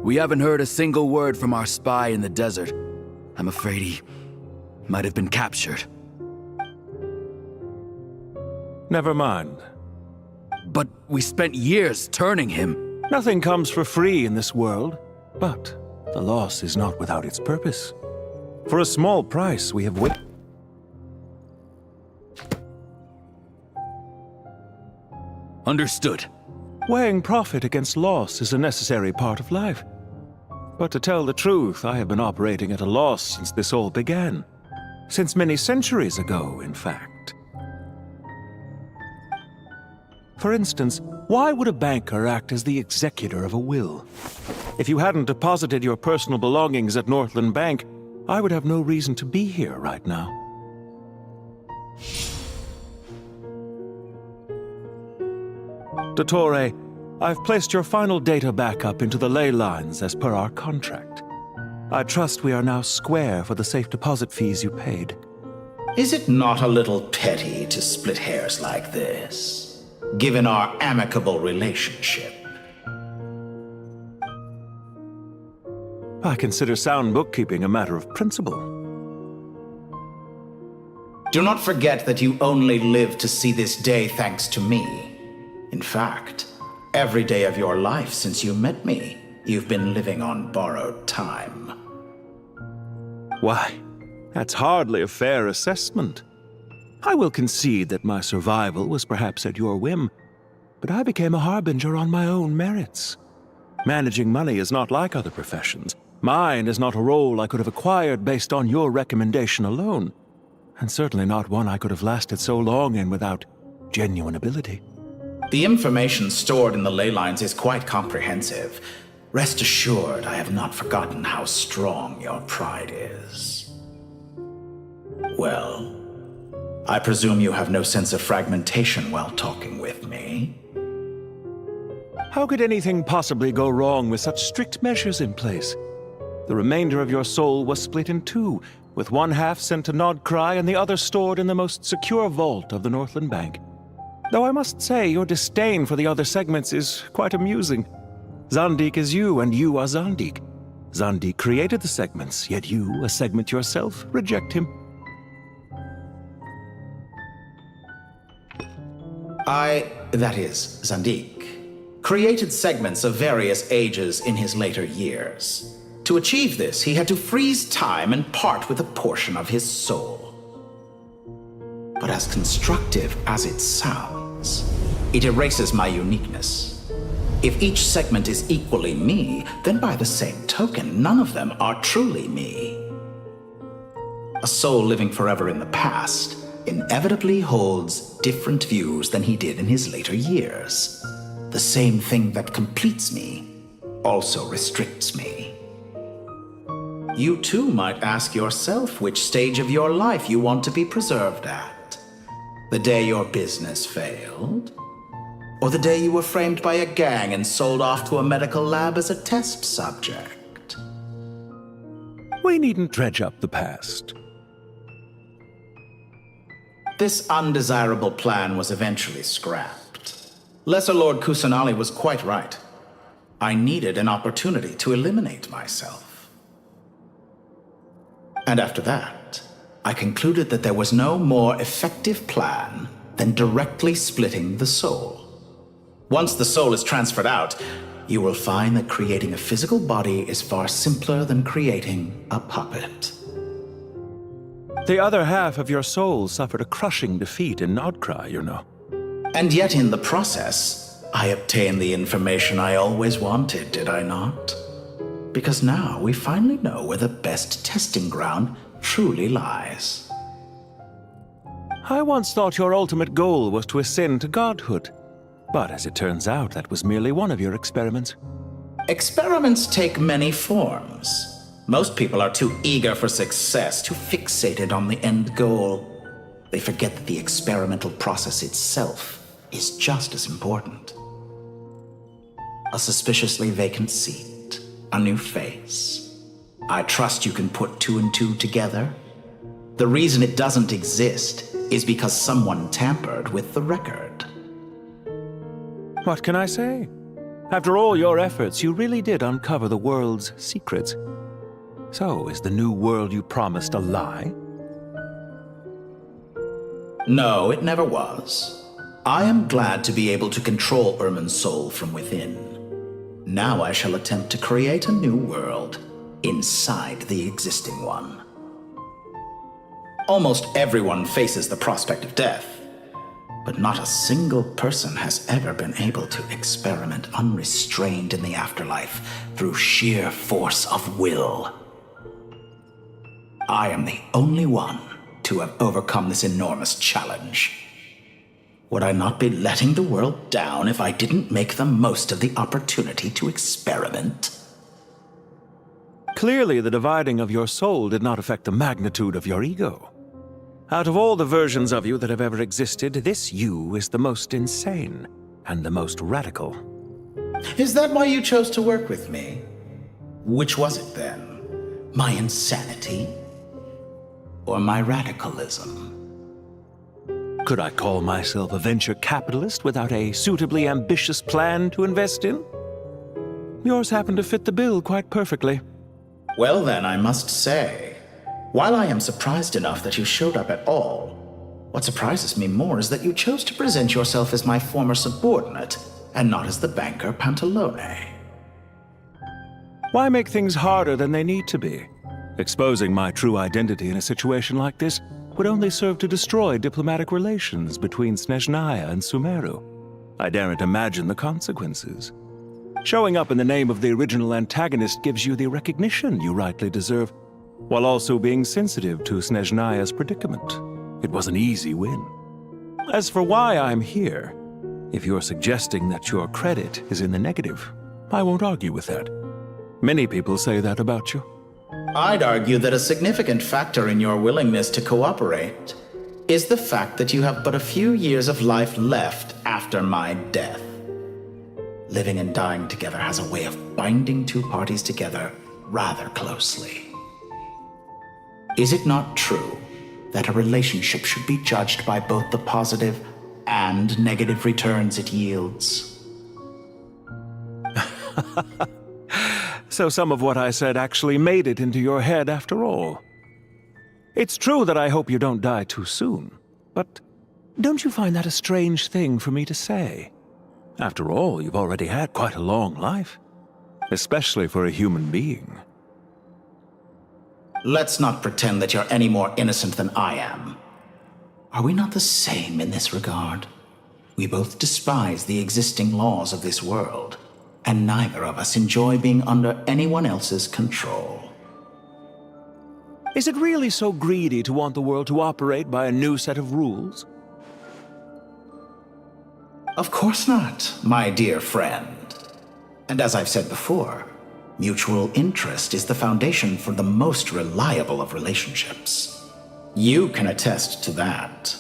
We haven't heard a single word from our spy in the desert. I'm afraid he might have been captured. Never mind. But we spent years turning him. Nothing comes for free in this world, but the loss is not without its purpose. For a small price, we have Understood. Weighing profit against loss is a necessary part of life. But to tell the truth, I have been operating at a loss since this all began. Since many centuries ago, in fact. For instance, why would a banker act as the executor of a will? If you hadn't deposited your personal belongings at Northland Bank, I would have no reason to be here right now. Dottore, I've placed your final data backup into the ley lines as per our contract. I trust we are now square for the safe deposit fees you paid. Is it not a little petty to split hairs like this, given our amicable relationship? I consider sound bookkeeping a matter of principle. Do not forget that you only live to see this day thanks to me. In fact, every day of your life since you met me, you've been living on borrowed time. Why, that's hardly a fair assessment. I will concede that my survival was perhaps at your whim, but I became a harbinger on my own merits. Managing money is not like other professions. Mine is not a role I could have acquired based on your recommendation alone, and certainly not one I could have lasted so long in without genuine ability. The information stored in the ley lines is quite comprehensive. Rest assured, I have not forgotten how strong your pride is. Well, I presume you have no sense of fragmentation while talking with me. How could anything possibly go wrong with such strict measures in place? The remainder of your soul was split in two, with one half sent to Nodcry and the other stored in the most secure vault of the Northland Bank. Though I must say, your disdain for the other segments is quite amusing. Zandik is you, and you are Zandik. Zandik created the segments, yet you, a segment yourself, reject him. That is, Zandik, created segments of various ages in his later years. To achieve this, he had to freeze time and part with a portion of his soul. But as constructive as it sounds, it erases my uniqueness. If each segment is equally me, then by the same token, none of them are truly me. A soul living forever in the past inevitably holds different views than he did in his later years. The same thing that completes me also restricts me. You too might ask yourself which stage of your life you want to be preserved at. The day your business failed? Or the day you were framed by a gang and sold off to a medical lab as a test subject? We needn't dredge up the past. This undesirable plan was eventually scrapped. Lesser Lord Kusanali was quite right. I needed an opportunity to eliminate myself. And after that, I concluded that there was no more effective plan than directly splitting the soul. Once the soul is transferred out, you will find that creating a physical body is far simpler than creating a puppet. The other half of your soul suffered a crushing defeat in Nodcry, you know. And yet in the process, I obtained the information I always wanted, did I not? Because now we finally know where the best testing ground truly lies. I once thought your ultimate goal was to ascend to godhood, but as it turns out, that was merely one of your experiments. Experiments take many forms. Most people are too eager for success, too fixated on the end goal. They forget that the experimental process itself is just as important. A suspiciously vacant seat, a new face. I trust you can put two and two together. The reason it doesn't exist is because someone tampered with the record. What can I say? After all your efforts, you really did uncover the world's secrets. So, is the new world you promised a lie? No, it never was. I am glad to be able to control Irmin's soul from within. Now I shall attempt to create a new world inside the existing one. Almost everyone faces the prospect of death, but not a single person has ever been able to experiment unrestrained in the afterlife through sheer force of will. I am the only one to have overcome this enormous challenge. Would I not be letting the world down if I didn't make the most of the opportunity to experiment? Clearly, the dividing of your soul did not affect the magnitude of your ego. Out of all the versions of you that have ever existed, this you is the most insane and the most radical. Is that why you chose to work with me? Which was it then? My insanity? Or my radicalism? Could I call myself a venture capitalist without a suitably ambitious plan to invest in? Yours happened to fit the bill quite perfectly. Well then, I must say, while I am surprised enough that you showed up at all, what surprises me more is that you chose to present yourself as my former subordinate, and not as the banker Pantalone. Why make things harder than they need to be? Exposing my true identity in a situation like this would only serve to destroy diplomatic relations between Snezhnaya and Sumeru. I daren't imagine the consequences. Showing up in the name of the original antagonist gives you the recognition you rightly deserve, while also being sensitive to Snezhnaya's predicament. It was an easy win. As for why I'm here, if you're suggesting that your credit is in the negative, I won't argue with that. Many people say that about you. I'd argue that a significant factor in your willingness to cooperate is the fact that you have but a few years of life left after my death. Living and dying together has a way of binding two parties together rather closely. Is it not true that a relationship should be judged by both the positive and negative returns it yields? So some of what I said actually made it into your head after all. It's true that I hope you don't die too soon, but don't you find that a strange thing for me to say? After all, you've already had quite a long life, especially for a human being. Let's not pretend that you're any more innocent than I am. Are we not the same in this regard? We both despise the existing laws of this world, and neither of us enjoy being under anyone else's control. Is it really so greedy to want the world to operate by a new set of rules? Of course not, my dear friend. And as I've said before, mutual interest is the foundation for the most reliable of relationships. You can attest to that.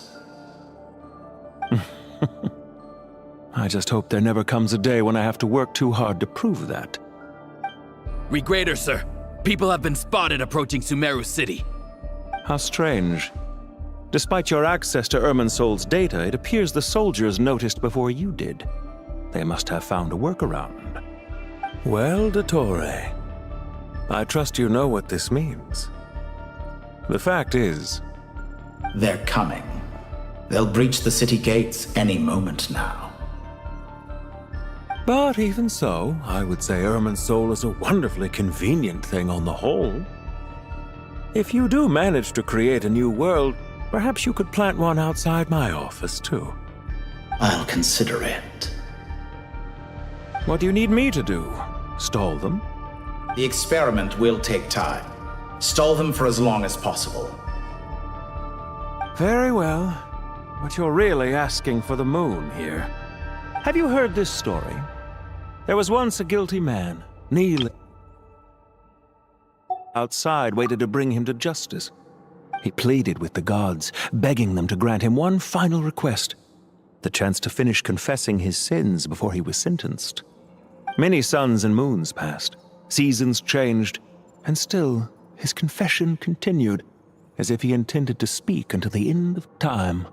I just hope there never comes a day when I have to work too hard to prove that. Regrader, sir. People have been spotted approaching Sumeru City. How strange. Despite your access to Irminsol's data, it appears the soldiers noticed before you did. They must have found a workaround. Well, Dottore, I trust you know what this means. The fact is... They're coming. They'll breach the city gates any moment now. But even so, I would say Irminsol is a wonderfully convenient thing on the whole. If you do manage to create a new world, perhaps you could plant one outside my office, too. I'll consider it. What do you need me to do? Stall them? The experiment will take time. Stall them for as long as possible. Very well. But you're really asking for the moon here. Have you heard this story? There was once a guilty man, kneeling outside, waited to bring him to justice. He pleaded with the gods, begging them to grant him one final request, the chance to finish confessing his sins before he was sentenced. Many suns and moons passed, seasons changed, and still his confession continued, as if he intended to speak until the end of time.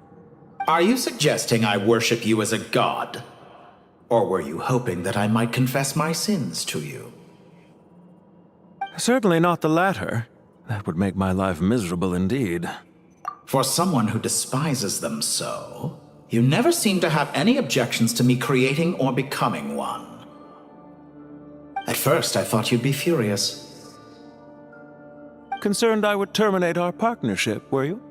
Are you suggesting I worship you as a god? Or were you hoping that I might confess my sins to you? Certainly not the latter. That would make my life miserable indeed. For someone who despises them so, you never seem to have any objections to me creating or becoming one. At first, I thought you'd be furious. Concerned I would terminate our partnership, were you?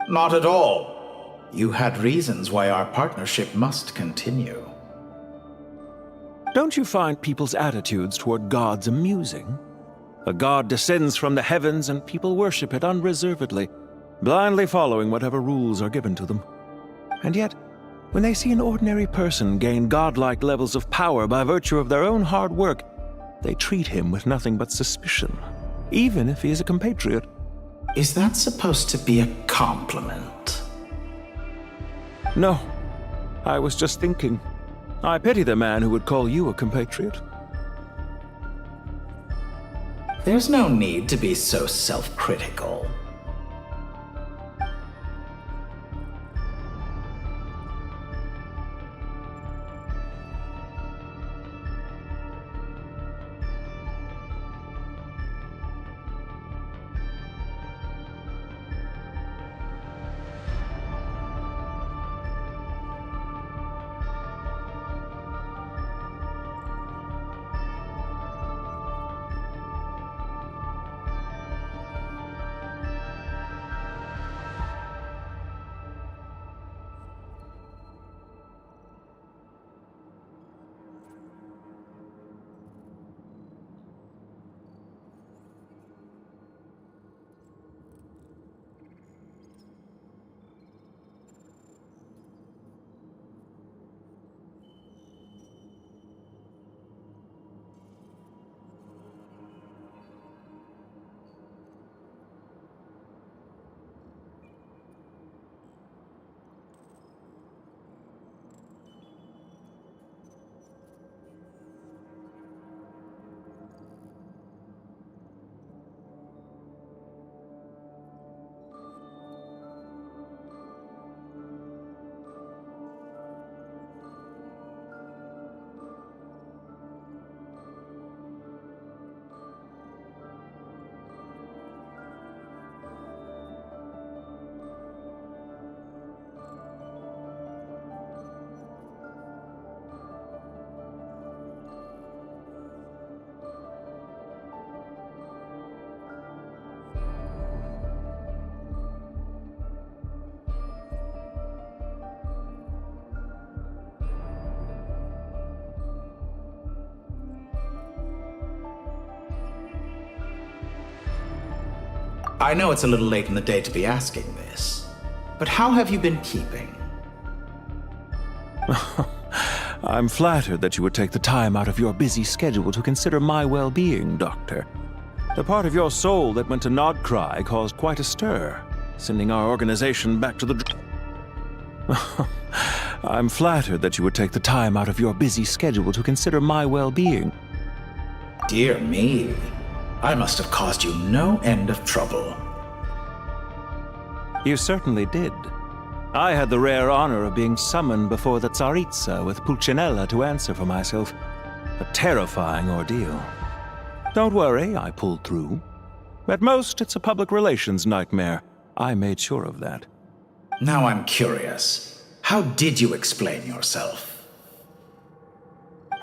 Not at all. You had reasons why our partnership must continue. Don't you find people's attitudes toward gods amusing? A god descends from the heavens and people worship it unreservedly, blindly following whatever rules are given to them. And yet, when they see an ordinary person gain godlike levels of power by virtue of their own hard work, they treat him with nothing but suspicion, even if he is a compatriot. Is that supposed to be a compliment? No, I was just thinking. I pity the man who would call you a compatriot. There's no need to be so self-critical. I know it's a little late in the day to be asking this, but how have you been keeping? I'm flattered that you would take the time out of your busy schedule to consider my well-being, Doctor. The part of your soul that went to Nodcry caused quite a stir, sending our organization back to the... I'm flattered that you would take the time out of your busy schedule to consider my well-being. Dear me, I must have caused you no end of trouble. You certainly did. I had the rare honor of being summoned before the Tsaritsa with Pulcinella to answer for myself. A terrifying ordeal. Don't worry, I pulled through. At most, it's a public relations nightmare. I made sure of that. Now I'm curious. How did you explain yourself?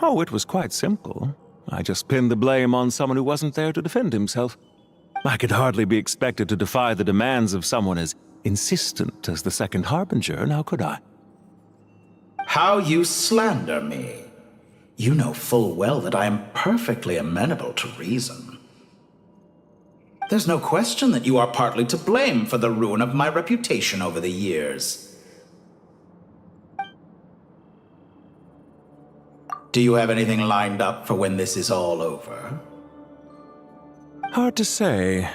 Oh, it was quite simple. I just pinned the blame on someone who wasn't there to defend himself. I could hardly be expected to defy the demands of someone as insistent as the Second Harbinger, now could I? How you slander me. You know full well that I am perfectly amenable to reason. There's no question that you are partly to blame for the ruin of my reputation over the years. Do you have anything lined up for when this is all over? Hard to say.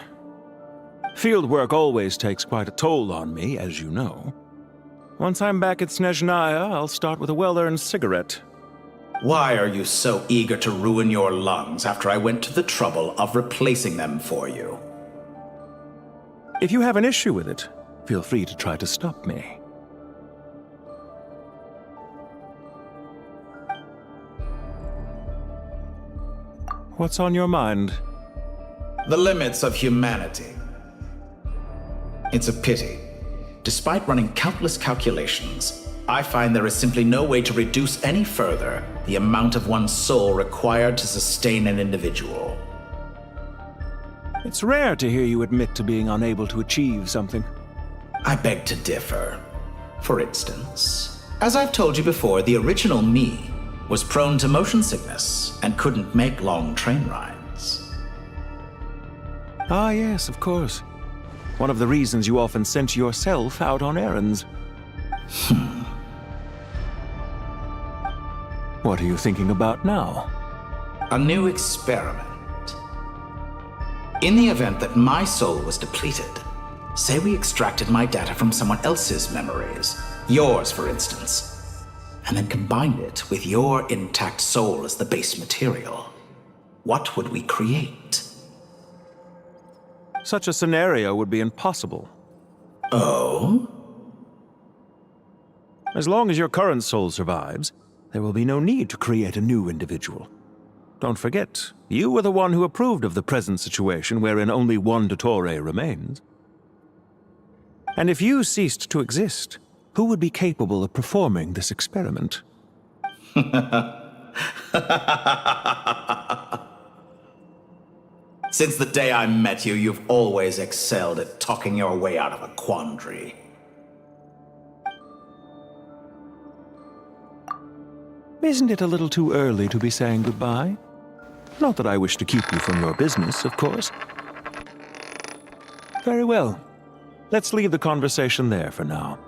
Field work always takes quite a toll on me, as you know. Once I'm back at Snezhnaya, I'll start with a well-earned cigarette. Why are you so eager to ruin your lungs after I went to the trouble of replacing them for you? If you have an issue with it, feel free to try to stop me. What's on your mind? The limits of humanity. It's a pity. Despite running countless calculations, I find there is simply no way to reduce any further the amount of one's soul required to sustain an individual. It's rare to hear you admit to being unable to achieve something. I beg to differ. For instance, as I've told you before, the original me was prone to motion sickness and couldn't make long train rides. Ah, yes, of course. One of the reasons you often sent yourself out on errands. What are you thinking about now? A new experiment. In the event that my soul was depleted, say we extracted my data from someone else's memories, yours for instance, and then combined it with your intact soul as the base material, what would we create? Such a scenario would be impossible. Oh? As long as your current soul survives, there will be no need to create a new individual. Don't forget, you were the one who approved of the present situation wherein only one Dottore remains. And if you ceased to exist, who would be capable of performing this experiment? Since the day I met you, you've always excelled at talking your way out of a quandary. Isn't it a little too early to be saying goodbye? Not that I wish to keep you from your business, of course. Very well. Let's leave the conversation there for now.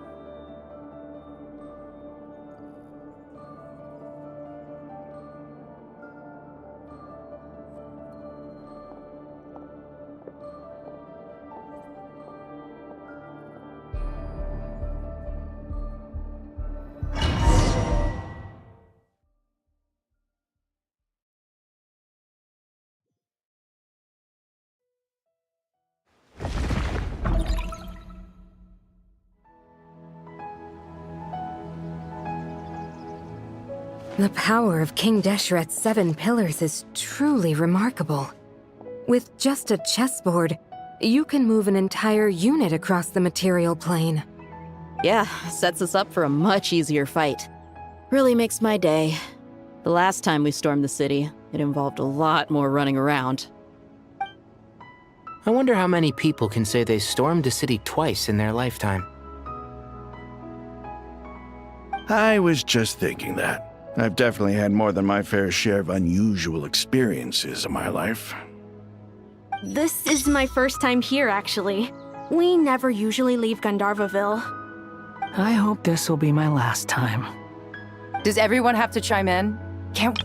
The power of King Deshret's 7 pillars is truly remarkable. With just a chessboard, you can move an entire unit across the material plane. Yeah, sets us up for a much easier fight. Really makes my day. The last time we stormed the city, it involved a lot more running around. I wonder how many people can say they stormed a city twice in their lifetime. I was just thinking that. I've definitely had more than my fair share of unusual experiences in my life. This is my first time here, actually. We never usually leave Gandharvaville. I hope this will be my last time. Does everyone have to chime in? Can't...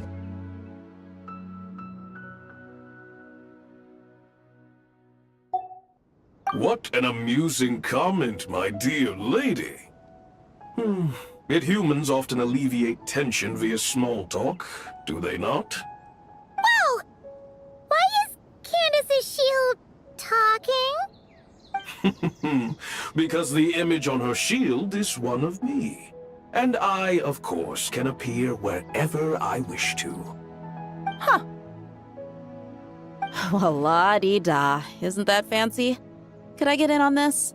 What an amusing comment, my dear lady. Yet humans often alleviate tension via small talk, do they not? Whoa! Why is Candace's shield talking? Because the image on her shield is one of me. And I, of course, can appear wherever I wish to. Huh. Well, la-dee-da. Isn't that fancy? Could I get in on this?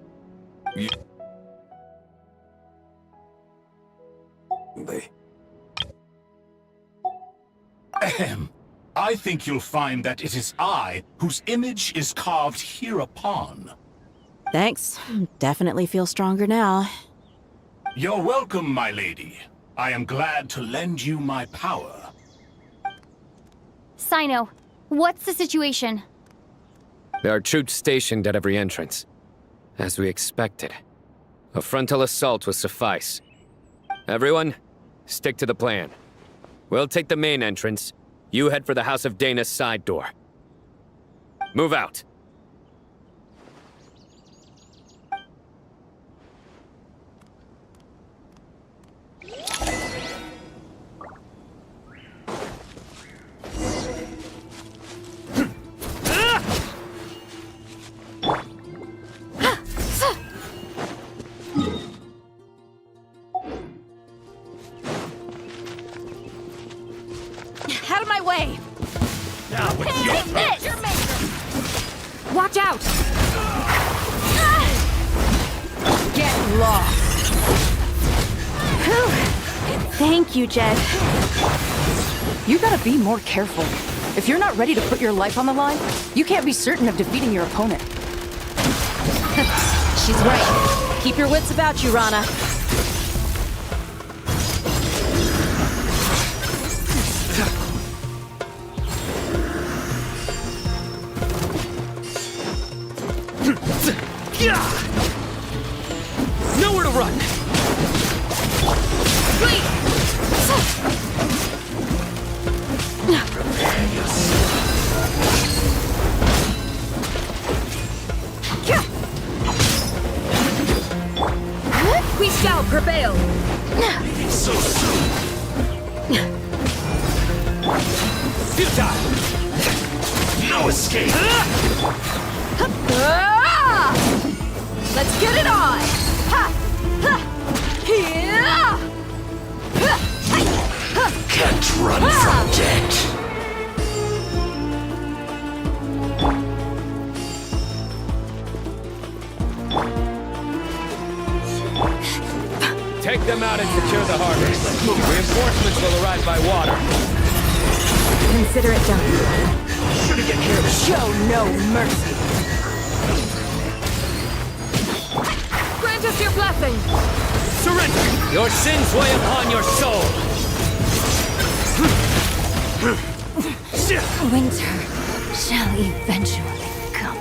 Ahem. I think you'll find that it is I whose image is carved hereupon. Thanks. Definitely feel stronger now. You're welcome, my lady. I am glad to lend you my power. Sino, what's the situation? There are troops stationed at every entrance. As we expected. A frontal assault will suffice. Everyone, stick to the plan. We'll take the main entrance. You head for the House of Dana's side door. Move out. Out of my way! Take this! Watch out! Get lost. Thank you, Jed. You gotta be more careful. If you're not ready to put your life on the line, you can't be certain of defeating your opponent. She's right. Keep your wits about you, Rana. Nowhere to run! We shall prevail! So soon. Futile! No escape. Let's get it on! Ha! Ha! Yeah! Can't run from death. Take them out and secure the harbor. Reinforcements will arrive by water. Consider it done. Show no mercy. Grant us your blessing! Surrender! Your sins weigh upon your soul! Winter shall eventually come.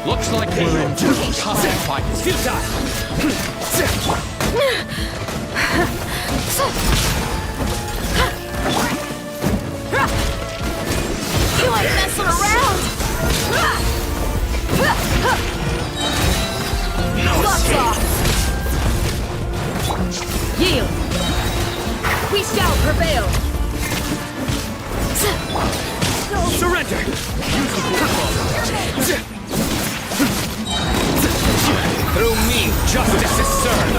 Looks like we're in tough fight. Futile! You ain't messing around! No escape. Yield! We shall prevail! Surrender! Through me, justice is served!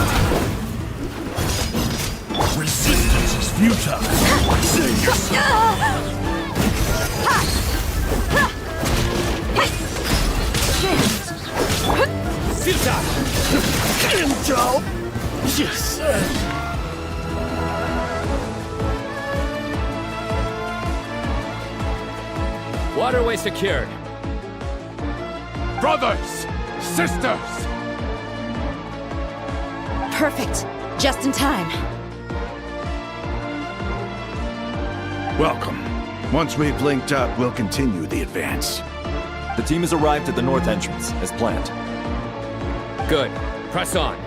Resistance is futile. Futile! Intel. Yes. Waterway secured. Brothers! Sisters! Perfect. Just in time. Welcome. Once we've linked up, we'll continue the advance. The team has arrived at the north entrance, as planned. Good. Press on.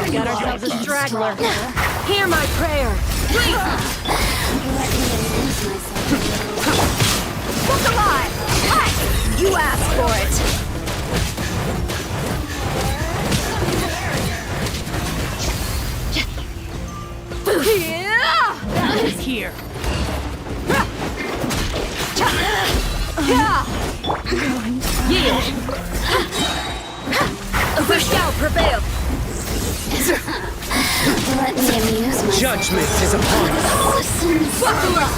We got ourselves a straggler. Hear my prayer. Look alive! Hey! You asked for it. That is here. Yield! We shall prevail! Let me amuse myself. Judgment is upon us. Buckle up!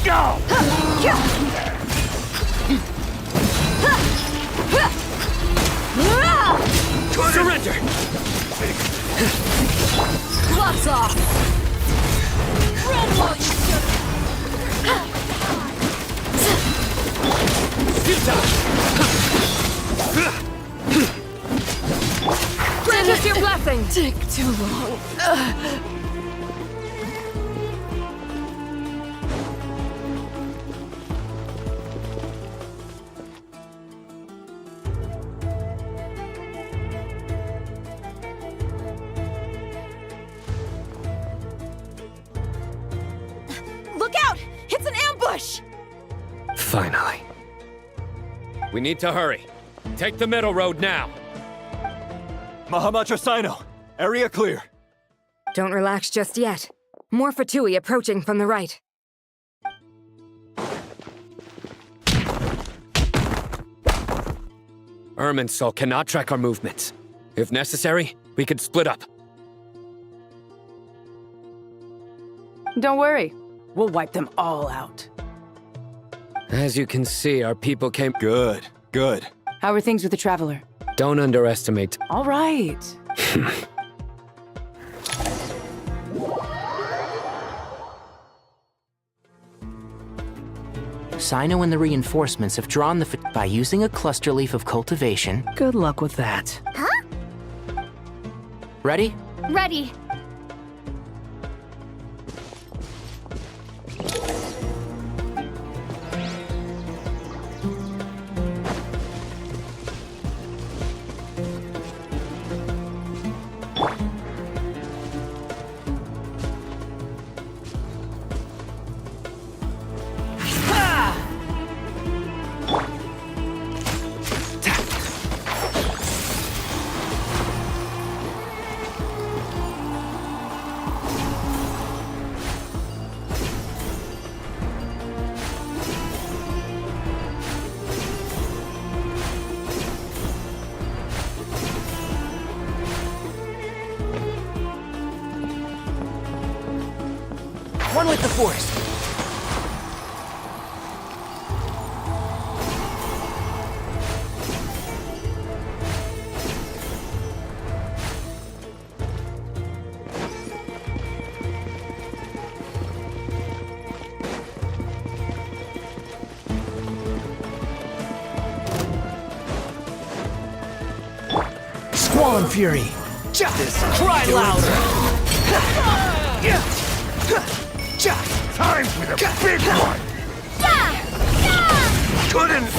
Go! Ah! Surrender! Gloves off! Run while you grant us your blessing! Take too long. Look out! It's an ambush! Finally. We need to hurry. Take the middle road now. Mahamacho Sino, area clear. Don't relax just yet. More Fatui approaching from the right. Irminsul cannot track our movements. If necessary, we could split up. Don't worry. We'll wipe them all out. As you can see, our people came— Good, good. How are things with the Traveler? Don't underestimate— All right. Sino and the reinforcements have drawn the by using a cluster leaf of cultivation. Good luck with that. Huh? Ready? Ready. One with the Force. Squall Fury! Justice! Cry louder! Time for the big one! Couldn't!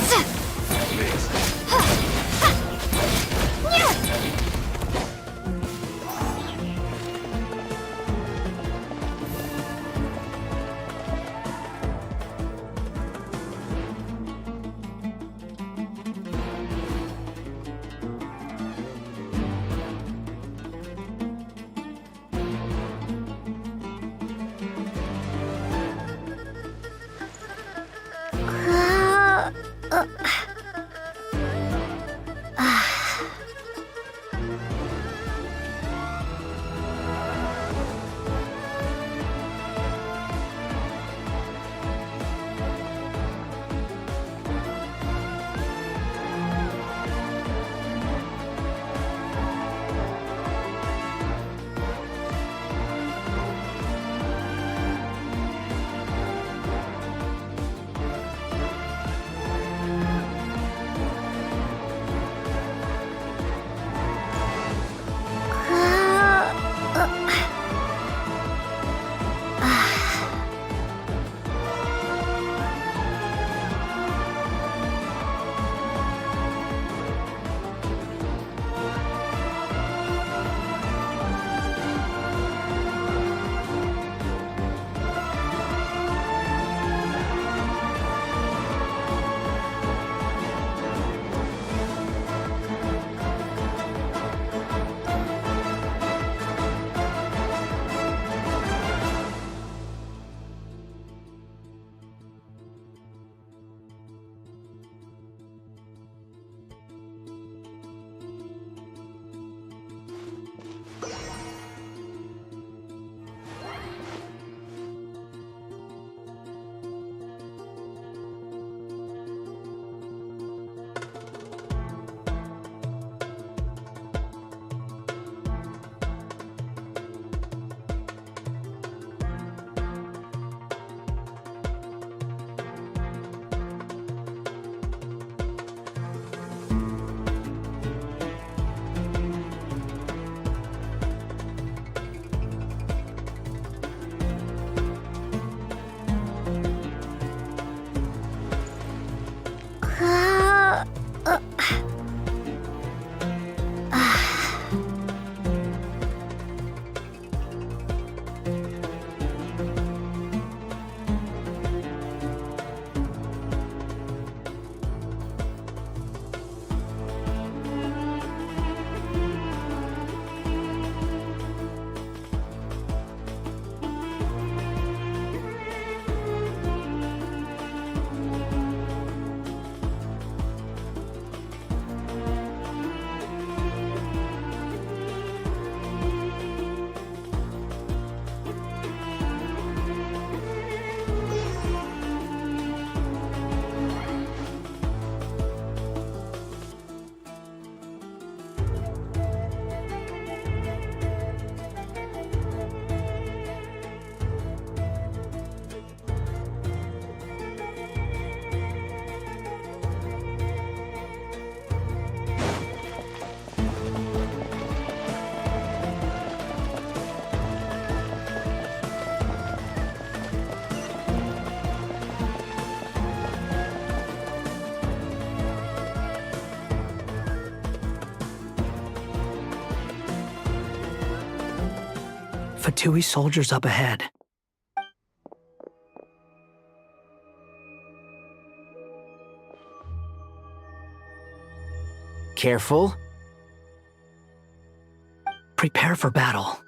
Fatui soldiers up ahead. Careful. Prepare for battle.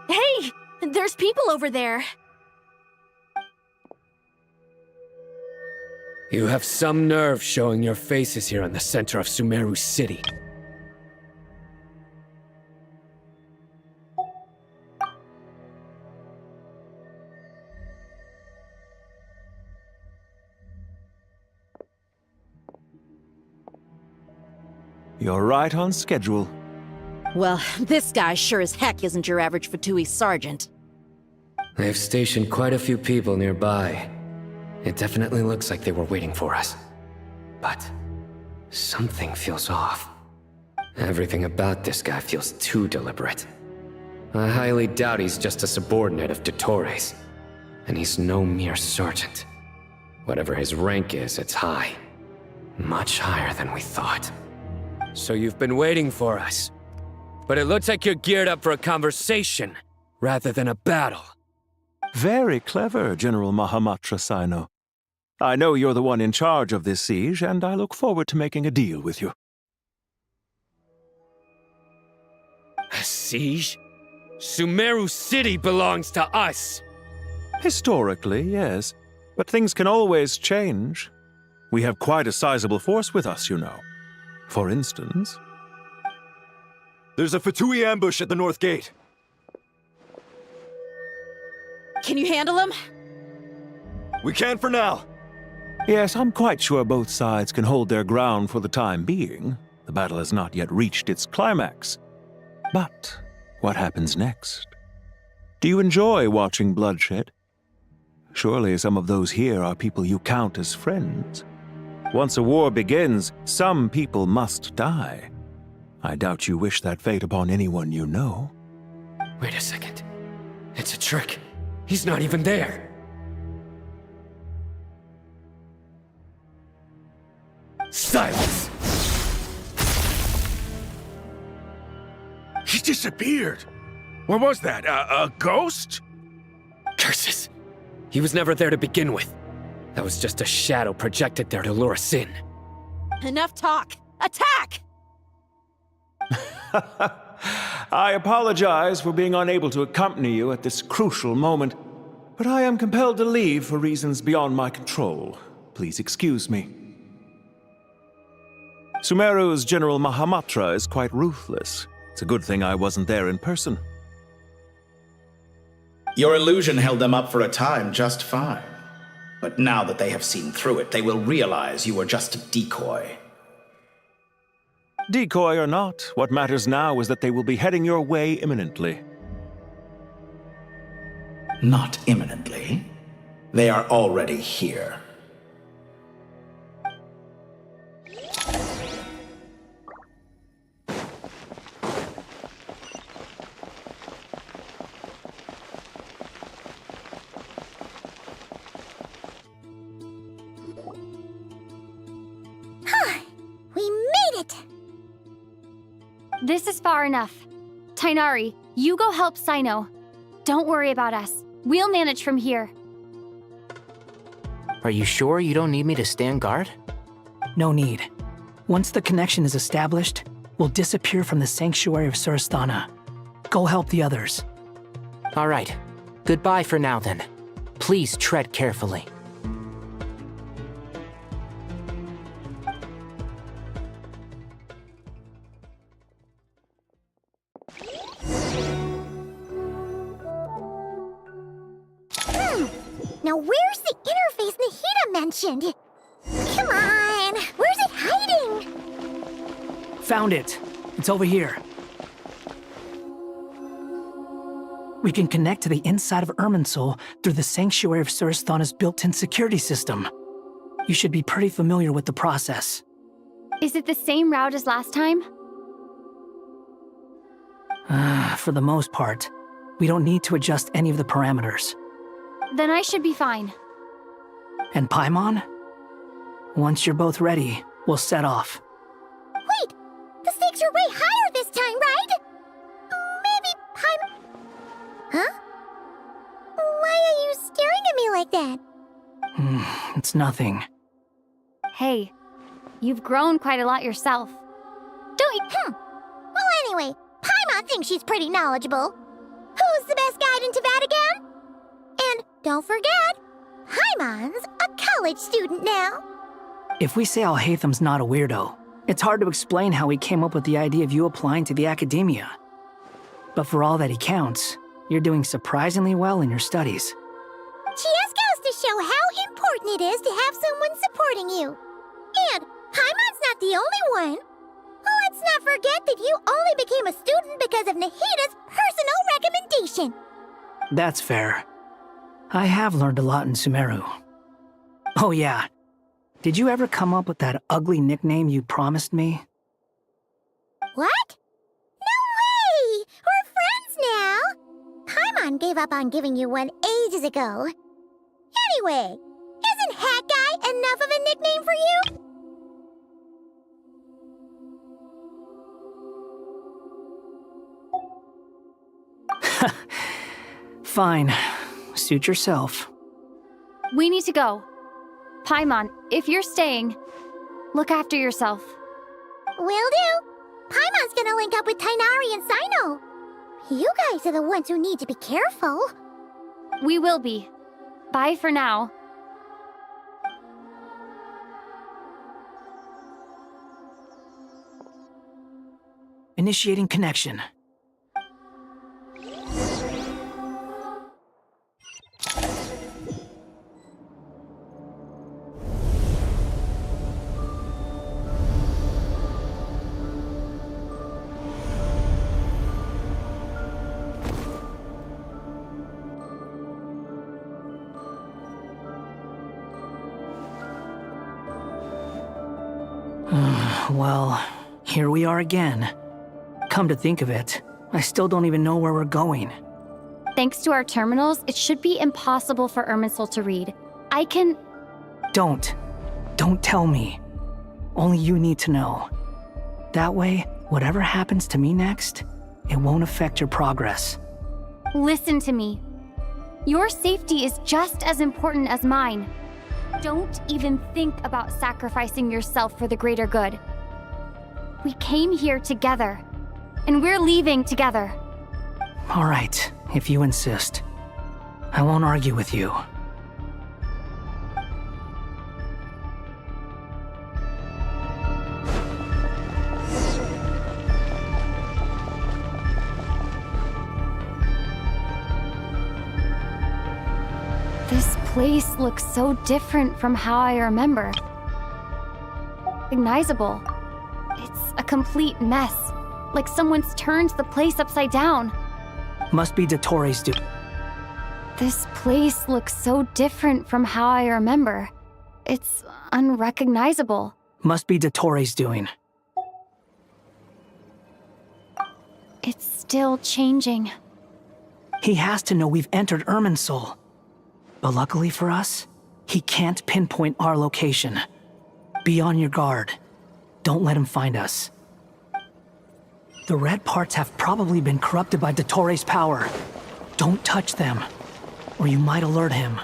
Hey! There's people over there. You have some nerve showing your faces here in the center of Sumeru City. You're right on schedule. Well, this guy sure as heck isn't your average Fatui sergeant. They've stationed quite a few people nearby. It definitely looks like they were waiting for us. But something feels off. Everything about this guy feels too deliberate. I highly doubt he's just a subordinate of Dottores. And he's no mere sergeant. Whatever his rank is, it's high. Much higher than we thought. So you've been waiting for us. But it looks like you're geared up for a conversation, rather than a battle. Very clever, General Mahamatra Sino. I know you're the one in charge of this siege, and I look forward to making a deal with you. A siege? Sumeru City belongs to us! Historically, yes. But things can always change. We have quite a sizable force with us, you know. For instance... There's a Fatui ambush at the north gate. Can you handle him? We can for now. Yes, I'm quite sure both sides can hold their ground for the time being. The battle has not yet reached its climax. But what happens next? Do you enjoy watching bloodshed? Surely some of those here are people you count as friends. Once a war begins, some people must die. I doubt you wish that fate upon anyone you know. Wait a second. It's a trick. He's not even there. Silence! He disappeared. What was that? A ghost? Curses! He was never there to begin with. That was just a shadow projected there to lure us in. Enough talk! Attack! I apologize for being unable to accompany you at this crucial moment, but I am compelled to leave for reasons beyond my control. Please excuse me. Sumeru's General Mahamatra is quite ruthless. It's a good thing I wasn't there in person. Your illusion held them up for a time just fine. But now that they have seen through it, they will realize you were just a decoy. Decoy or not, what matters now is that they will be heading your way imminently. Not imminently. They are already here. We made it! This is far enough. Tainari, you go help Sino. Don't worry about us. We'll manage from here. Are you sure you don't need me to stand guard? No need. Once the connection is established, we'll disappear from the sanctuary of Surasthana. Go help the others. All right. Goodbye for now, then. Please tread carefully. Now where's the interface Nahida mentioned? Come on! Where's it hiding? Found it. It's over here. We can connect to the inside of Irminsul through the Sanctuary of Surasthana's built-in security system. You should be pretty familiar with the process. Is it the same route as last time? For the most part, we don't need to adjust any of the parameters. Then I should be fine. And Paimon? Once you're both ready, we'll set off. Wait! The stakes are way higher this time, right? Huh? Why are you staring at me like that? It's nothing. Hey, you've grown quite a lot yourself. Don't you? Well, anyway, Paimon thinks she's pretty knowledgeable. Who's the best guide into Vatican? And don't forget, Paimon's a college student now. If we say Al-Haytham's not a weirdo, it's hard to explain how he came up with the idea of you applying to the academia. But for all that he counts, you're doing surprisingly well in your studies. Just goes to show how important it is to have someone supporting you. And Paimon's not the only one. Let's not forget that you only became a student because of Nahita's personal recommendation. That's fair. I have learned a lot in Sumeru. Oh yeah. Did you ever come up with that ugly nickname you promised me? What? No way! We're friends now! Paimon gave up on giving you one ages ago. Anyway, isn't Hat Guy enough of a nickname for you? Fine. Suit yourself. We need to go. Paimon, if you're staying, look after yourself. Will do. Paimon's gonna link up with Tainari and Sino. You guys are the ones who need to be careful. We will be. Bye for now. Initiating connection. Well, here we are again. Come to think of it, I still don't even know where we're going. Thanks to our terminals, it should be impossible for Irminsul to read. I can... Don't tell me. Only you need to know. That way, whatever happens to me next, it won't affect your progress. Listen to me. Your safety is just as important as mine. Don't even think about sacrificing yourself for the greater good. We came here together, and we're leaving together. All right, if you insist. I won't argue with you. This place looks so different from how I remember. Recognizable. It's a complete mess. Like someone's turned the place upside down. Must be Dottoro's do. This place looks so different from how I remember. It's unrecognizable. Must be Dottoro's doing. It's still changing. He has to know we've entered Irminsul. But luckily for us, he can't pinpoint our location. Be on your guard. Don't let him find us. The red parts have probably been corrupted by Dottoro's power. Don't touch them, or you might alert him.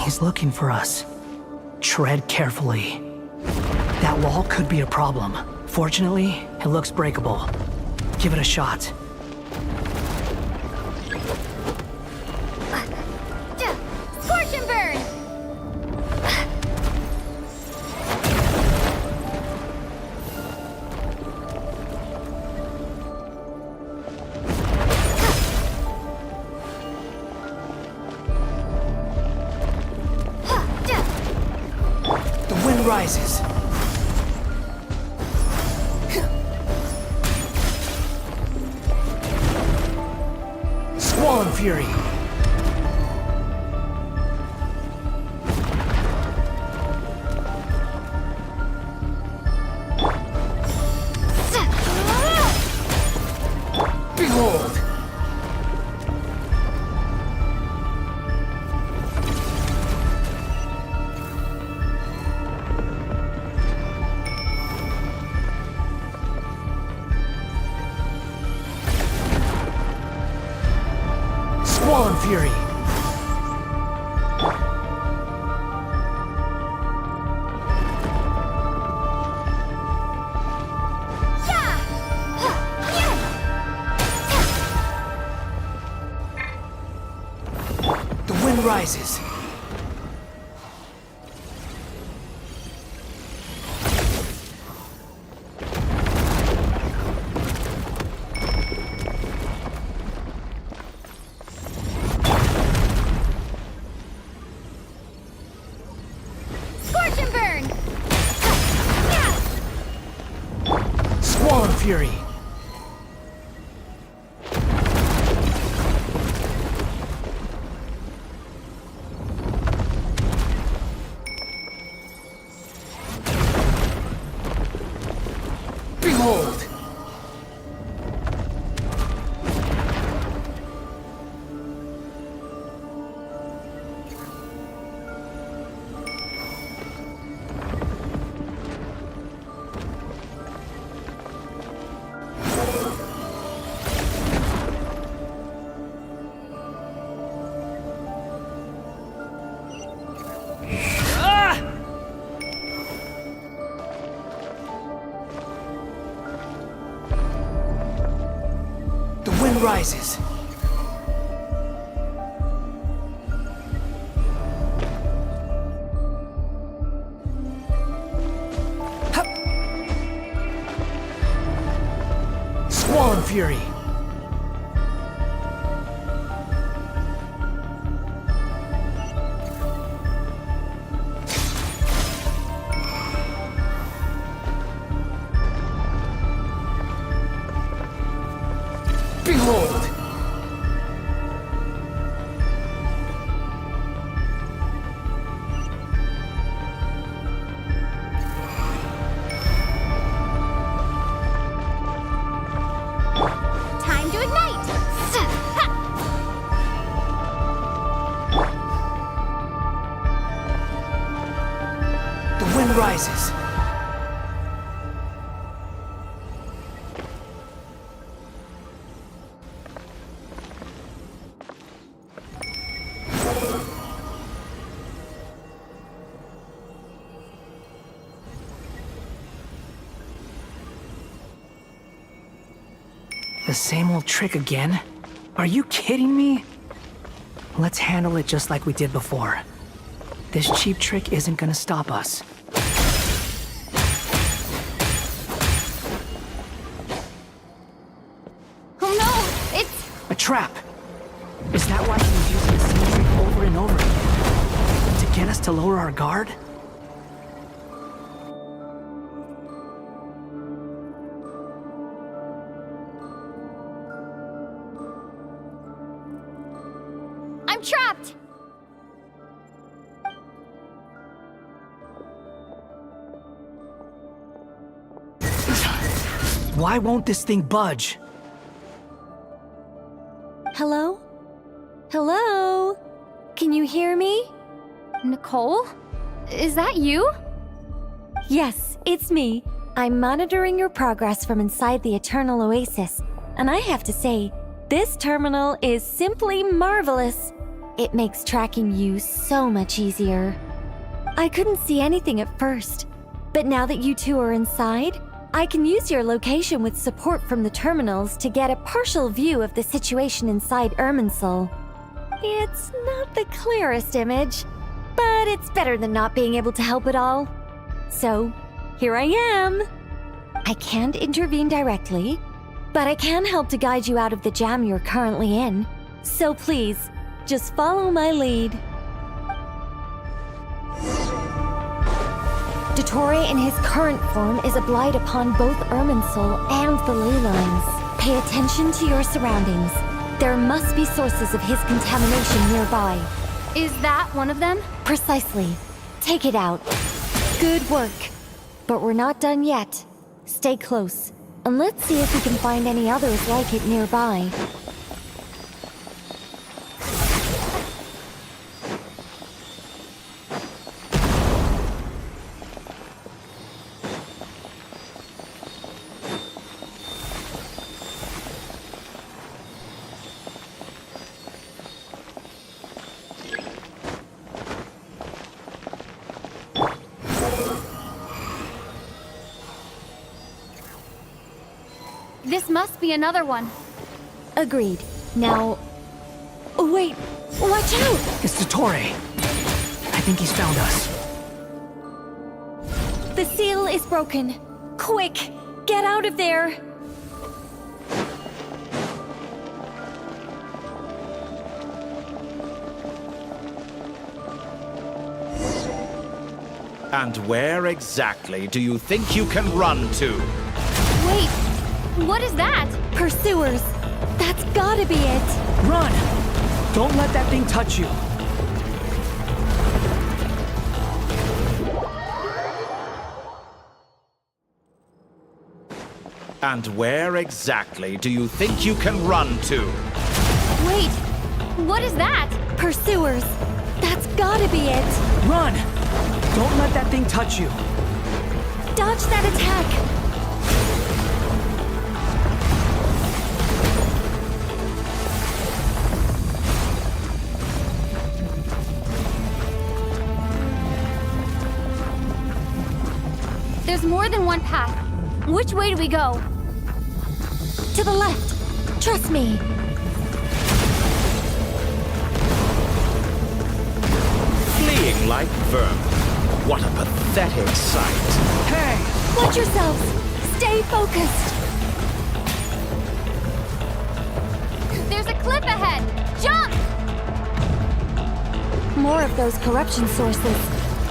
He's looking for us. Tread carefully. That wall could be a problem. Fortunately, it looks breakable. Give it a shot. Scorch and burn! The wind rises. Squall and fury. Behold! rises. Scorch and burn! Squall and fury. Behold! The wind rises. Hup. Squall and fury. Behold! Time to ignite! Ha! The wind rises. The same old trick again? Are you kidding me? Let's handle it just like we did before. This cheap trick isn't gonna stop us. Oh no! It's... A trap! Is that why he was using the same trick over and over again? To get us to lower our guard? I'm trapped! Why won't this thing budge? Hello? Hello? Can you hear me? Nicole? Is that you? Yes, it's me. I'm monitoring your progress from inside the Eternal Oasis, and I have to say, this terminal is simply marvelous. It makes tracking you so much easier. I couldn't see anything at first, but now that you two are inside, I can use your location with support from the terminals to get a partial view of the situation inside Irminsul. It's not the clearest image, but it's better than not being able to help at all. So, here I am. I can't intervene directly, but I can help to guide you out of the jam you're currently in. So please, just follow my lead. Dottore in his current form is a blight upon both Irminsul and the ley lines. Pay attention to your surroundings. There must be sources of his contamination nearby. Is that one of them? Precisely. Take it out. Good work. But we're not done yet. Stay close, and let's see if we can find any others like it nearby. This must be another one. Agreed. Now... Oh, wait! Watch out! It's Dottore. I think he's found us. The seal is broken. Quick, get out of there! And where exactly do you think you can run to? Wait, what is that? Pursuers. That's gotta be it. Run! Don't let that thing touch you. And where exactly do you think you can run to? Wait, what is that? Pursuers. That's gotta be it. Run! Don't let that thing touch you. Dodge that attack. There's more than one path. Which way do we go? To the left. Trust me. Fleeing like vermin. What a pathetic sight. Hey! Watch yourselves. Stay focused. There's a cliff ahead. Jump! More of those corruption sources.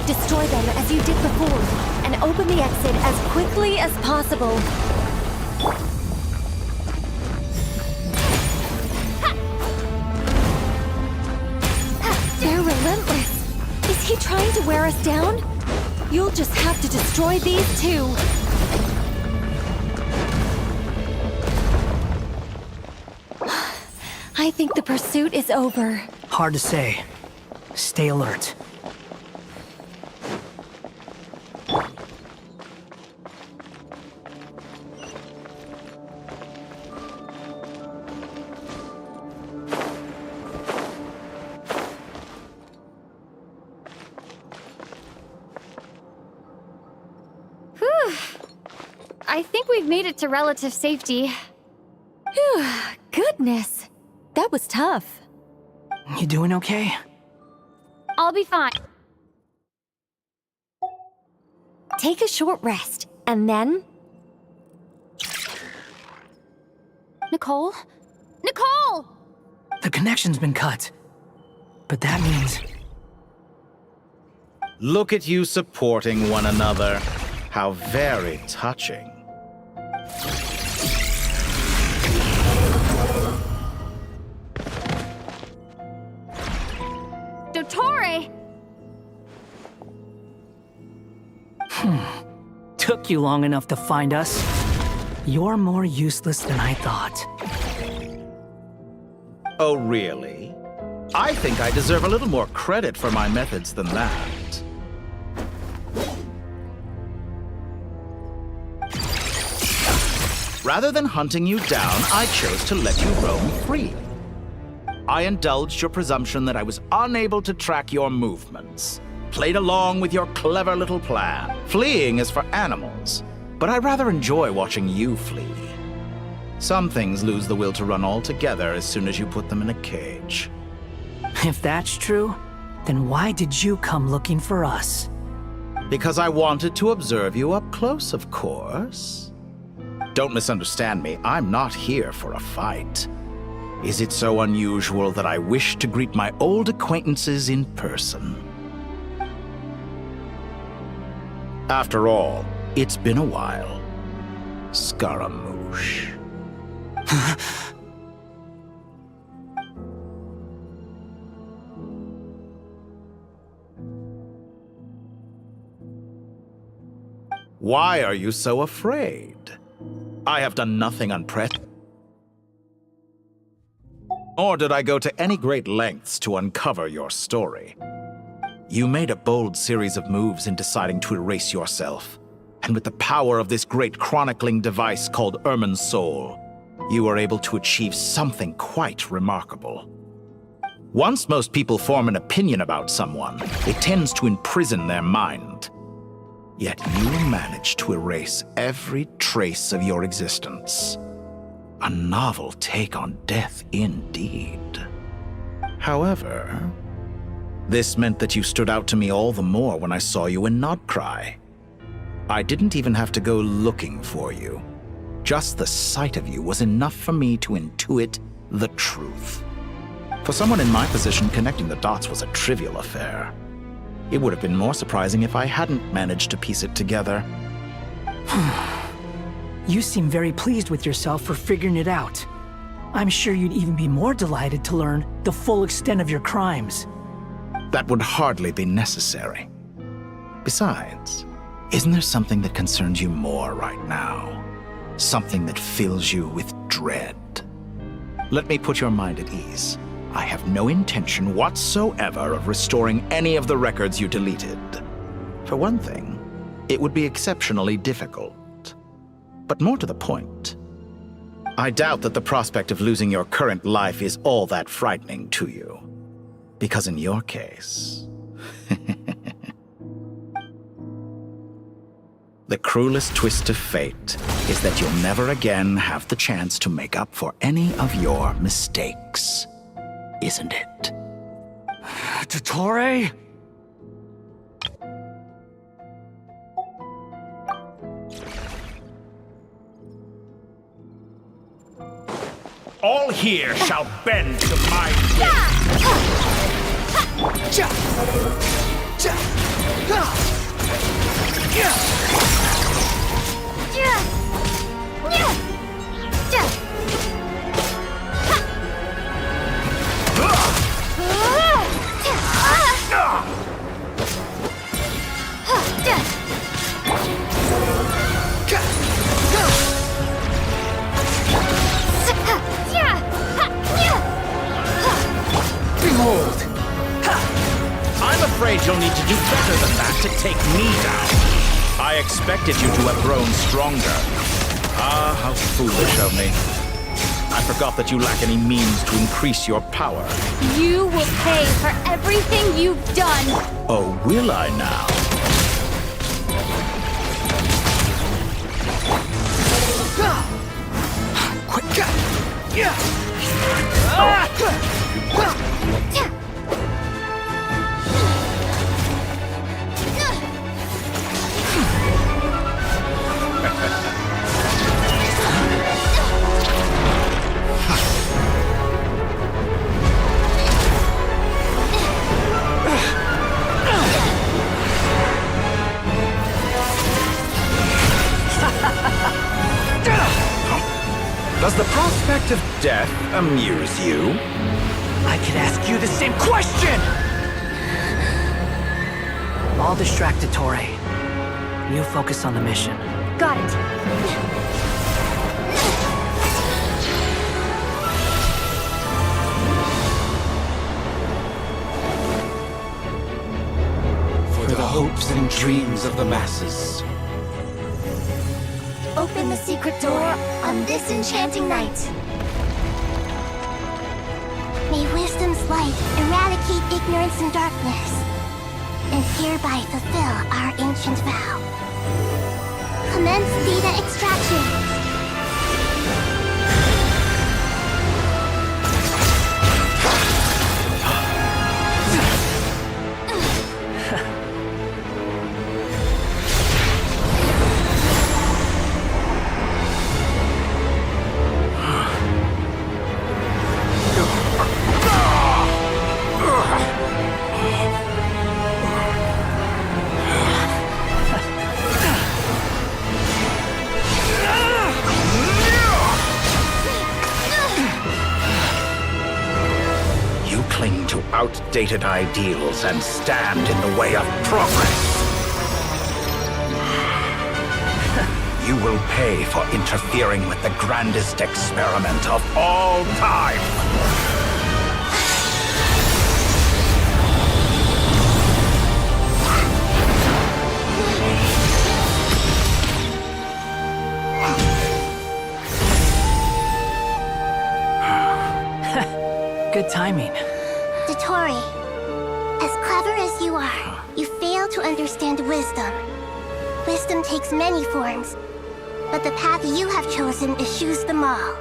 Destroy them as you did before, and open the exit as quickly as possible. They're relentless. Is he trying to wear us down? You'll just have to destroy these two. I think the pursuit is over. Hard to say. Stay alert. I think we've made it to relative safety. Phew, goodness. That was tough. You doing okay? I'll be fine. Take a short rest, and then... Nicole? Nicole! The connection's been cut. But that means... Look at you supporting one another. How very touching. Dottore! Took you long enough to find us. You're more useless than I thought. Oh, really? I think I deserve a little more credit for my methods than that. Rather than hunting you down, I chose to let you roam free. I indulged your presumption that I was unable to track your movements. Played along with your clever little plan. Fleeing is for animals, but I rather enjoy watching you flee. Some things lose the will to run altogether as soon as you put them in a cage. If that's true, then why did you come looking for us? Because I wanted to observe you up close, of course. Don't misunderstand me, I'm not here for a fight. Is it so unusual that I wish to greet my old acquaintances in person? After all, it's been a while. Scaramouche. Why are you so afraid? I have done nothing unprecedented. Nor did I go to any great lengths to uncover your story. You made a bold series of moves in deciding to erase yourself. And with the power of this great chronicling device called Irmin's Soul, you were able to achieve something quite remarkable. Once most people form an opinion about someone, it tends to imprison their mind. Yet you managed to erase every trace of your existence. A novel take on death indeed. However, this meant that you stood out to me all the more when I saw you in NotCry. I didn't even have to go looking for you. Just the sight of you was enough for me to intuit the truth. For someone in my position, connecting the dots was a trivial affair. It would have been more surprising if I hadn't managed to piece it together. You seem very pleased with yourself for figuring it out. I'm sure you'd even be more delighted to learn the full extent of your crimes. That would hardly be necessary. Besides, isn't there something that concerns you more right now? Something that fills you with dread? Let me put your mind at ease. I have no intention whatsoever of restoring any of the records you deleted. For one thing, it would be exceptionally difficult. But more to the point, I doubt that the prospect of losing your current life is all that frightening to you. Because in your case, the cruelest twist of fate is that you'll never again have the chance to make up for any of your mistakes. Isn't it? Dottore? All here shall bend to my Behold! I'm afraid you'll need to do better than that to take me down. I expected you to have grown stronger. Ah, how foolish of me. I forgot that you lack any means to increase your power. You will pay for everything you've done. Oh, will I now? Does the prospect of death amuse you? I could ask you the same question! I'll distract Dottore. You focus on the mission. Got it. For the hopes and dreams of the masses. Open the secret door on this enchanting night. May wisdom's light eradicate ignorance and darkness, and hereby fulfill our ancient vow. Commence data extraction. Outdated ideals and stand in the way of progress. You will pay for interfering with the grandest experiment of all time. Good timing. Dottore, as clever as you are, you fail to understand wisdom. Wisdom takes many forms, but the path you have chosen eschews them all.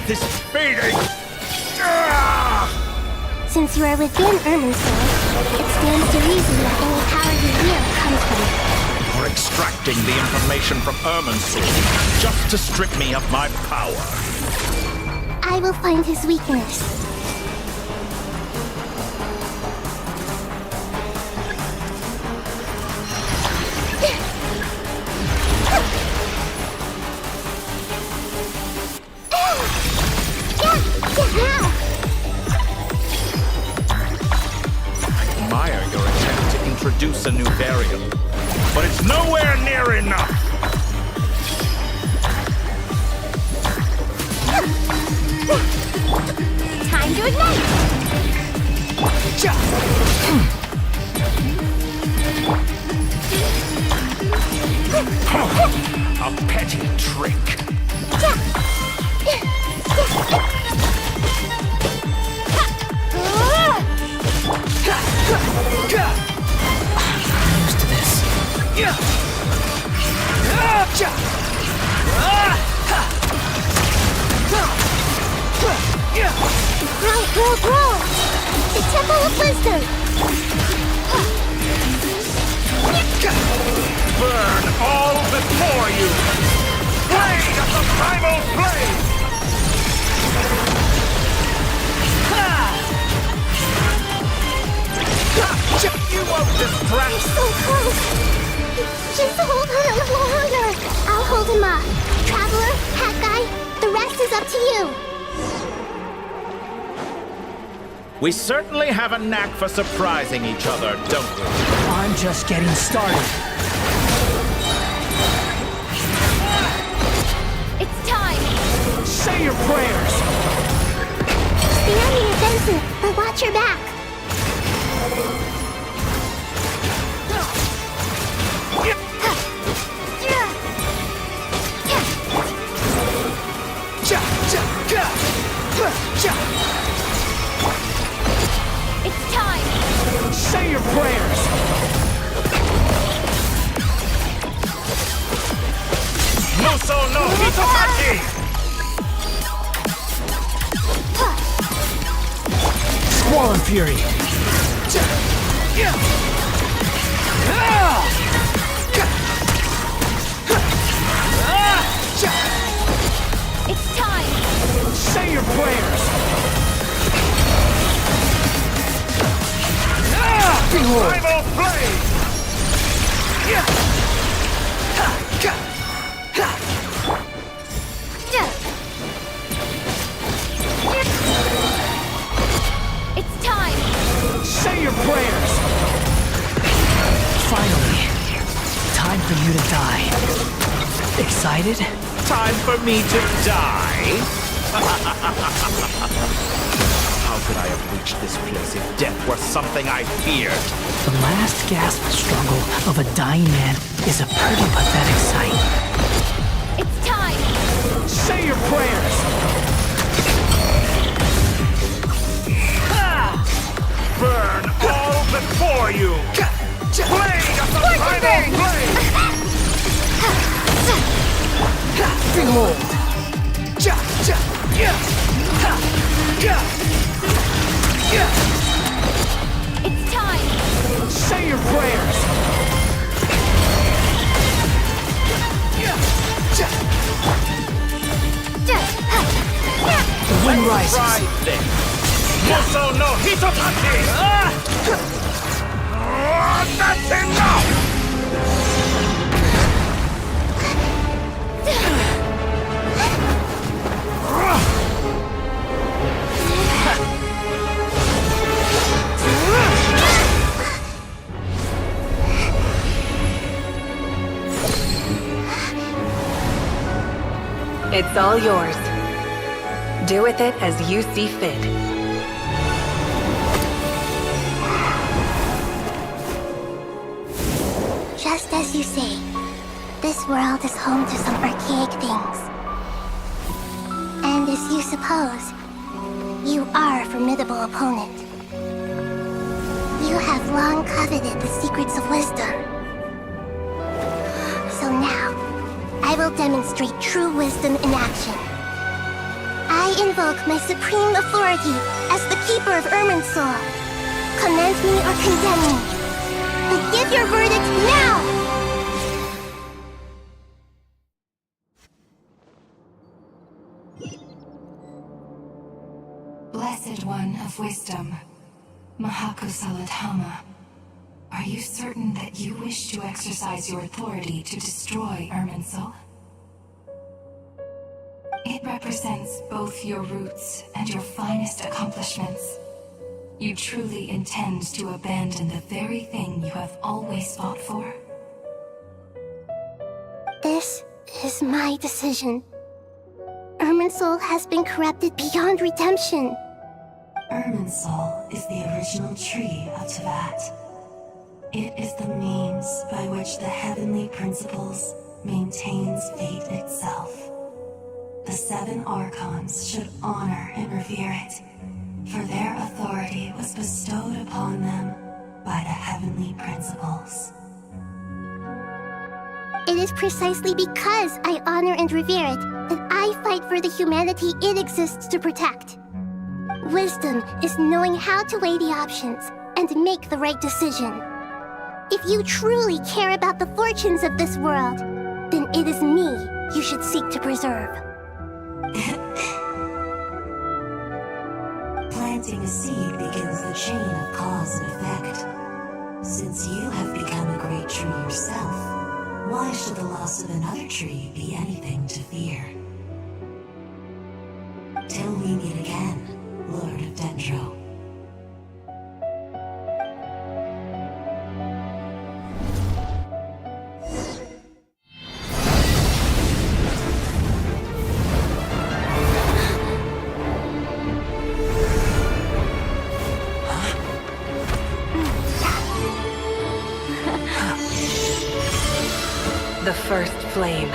this feeling! Since you are within Irmin's soul, it stands to reason that any power you wield comes from it. For extracting the information from Irmin's soul, just to strip me of my power. I will find his weakness. Admire your attempt to introduce a new variable, but it's nowhere near enough! Time to ignite! A petty trick. I'm used to this. Grow! The Temple of Wisdom! Burn all before you! Blade of the primal blade! You won't distract! You're so close! Just hold on a little longer! I'll hold him up. Traveler, Hat Guy, the rest is up to you! We certainly have a knack for surprising each other, don't we? I'm just getting started. It's time! Say your prayers! Stay on the offensive, but watch your back! It's time! Say your prayers! Muso no Hitachi! Squall and Fury! It's time! Say your prayers! Behold! Primal blade! It's time! Say your prayers! Finally, time for you to die. Excited? Time for me to die? How could I have reached this place if death were something I feared? The last gasp struggle of a dying man is a pretty pathetic sight. It's time! Say your prayers! Burn all before you! Blade of the primal blade! Behold! It's time! Say your prayers! The wind rises. Right then. Muso no Hitachi! That's enough! It's all yours. Do with it as you see fit. Just as you say, this world is home to some archaic things. And as you suppose, you are a formidable opponent. You have long coveted the secrets of wisdom. So now, I will demonstrate true wisdom in action. I invoke my supreme authority as the keeper of Irminsul. Commend me or condemn me. But give your verdict now! Blessed One of Wisdom, Mahakusaladhama, are you certain that you wish to exercise your authority to destroy Irminsul? It represents both your roots and your finest accomplishments. You truly intend to abandon the very thing you have always fought for? This is my decision. Irminsul has been corrupted beyond redemption. Irminsul is the original tree of Teyvat. It is the means by which the heavenly principles maintains fate itself. The 7 Archons should honor and revere it, for their authority was bestowed upon them by the heavenly principles. It is precisely because I honor and revere it that I fight for the humanity it exists to protect. Wisdom is knowing how to weigh the options and make the right decision. If you truly care about the fortunes of this world, then it is me you should seek to preserve. Planting a seed begins the chain of cause and effect. Since you have become a great tree yourself, why should the loss of another tree be anything to fear? Till we meet again, Lord of Dendro. The first flame.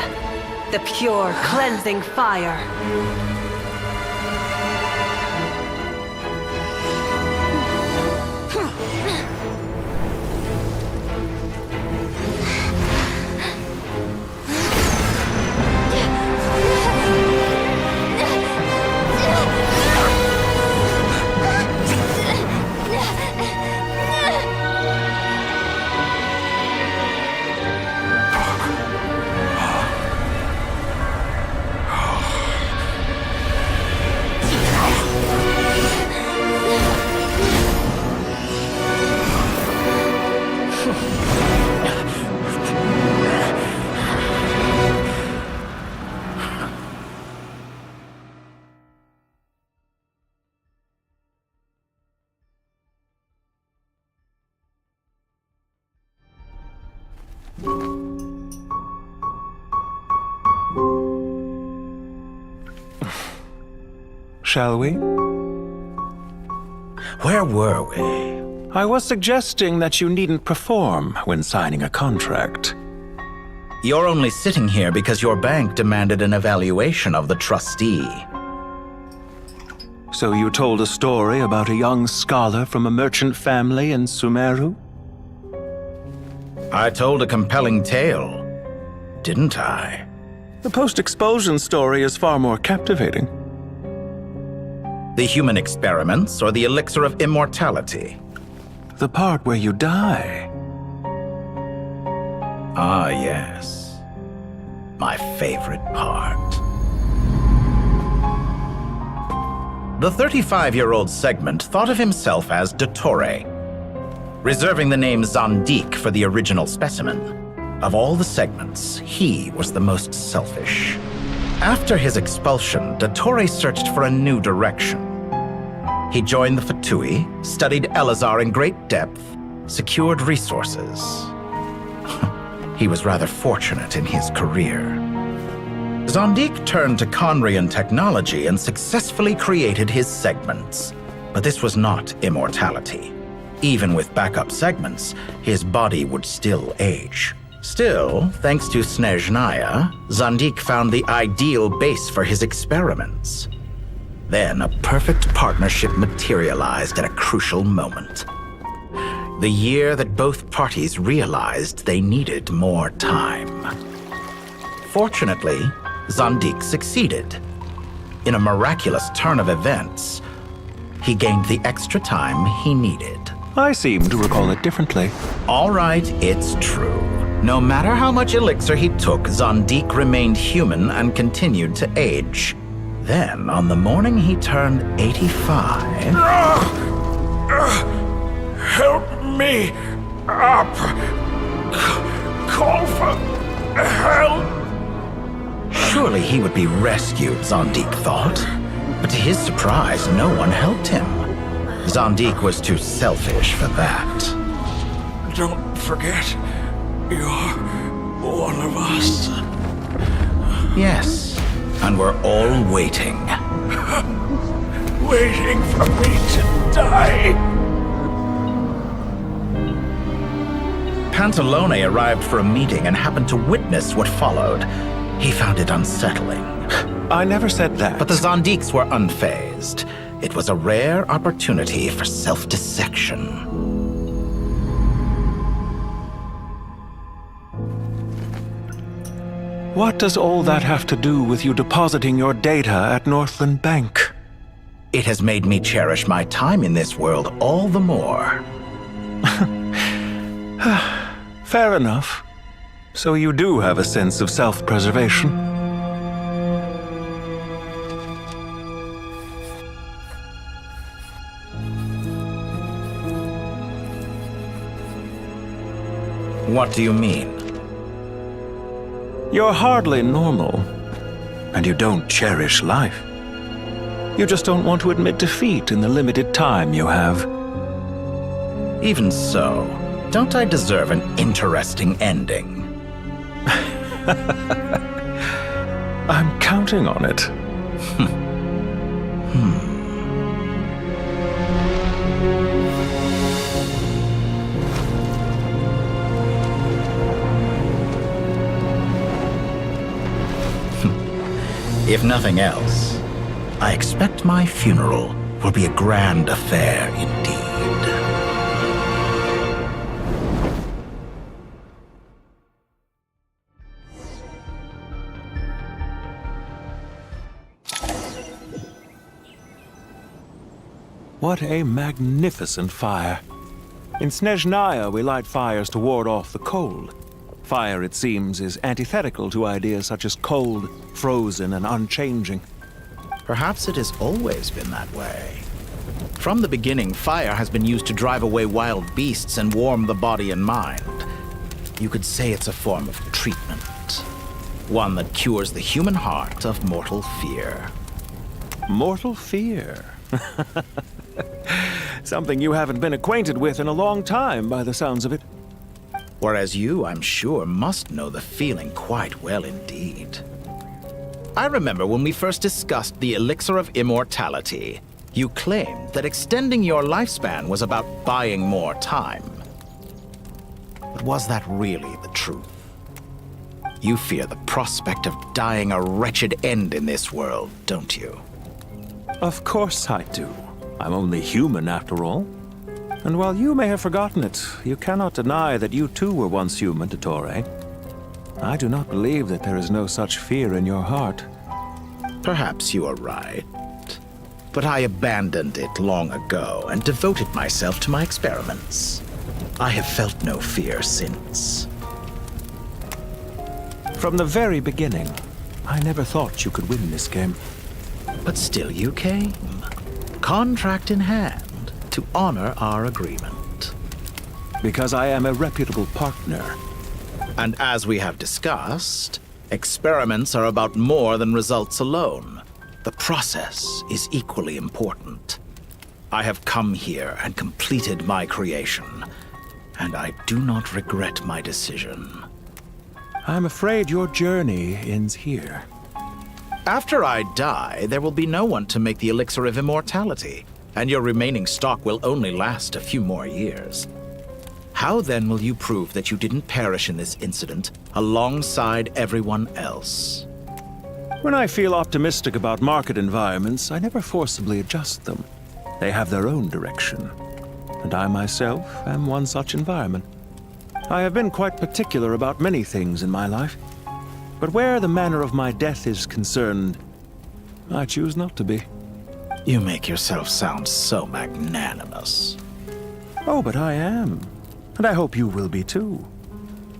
The pure, cleansing fire. Shall we? Where were we? I was suggesting that you needn't perform when signing a contract. You're only sitting here because your bank demanded an evaluation of the trustee. So you told a story about a young scholar from a merchant family in Sumeru? I told a compelling tale, didn't I? The post-expulsion story is far more captivating. The human experiments or the elixir of immortality? The part where you die. Ah, yes. My favorite part. The 35-year-old Segment thought of himself as Dottore, reserving the name Zandik for the original specimen. Of all the Segments, he was the most selfish. After his expulsion, Dottore searched for a new direction. He joined the Fatui, studied Elazar in great depth, secured resources. He was rather fortunate in his career. Zandik turned to Conrian technology and successfully created his segments. But this was not immortality. Even with backup segments, his body would still age. Still, thanks to Snezhnaya, Zandik found the ideal base for his experiments. Then a perfect partnership materialized at a crucial moment. The year that both parties realized they needed more time. Fortunately, Zandik succeeded. in a miraculous turn of events, he gained the extra time he needed. I seem to recall it differently. All right, it's true. No matter how much elixir he took, Zondique remained human and continued to age. Then, on the morning he turned 85... Help me up! Call for help! Surely he would be rescued, Zondique thought. But to his surprise, no one helped him. Zondique was too selfish for that. Don't forget, you're one of us. Yes, and we're all waiting. Waiting for me to die. Pantalone arrived for a meeting and happened to witness what followed. He found it unsettling. I never said that. But the Zondiques were unfazed. It was a rare opportunity for self-dissection. What does all that have to do with you depositing your data at Northland Bank? It has made me cherish my time in this world all the more. Fair enough. So you do have a sense of self-preservation. What do you mean? You're hardly normal, and you don't cherish life. You just don't want to admit defeat in the limited time you have. Even so, don't I deserve an interesting ending? I'm counting on it. If nothing else, I expect my funeral will be a grand affair indeed. What a magnificent fire. In Snezhnaya, we light fires to ward off the cold. Fire, it seems, is antithetical to ideas such as cold, frozen, and unchanging. Perhaps it has always been that way. From the beginning, fire has been used to drive away wild beasts and warm the body and mind. You could say it's a form of treatment. One that cures the human heart of mortal fear. Mortal fear? Something you haven't been acquainted with in a long time, by the sounds of it. Whereas you, I'm sure, must know the feeling quite well indeed. I remember when we first discussed the elixir of immortality, you claimed that extending your lifespan was about buying more time. But was that really the truth? You fear the prospect of dying a wretched end in this world, don't you? Of course I do. I'm only human, after all. And while you may have forgotten it, you cannot deny that you too were once human, Dottore. I do not believe that there is no such fear in your heart. Perhaps you are right. But I abandoned it long ago and devoted myself to my experiments. I have felt no fear since. From the very beginning, I never thought you could win this game. But still you came, contract in hand, to honor our agreement. Because I am a reputable partner. And as we have discussed, experiments are about more than results alone. The process is equally important. I have come here and completed my creation, and I do not regret my decision. I'm afraid your journey ends here. After I die, there will be no one to make the elixir of immortality, and your remaining stock will only last a few more years. How then will you prove that you didn't perish in this incident alongside everyone else? When I feel optimistic about market environments, I never forcibly adjust them. They have their own direction, and I myself am one such environment. I have been quite particular about many things in my life, but where the manner of my death is concerned, I choose not to be. You make yourself sound so magnanimous. Oh, but I am. And I hope you will be too.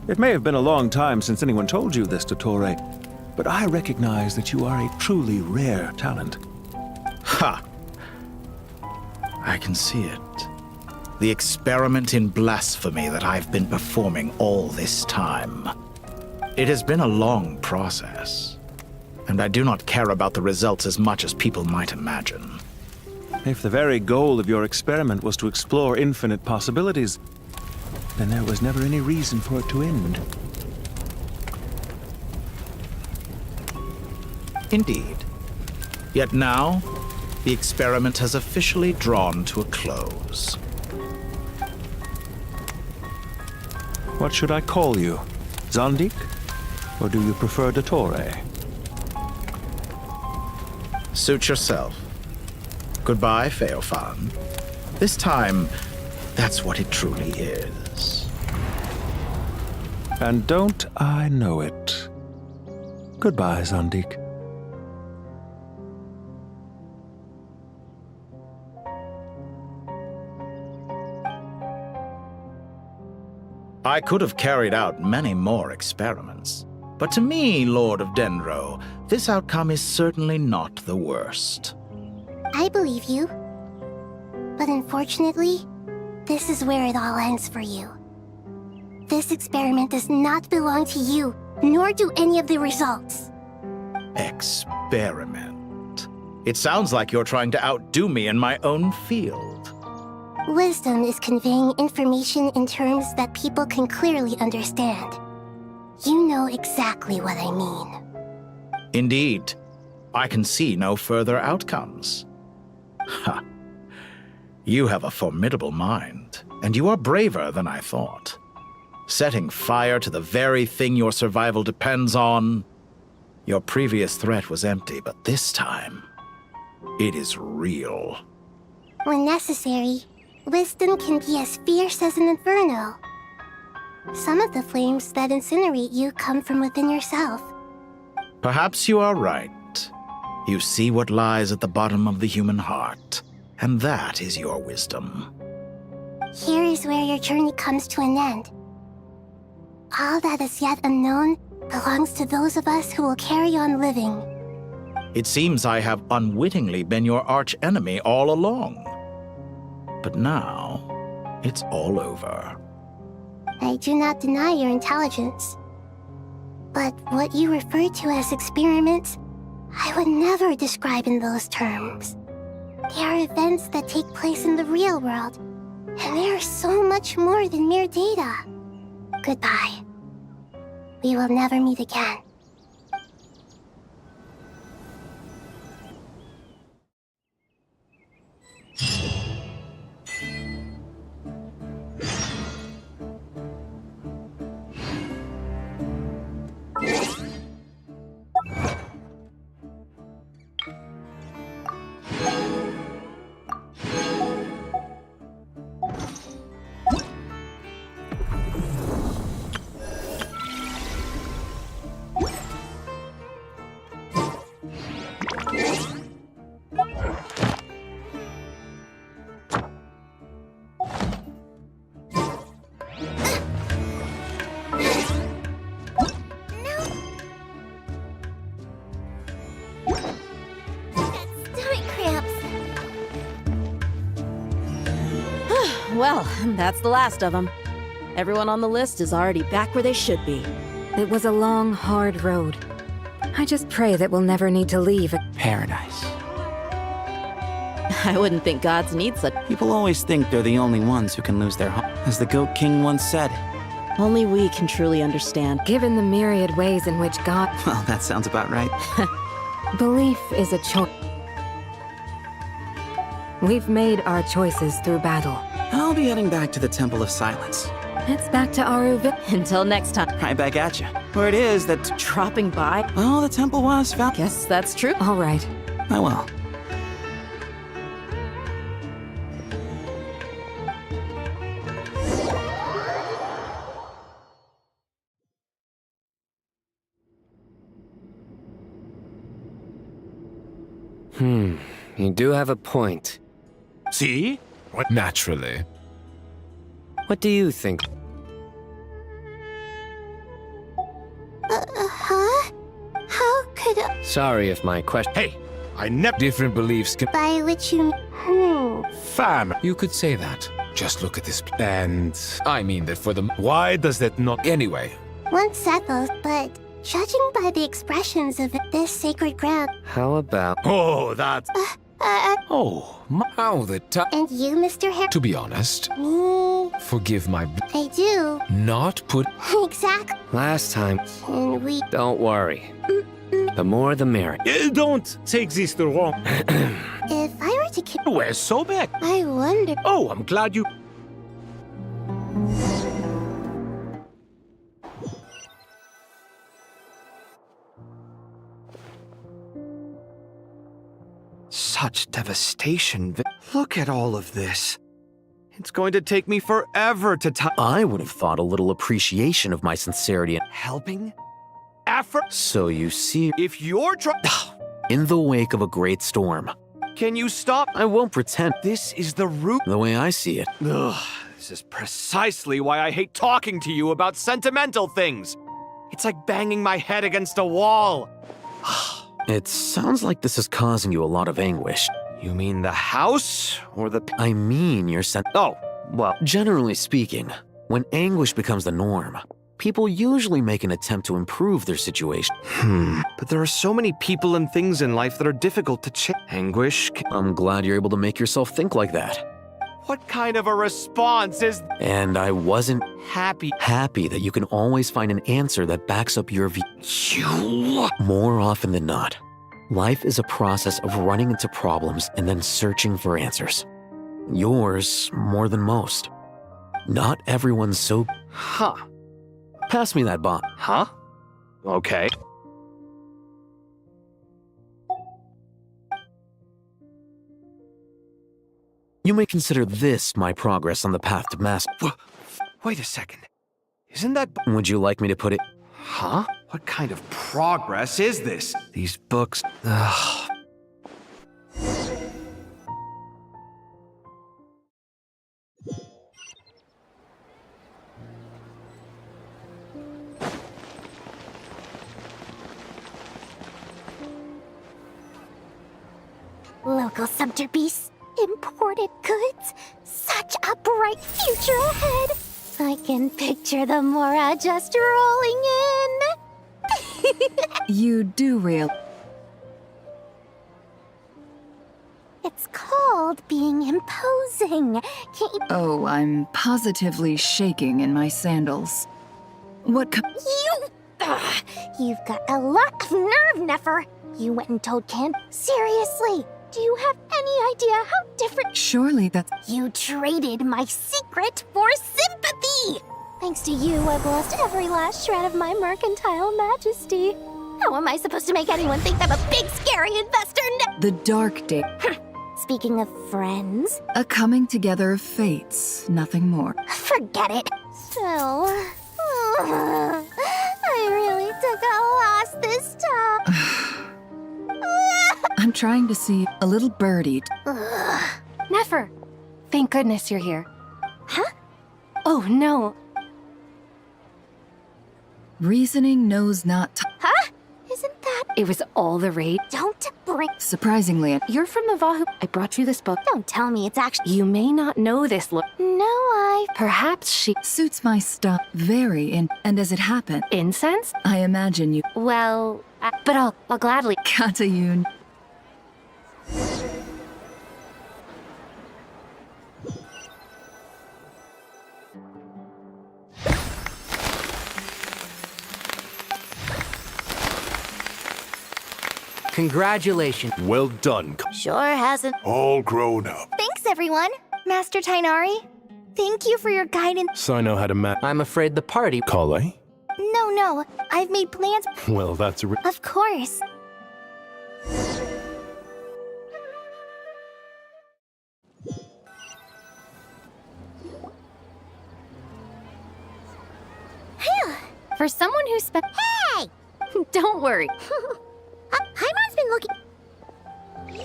It may have been a long time since anyone told you this, Dottore, but I recognize that you are a truly rare talent. Ha! I can see it. The experiment in blasphemy that I've been performing all this time. It has been a long process, and I do not care about the results as much as people might imagine. If the very goal of your experiment was to explore infinite possibilities, then there was never any reason for it to end. Indeed. Yet now, the experiment has officially drawn to a close. What should I call you? Zandik? Or do you prefer Dottore? Suit yourself. Goodbye, Feofan. This time, that's what it truly is. And don't I know it? Goodbye, Zandik. I could have carried out many more experiments, but to me, Lord of Denro, this outcome is certainly not the worst. I believe you. But unfortunately, this is where it all ends for you. This experiment does not belong to you, nor do any of the results. Experiment? It sounds like you're trying to outdo me in my own field. Wisdom is conveying information in terms that people can clearly understand. You know exactly what I mean. Indeed. I can see no further outcomes. Ha. You have a formidable mind, and you are braver than I thought. Setting fire to the very thing your survival depends on. Your previous threat was empty, but this time, it is real. When necessary, wisdom can be as fierce as an inferno. Some of the flames that incinerate you come from within yourself. Perhaps you are right. You see what lies at the bottom of the human heart, and that is your wisdom. Here is where your journey comes to an end. All that is yet unknown belongs to those of us who will carry on living. It seems I have unwittingly been your arch-enemy all along. But now, it's all over. I do not deny your intelligence. But what you refer to as experiments, I would never describe in those terms. They are events that take place in the real world, and they are so much more than mere data. Goodbye. We will never meet again. Well, that's the last of them. Everyone on the list is already back where they should be. It was a long, hard road. I just pray that we'll never need to leave Paradise. I wouldn't think gods need such. People always think they're the only ones who can lose their home. As the Goat King once said. Only we can truly understand. Given the myriad ways in which God... Well, that sounds about right. Belief is a choice. We've made our choices through battle. I'll be heading back to the Temple of Silence. It's back to Aruville. Until next time. Right back at you. Where it is that... Dropping by? Well, the temple was found. Guess that's true. All right. I will. You do have a point. See? Naturally. What do you think? Huh? How could I... Sorry if my question. Hey, I never. Different beliefs can. By which you... Fam. You could say that. Just look at this. And I mean that for them. Why does that not. Anyway. Once settled, but judging by the expressions of this sacred ground... How about... Oh, that's... Oh, how the time. And you, Mr. Harry? To be honest, Me... forgive my... I do. Not put... Exactly. Last time. And we... Don't worry. The more the merrier. Don't take this the wrong... If I were to kill... Where's Sobek? I wonder... Oh, I'm glad you... Such devastation. Look at all of this. It's going to take me forever to I would have thought a little appreciation of my sincerity and helping? Effort? So you see, If you're in the wake of a great storm, Can you stop? I won't pretend. This is the root. The way I see it. Ugh, this is precisely why I hate talking to you about sentimental things. It's like banging my head against a wall. It sounds like this is causing you a lot of anguish. You mean the house or the... I mean your Oh, well... Generally speaking, when anguish becomes the norm, people usually make an attempt to improve their situation. But there are so many people and things in life that are difficult to change. Anguish... I'm glad you're able to make yourself think like that. What kind of a response is... And I wasn't happy that you can always find an answer that backs up your view. You... More often than not, life is a process of running into problems and then searching for answers. Yours more than most. Not everyone's so... Huh. Pass me that bomb. Huh? Okay. You may consider this my progress on the path to master. Wait a second. Isn't that... Would you like me to put it... Huh? What kind of progress is this? These books... Ugh. Local subter beasts, imported goods, such a bright future ahead. I can picture the Mora just rolling in. You do real. It's called being imposing. Can't you... Oh, I'm positively shaking in my sandals. What You've got a lot of nerve, Nefer. You went and told Ken. Seriously, do you have any idea how different... Surely that's... You traded my secret for sympathy! Thanks to you, I've lost every last shred of my mercantile majesty. How am I supposed to make anyone think I'm a big, scary investor The dark day. Speaking of friends... A coming together of fates, nothing more. Forget it. Still... I really took a loss this time. I'm trying to see a little birdie. Nefer, thank goodness you're here. Huh? Oh, no. Reasoning knows not... Huh? Isn't that... It was all the rage. Don't bring... Surprisingly... You're from the Vahu... I brought you this book. Don't tell me it's actually... You may not know this look. No, Perhaps she... Suits my stuff very and as it happened... Incense? I imagine you... Well, but I'll gladly... Katayun. Congratulations. Well done. Sure hasn't. All grown up. Thanks, everyone. Master Tainari, thank you for your guidance. So I know how to I'm afraid the party... Kale? No, I've made plans. Well, that's a... Of course. For someone who spent... Hey! Don't worry. Paimon's been looking... Hey,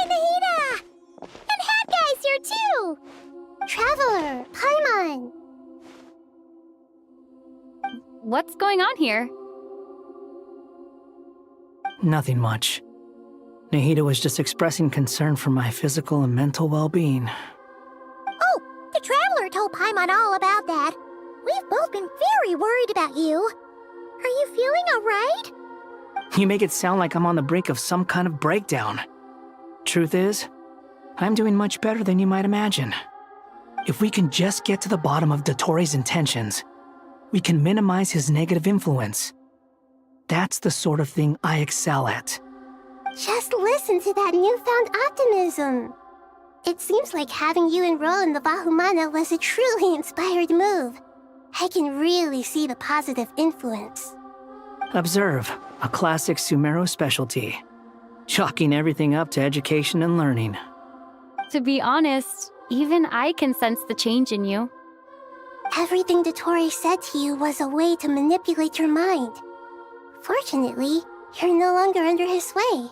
Nahida! And Hat Guy's here too! Traveler, Paimon! What's going on here? Nothing much. Nahida was just expressing concern for my physical and mental well-being. Oh, the Traveler told Paimon all about that. We've both been very worried about you. Are you feeling alright? You make it sound like I'm on the brink of some kind of breakdown. Truth is, I'm doing much better than you might imagine. If we can just get to the bottom of Dottoro's intentions, we can minimize his negative influence. That's the sort of thing I excel at. Just listen to that newfound optimism. It seems like having you enroll in the Vahumana was a truly inspired move. I can really see the positive influence. Observe, a classic Sumeru specialty. Chalking everything up to education and learning. To be honest, even I can sense the change in you. Everything Dottori said to you was a way to manipulate your mind. Fortunately, you're no longer under his sway.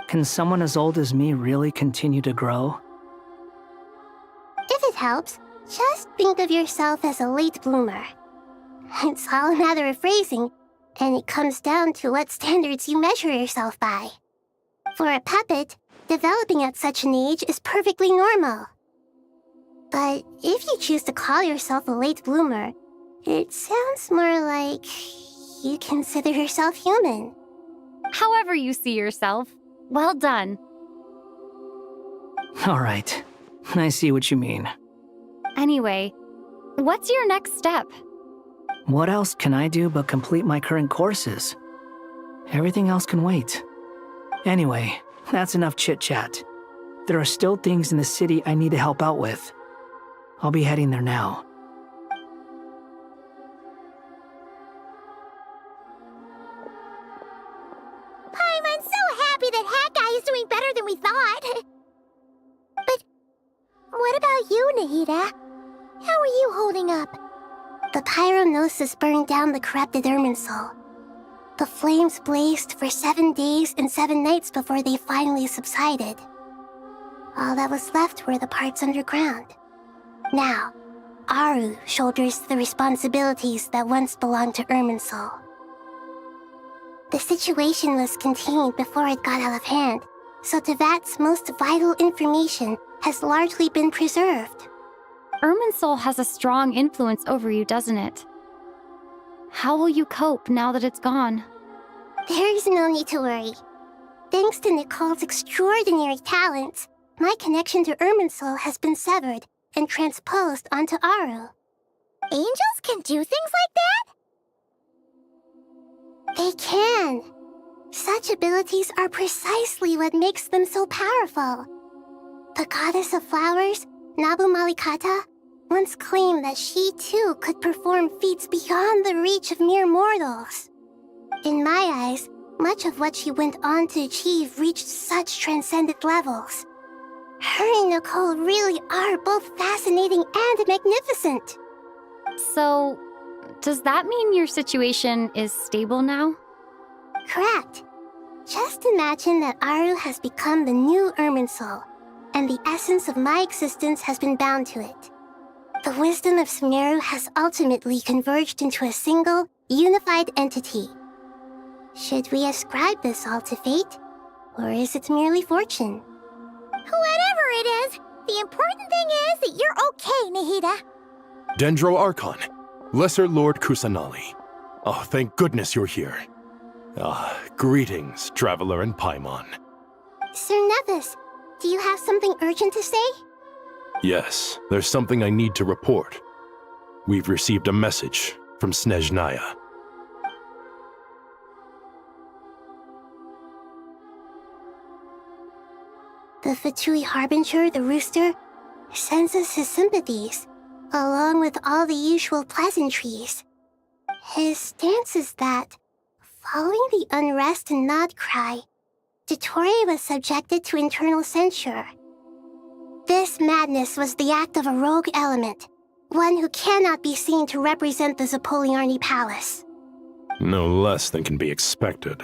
Can someone as old as me really continue to grow? If it helps, just think of yourself as a late bloomer. It's all a matter of phrasing, and it comes down to what standards you measure yourself by. For a puppet, developing at such an age is perfectly normal. But if you choose to call yourself a late bloomer, it sounds more like you consider yourself human. However you see yourself, well done. All right, I see what you mean. Anyway, what's your next step? What else can I do but complete my current courses? Everything else can wait. Anyway, that's enough chit-chat. There are still things in the city I need to help out with. I'll be heading there now. I'm so happy that Hat Guy is doing better than we thought. But what about you, Nahida? How are you holding up? The pyronosis burned down the corrupted Irminsul. The flames blazed for 7 days and 7 nights before they finally subsided. All that was left were the parts underground. Now, Aru shoulders the responsibilities that once belonged to Irminsul. The situation was contained before it got out of hand, so Tevat's most vital information has largely been preserved. Irminsul has a strong influence over you, doesn't it? How will you cope now that it's gone? There is no need to worry. Thanks to Nicole's extraordinary talents, my connection to Irminsul has been severed and transposed onto Aru. Angels can do things like that? They can. Such abilities are precisely what makes them so powerful. The goddess of flowers, Nabu Malikata, once claimed that she too could perform feats beyond the reach of mere mortals. In my eyes, much of what she went on to achieve reached such transcendent levels. Her and Nicole really are both fascinating and magnificent. So, does that mean your situation is stable now? Correct. Just imagine that Aru has become the new Irminsul, and the essence of my existence has been bound to it. The wisdom of Sumeru has ultimately converged into a single, unified entity. Should we ascribe this all to fate, or is it merely fortune? Whatever it is, the important thing is that you're okay, Nahida. Dendro Archon, Lesser Lord Kusanali. Oh, thank goodness you're here. Greetings, Traveler and Paimon. Sir Nevis, do you have something urgent to say? Yes, there's something I need to report. We've received a message from Snezhnaya. The Fatui Harbinger, the rooster, sends us his sympathies, along with all the usual pleasantries. His stance is that, following the unrest and Nod Cry, Dottore was subjected to internal censure. This madness was the act of a rogue element, one who cannot be seen to represent the Zapoliarny Palace. No less than can be expected.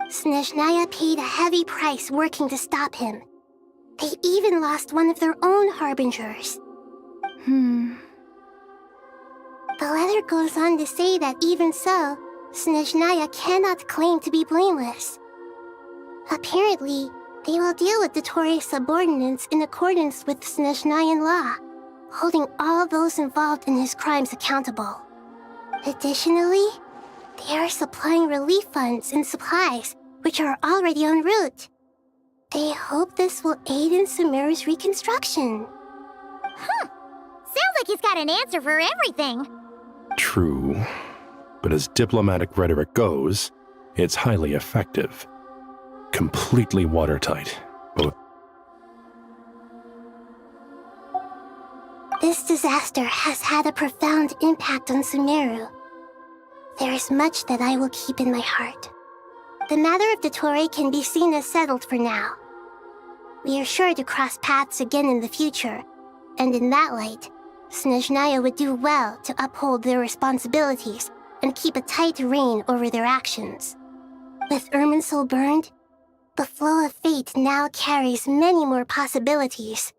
Snezhnaya paid a heavy price working to stop him. They even lost one of their own harbingers. The letter goes on to say that even so, Snezhnaya cannot claim to be blameless. Apparently, they will deal with Dottore's subordinates in accordance with Snezhnayan law, holding all those involved in his crimes accountable. Additionally, they are supplying relief funds and supplies, which are already en route. They hope this will aid in Sumeru's reconstruction. Sounds like he's got an answer for everything. True, but as diplomatic rhetoric goes, it's highly effective. Completely watertight. This disaster has had a profound impact on Sumeru. There is much that I will keep in my heart. The matter of Dottore can be seen as settled for now. We are sure to cross paths again in the future, and in that light, Snezhnaya would do well to uphold their responsibilities and keep a tight rein over their actions. With Irminsul burned, the flow of fate now carries many more possibilities.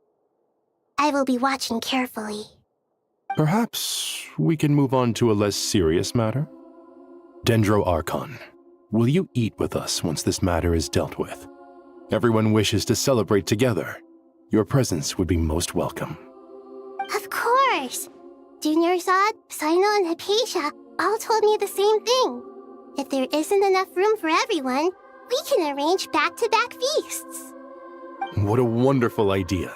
I will be watching carefully. Perhaps we can move on to a less serious matter? Dendro Archon, will you eat with us once this matter is dealt with? Everyone wishes to celebrate together. Your presence would be most welcome. Of course! Junior Zod, Sino, and Hypatia all told me the same thing. If there isn't enough room for everyone, we can arrange back-to-back feasts. What a wonderful idea.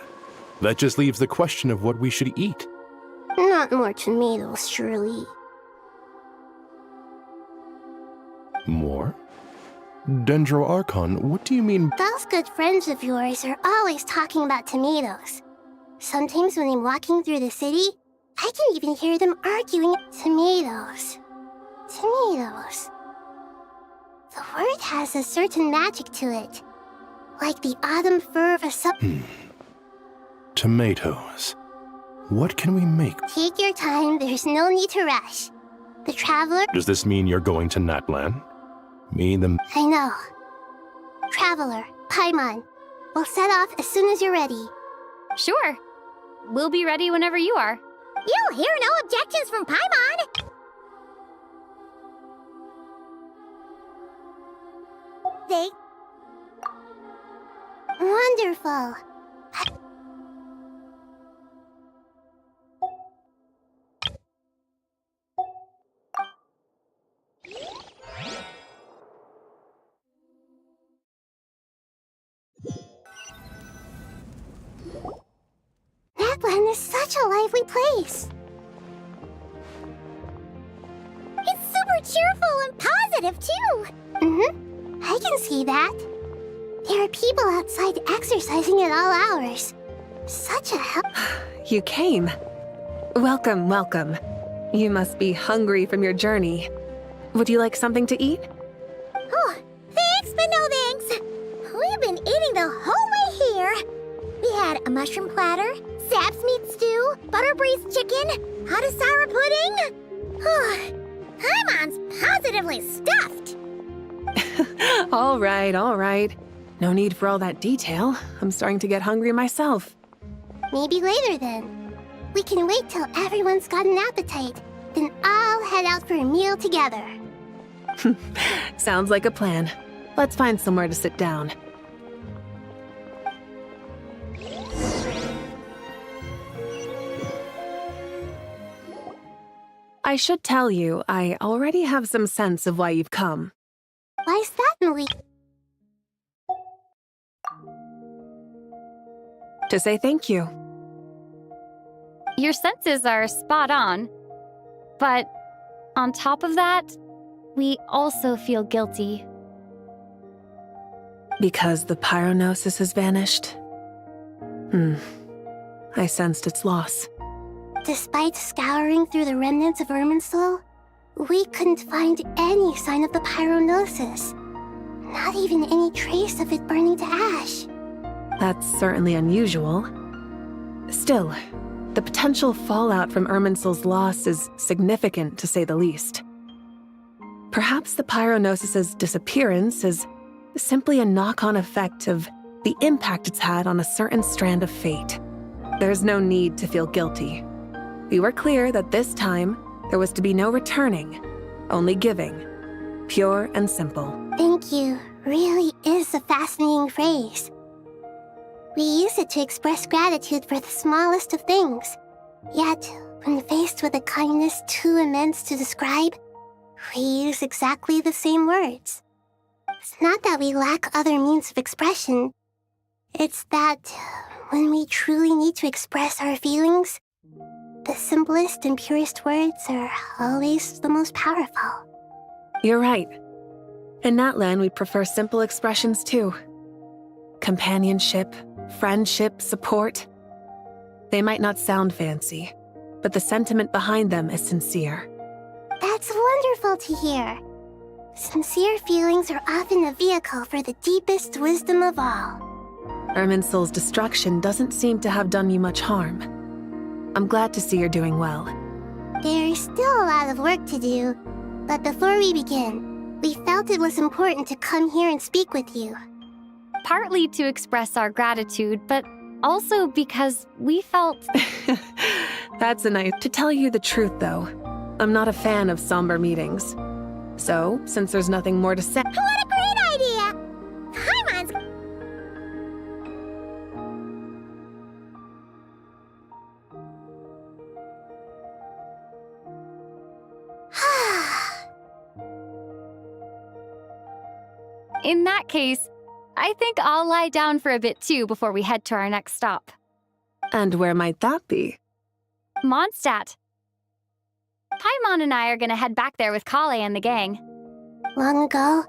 That just leaves the question of what we should eat. Not more tomatoes, surely. More? Dendro Archon, what do you mean? Those good friends of yours are always talking about tomatoes. Sometimes when I'm walking through the city, I can even hear them arguing. Tomatoes. Tomatoes. The word has a certain magic to it. Like the autumn fur of a Tomatoes. What can we make? Take your time, there's no need to rush. The Traveler... Does this mean you're going to Natlan? Me, them... I know. Traveler, Paimon, we'll set off as soon as you're ready. Sure. We'll be ready whenever you are. You'll hear no objections from Paimon! Wonderful. Natlan is such a lively place. It's super cheerful and positive, too. I can see that. There are people outside exercising at all hours. Such a help. You came. Welcome, welcome. You must be hungry from your journey. Would you like something to eat? Oh, thanks, but no thanks. We've been eating the whole way here. We had a mushroom platter, Sap's meat stew, butter braised chicken, Hadasara pudding. Paimon's positively stuffed. All right. No need for all that detail. I'm starting to get hungry myself. Maybe later then. We can wait till everyone's got an appetite, then I'll head out for a meal together. Sounds like a plan. Let's find somewhere to sit down. I should tell you, I already have some sense of why you've come. Why's that, Marie? To say thank you. Your senses are spot on. But on top of that, we also feel guilty. Because the pyronosis has vanished? I sensed its loss. Despite scouring through the remnants of Irminsul, we couldn't find any sign of the pyronosis. Not even any trace of it burning to ash. That's certainly unusual. Still, the potential fallout from Irminsul's loss is significant, to say the least. Perhaps the pyronosis's disappearance is simply a knock-on effect of the impact it's had on a certain strand of fate. There's no need to feel guilty. We were clear that this time, there was to be no returning, only giving. Pure and simple. Thank you really is a fascinating phrase. We use it to express gratitude for the smallest of things. Yet, when faced with a kindness too immense to describe, we use exactly the same words. It's not that we lack other means of expression. It's that when we truly need to express our feelings, the simplest and purest words are always the most powerful. You're right. In Natlan, we prefer simple expressions too. Companionship, friendship, support. They might not sound fancy, but the sentiment behind them is sincere. That's wonderful to hear. Sincere feelings are often a vehicle for the deepest wisdom of all. Irminsul's destruction doesn't seem to have done you much harm. I'm glad to see you're doing well. There's still a lot of work to do, but before we begin, we felt it was important to come here and speak with you. Partly to express our gratitude, but also because we felt... That's a nice... To tell you the truth, though, I'm not a fan of somber meetings. So, since there's nothing more to say... What a great idea! Paimon's... In that case, I think I'll lie down for a bit too before we head to our next stop. And where might that be? Mondstadt. Paimon and I are gonna head back there with Kale and the gang. Long ago,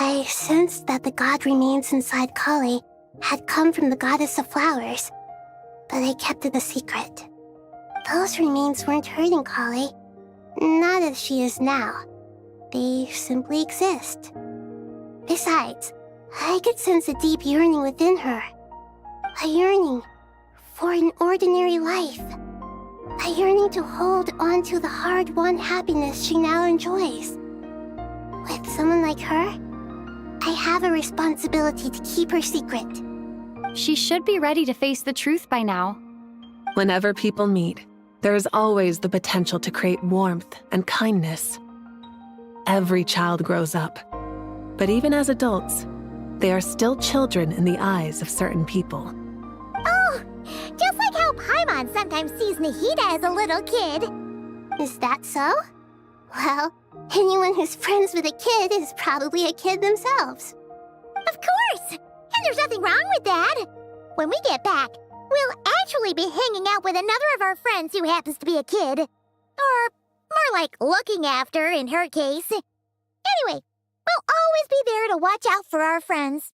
I sensed that the god remains inside Kale had come from the goddess of flowers, but I kept it a secret. Those remains weren't hurting Kale, not as she is now. They simply exist. Besides, I could sense a deep yearning within her. A yearning for an ordinary life. A yearning to hold on to the hard-won happiness she now enjoys. With someone like her, I have a responsibility to keep her secret. She should be ready to face the truth by now. Whenever people meet, there is always the potential to create warmth and kindness. Every child grows up. But even as adults, they are still children in the eyes of certain people. Oh, just like how Paimon sometimes sees Nahida as a little kid. Is that so? Well, anyone who's friends with a kid is probably a kid themselves. Of course! And there's nothing wrong with that. When we get back, we'll actually be hanging out with another of our friends who happens to be a kid. Or more like looking after, in her case. Anyway, we'll always be there to watch out for our friends.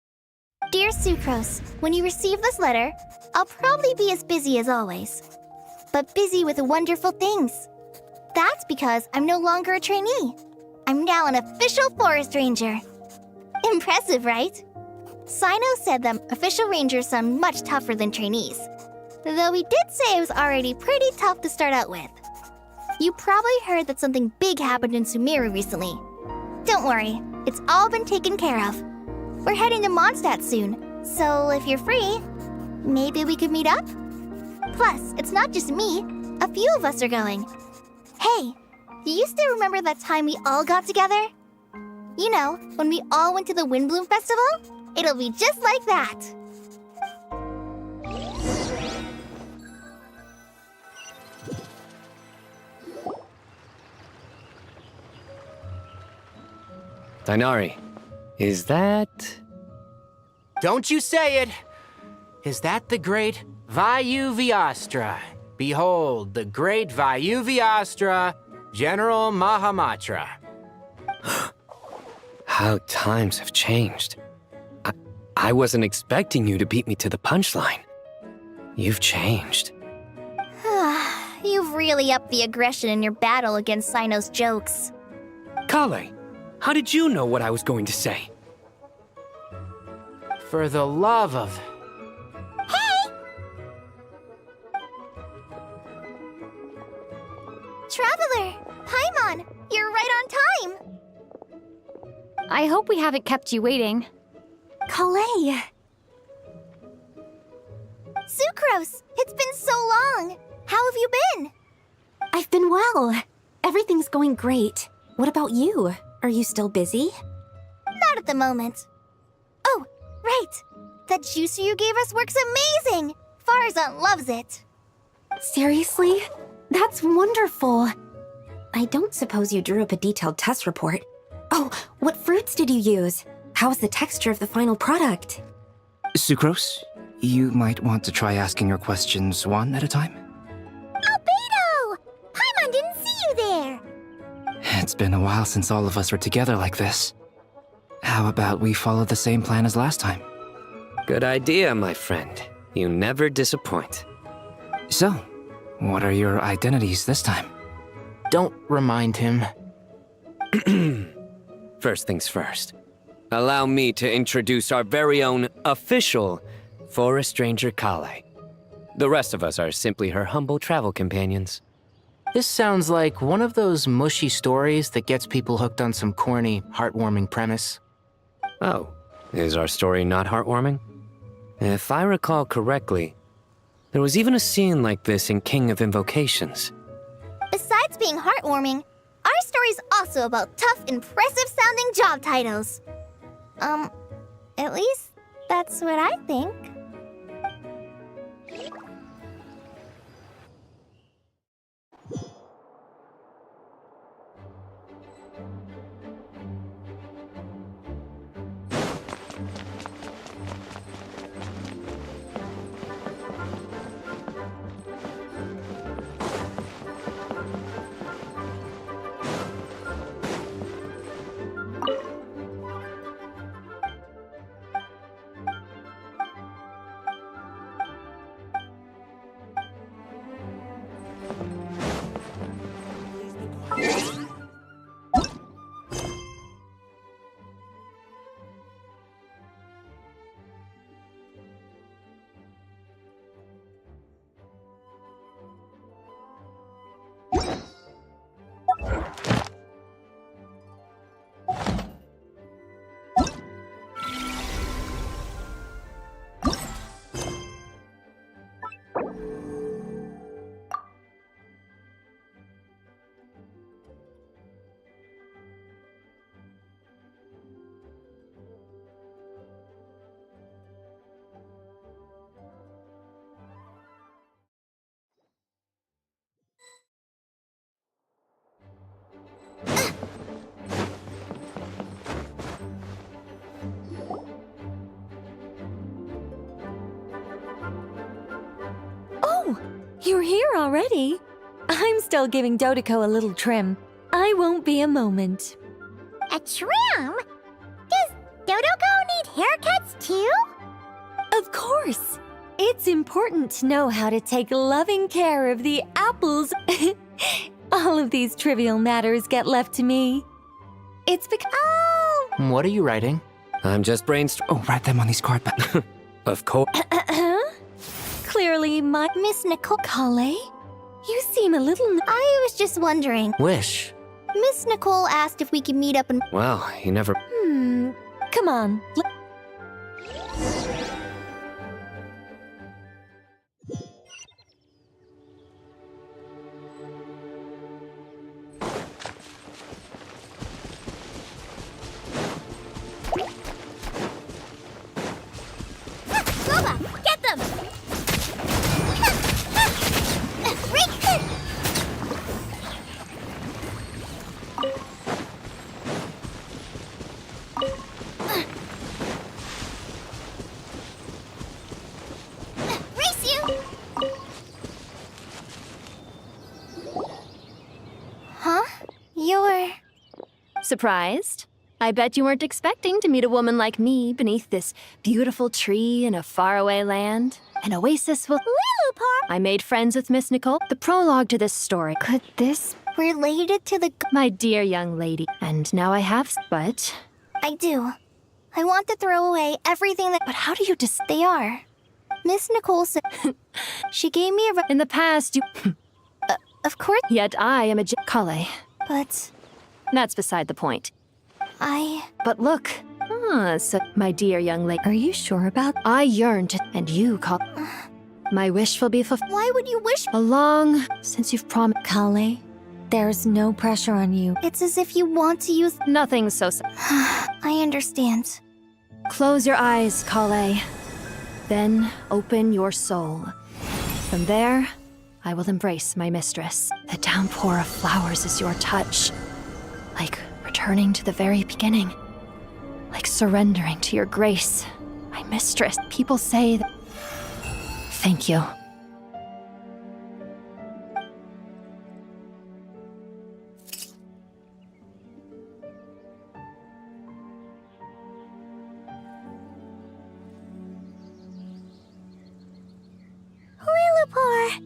Dear Sucrose, when you receive this letter, I'll probably be as busy as always. But busy with wonderful things. That's because I'm no longer a trainee. I'm now an official forest ranger. Impressive, right? Sino said that official rangers sound much tougher than trainees. Though he did say it was already pretty tough to start out with. You probably heard that something big happened in Sumeru recently. Don't worry, it's all been taken care of. We're heading to Mondstadt soon, so if you're free, maybe we could meet up? Plus, it's not just me. A few of us are going. Hey, do you still remember that time we all got together? You know, when we all went to the Windbloom Festival? It'll be just like that. Dainari, is that... Don't you say it! Is that the great Vayu Viastra? Behold, the great Vayuvyastra, General Mahamatra. How times have changed. I wasn't expecting you to beat me to the punchline. You've changed. You've really upped the aggression in your battle against Sino's jokes. Kale, how did you know what I was going to say? For the love of... Traveler! Paimon! You're right on time! I hope we haven't kept you waiting. Kalei! Sucrose! It's been so long! How have you been? I've been well. Everything's going great. What about you? Are you still busy? Not at the moment. Oh, right! That juicer you gave us works amazing! Farzan loves it! Seriously? That's wonderful. I don't suppose you drew up a detailed test report. Oh, what fruits did you use? How's the texture of the final product? Sucrose, you might want to try asking your questions one at a time. Albedo! Paimon didn't see you there! It's been a while since all of us were together like this. How about we follow the same plan as last time? Good idea, my friend. You never disappoint. So, what are your identities this time? Don't remind him. First things first. Allow me to introduce our very own official Forest Ranger Kale. The rest of us are simply her humble travel companions. This sounds like one of those mushy stories that gets people hooked on some corny, heartwarming premise. Oh, is our story not heartwarming? If I recall correctly, there was even a scene like this in King of Invocations. Besides being heartwarming, our story's also about tough, impressive-sounding job titles. At least that's what I think. You're here already? I'm still giving Dodeko a little trim. I won't be a moment. A trim? Does Dodeko need haircuts too? Of course. It's important to know how to take loving care of the apples. All of these trivial matters get left to me. It's because... Oh! What are you writing? I'm just brainstorming. Oh, write them on these card back. Of course. Clearly, my Miss Nicole Kale, you seem a little... I was just wondering. Wish. Miss Nicole asked if we could meet up and... Well, you never... Come on. Loba, get them! Surprised? I bet you weren't expecting to meet a woman like me beneath this beautiful tree in a faraway land. An oasis will... Lilupar! I made friends with Miss Nicole. The prologue to this story. Could this related to the... My dear young lady. And now I have... But... I do. I want to throw away everything that... But how do you They are. Miss Nicole said... she gave me a... In the past, you... Of course... Yet I am a... Kale. But... That's beside the point. But look. So, my dear young lady. Are you sure about... I yearn to... And you call... My wish will be fulfilled. Why would you wish... Since you've promised... Kale, there's no pressure on you. It's as if you want to use... Nothing so... I understand. Close your eyes, Kale. Then open your soul. From there, I will embrace my mistress. The downpour of flowers is your touch. Like returning to the very beginning. Like surrendering to your grace. My mistress. People say that... Thank you. Lilupar!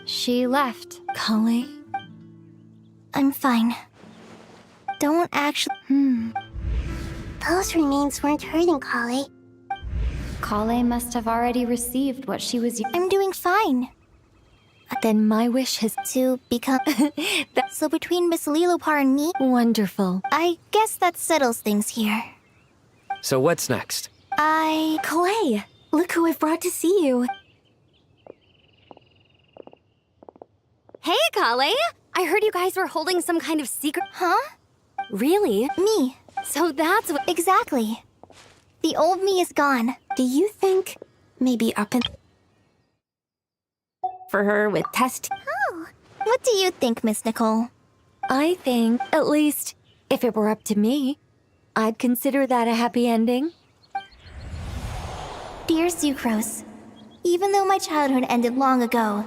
She left. Kale? I'm fine. Don't actually... Those remains weren't hurting, Kale. Kale must have already received what she was... I'm doing fine. Then my wish is to become... So between Miss Lilupar and me... Wonderful. I guess that settles things here. So what's next? Kale, look who I've brought to see you. Hey, Kale! I heard you guys were holding some kind of secret... Huh? Really? Me. So that's what... Exactly. The old me is gone. Do you think maybe up in... for her with test... Oh. What do you think, Miss Nicole? I think, at least, if it were up to me, I'd consider that a happy ending. Dear Sucrose, even though my childhood ended long ago,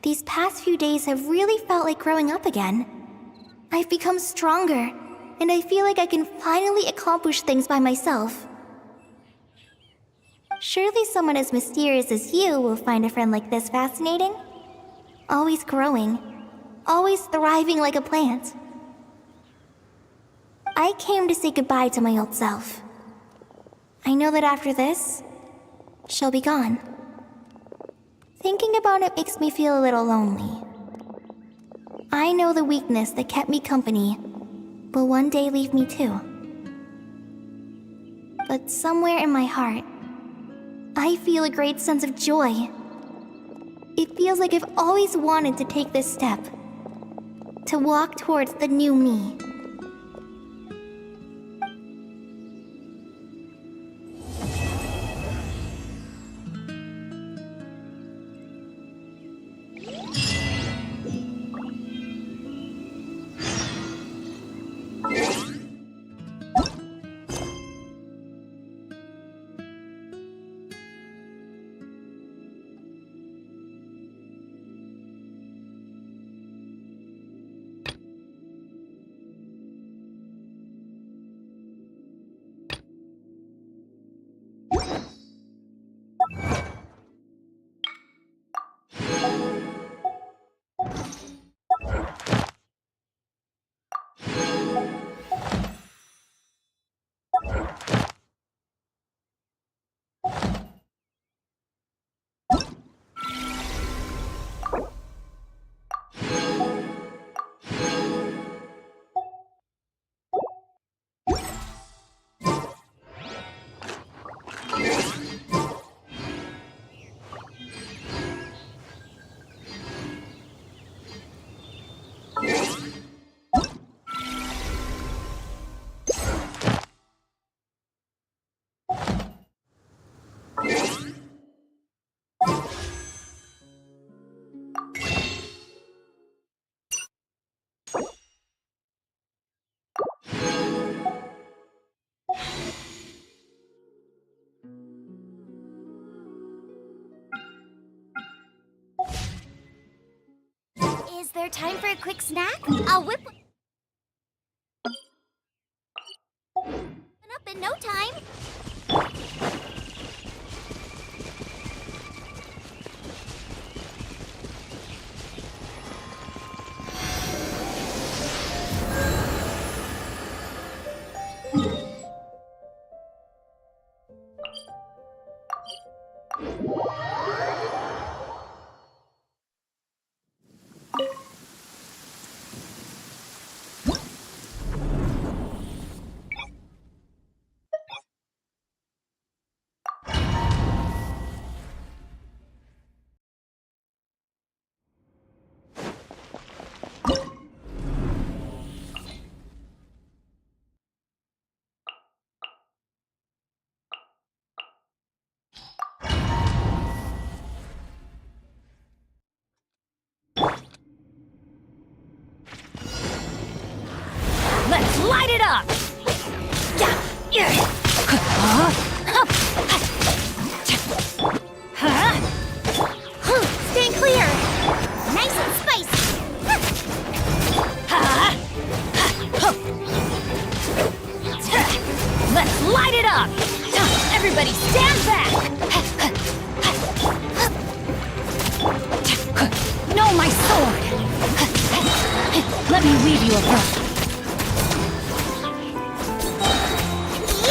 these past few days have really felt like growing up again. I've become stronger, and I feel like I can finally accomplish things by myself. Surely someone as mysterious as you will find a friend like this fascinating? Always growing, always thriving like a plant. I came to say goodbye to my old self. I know that after this, she'll be gone. Thinking about it makes me feel a little lonely. I know the weakness that kept me company will one day leave me too. But somewhere in my heart, I feel a great sense of joy. It feels like I've always wanted to take this step, to walk towards the new me. Is there time for a quick snack? I'll whip... in no time. Let's light it up! Stand clear. Nice and spicy. Let's light it up! Everybody stand back! No, my sword! Let me weave you a rope.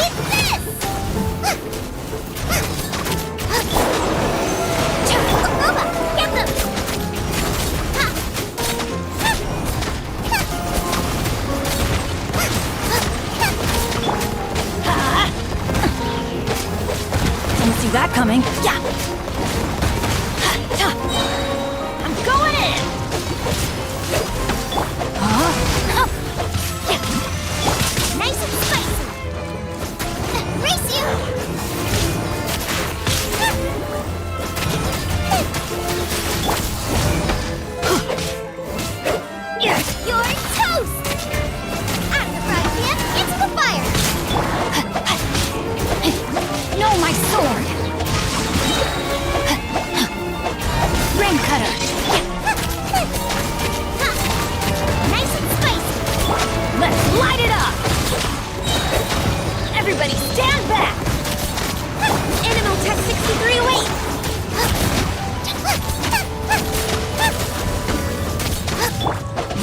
Eat this! Roba, get them! Didn't see that coming. Yeah. I'm going in. Nice and spicy! Race you! You're toast! Out of the frying pan, into the fire! No, my sword. Rain cutter. Nice and spicy! Let's light it up. Everybody stand back. Animal Tech 6308!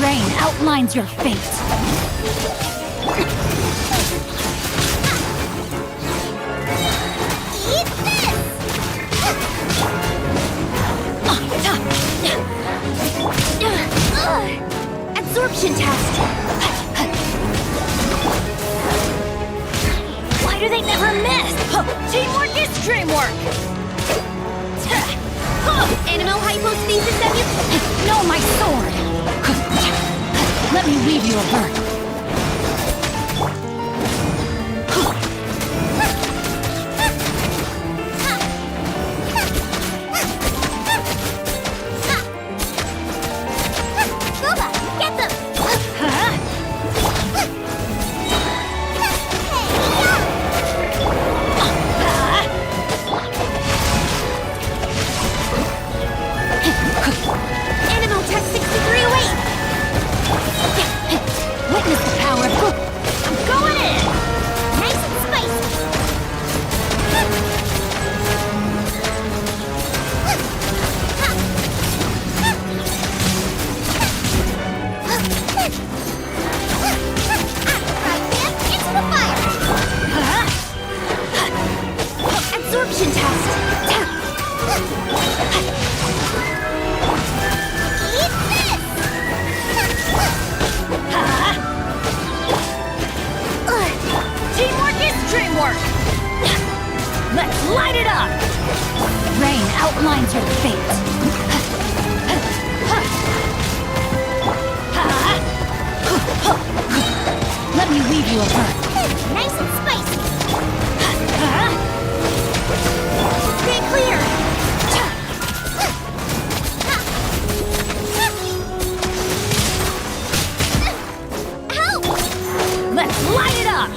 Rain outlines your fate. Eat this! Absorption test. Why do they never miss? Teamwork is dreamwork. Animal hypostasis No, my sword. Let me weave you a bird. Boba, get them! Animal Tech 6308! Witness the power. I'm going in. Nice and spicy! Into the fire! Absorption test. Eat this! Teamwork is dreamwork. Let's light it up. Rain outlines your fate. Let me weave you a bird. Nice and spicy! Stay clear! Help! Let's light it up.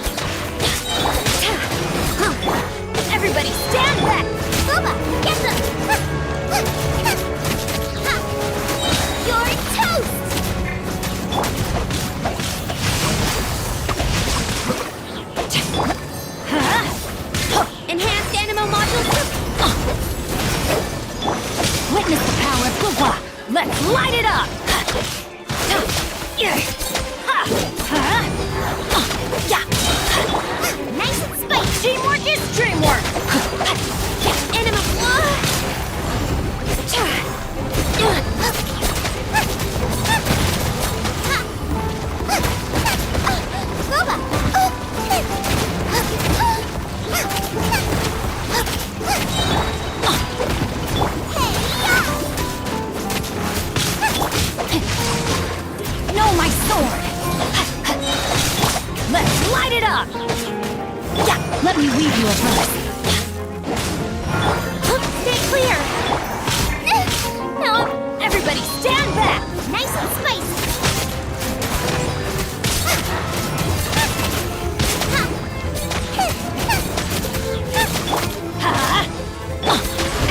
Everybody stand back. Boba, get them! You're toast! Let's light it up! Nice and spicy! Teamwork is dreamwork! Enema! No, my sword! Let's light it up! Let me weave you a verse. Stay clear! No, everybody stand back! Nice and spicy!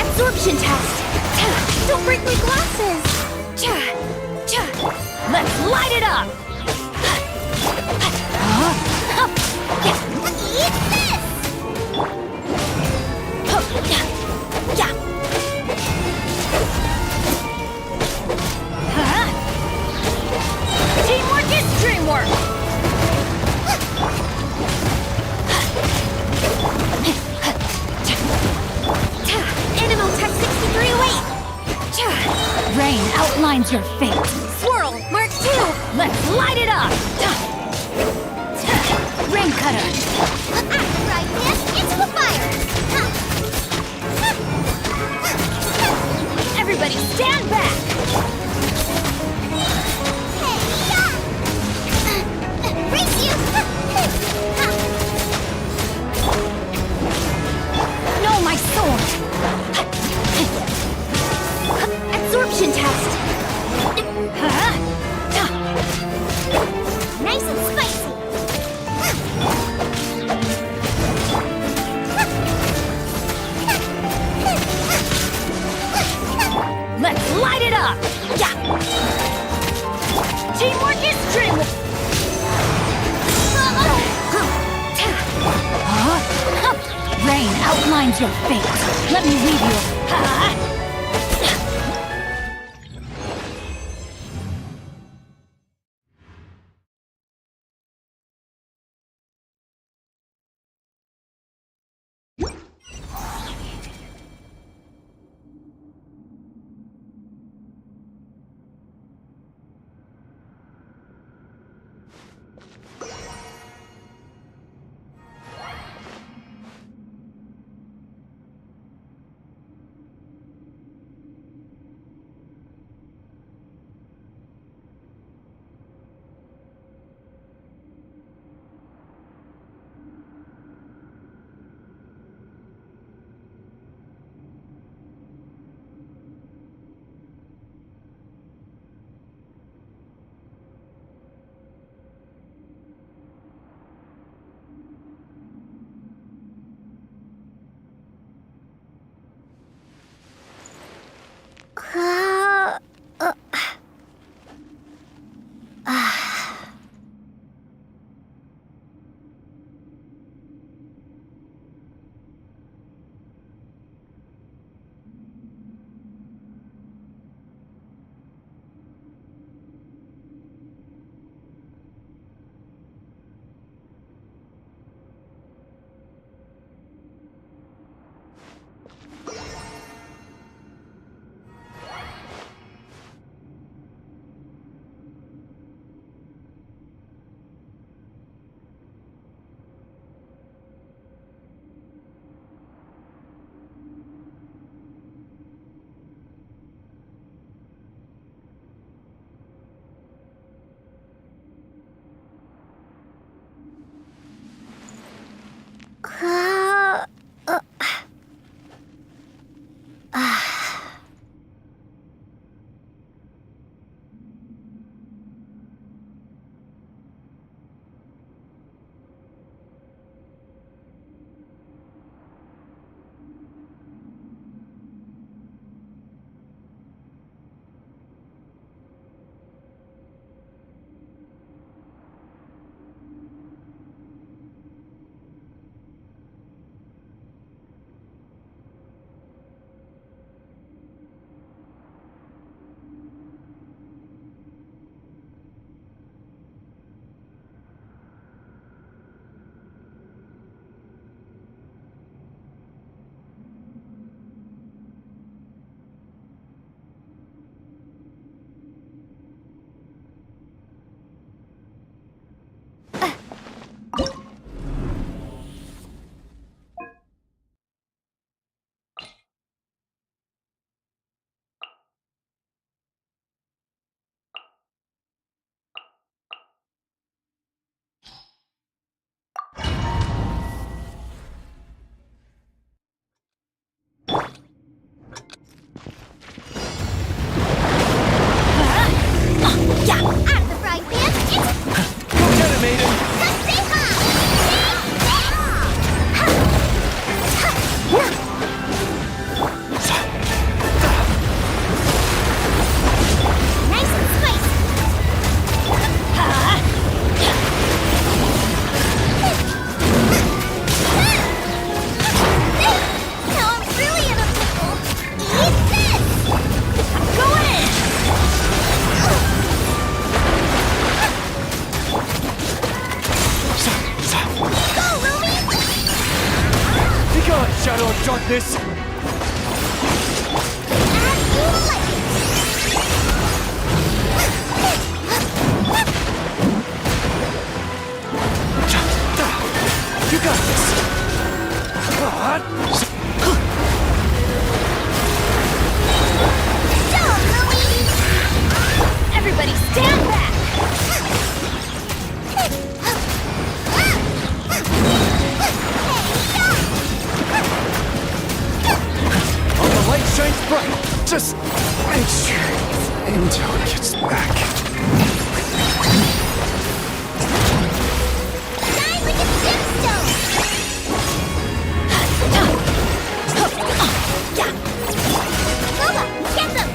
Absorption test! Don't break my glasses! Let's light it up! Eat this! Teamwork is dreamwork! Animal Tech 6308! Rain outlines your fate! Swirl, Mark 2! Let's light it up! Rain cutter! Right this into the fire! Everybody stand back! Race you! No, my sword! Absorption test! Nice and spicy! Let's light it up! Teamwork is dreamwork! Rain outlines your fate. Let me leave you. shadow of darkness! You got this! Everybody stand back! While the light shines bright, just make sure until it gets back. Shine like a gemstone! Loba, get them!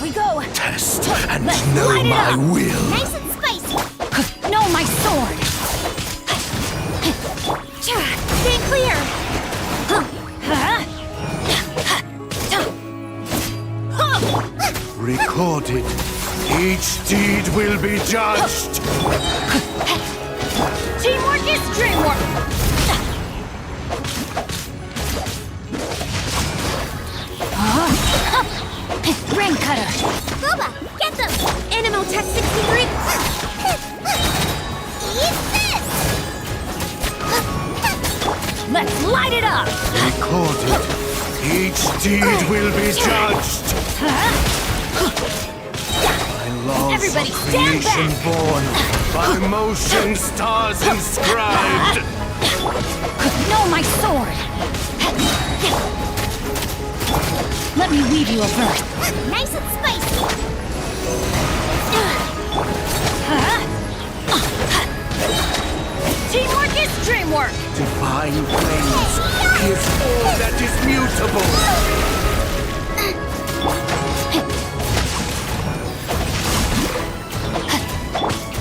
We go! Test and Let's know light it my up. will. Nice and spicy! No, my sword! Stay clear! Recorded. Each deed will be judged. Teamwork is dreamwork! Ring cutter! Loba, get them! Animal Tech 63! Eat this! Let's light it up! Recorded. Each deed will be judged. By laws Everybody of stand creation back. born, by motion stars inscribed. No, my sword! Let me weave you a birth. Nice and spicy! Teamwork is dreamwork! Divine flames is all that is mutable.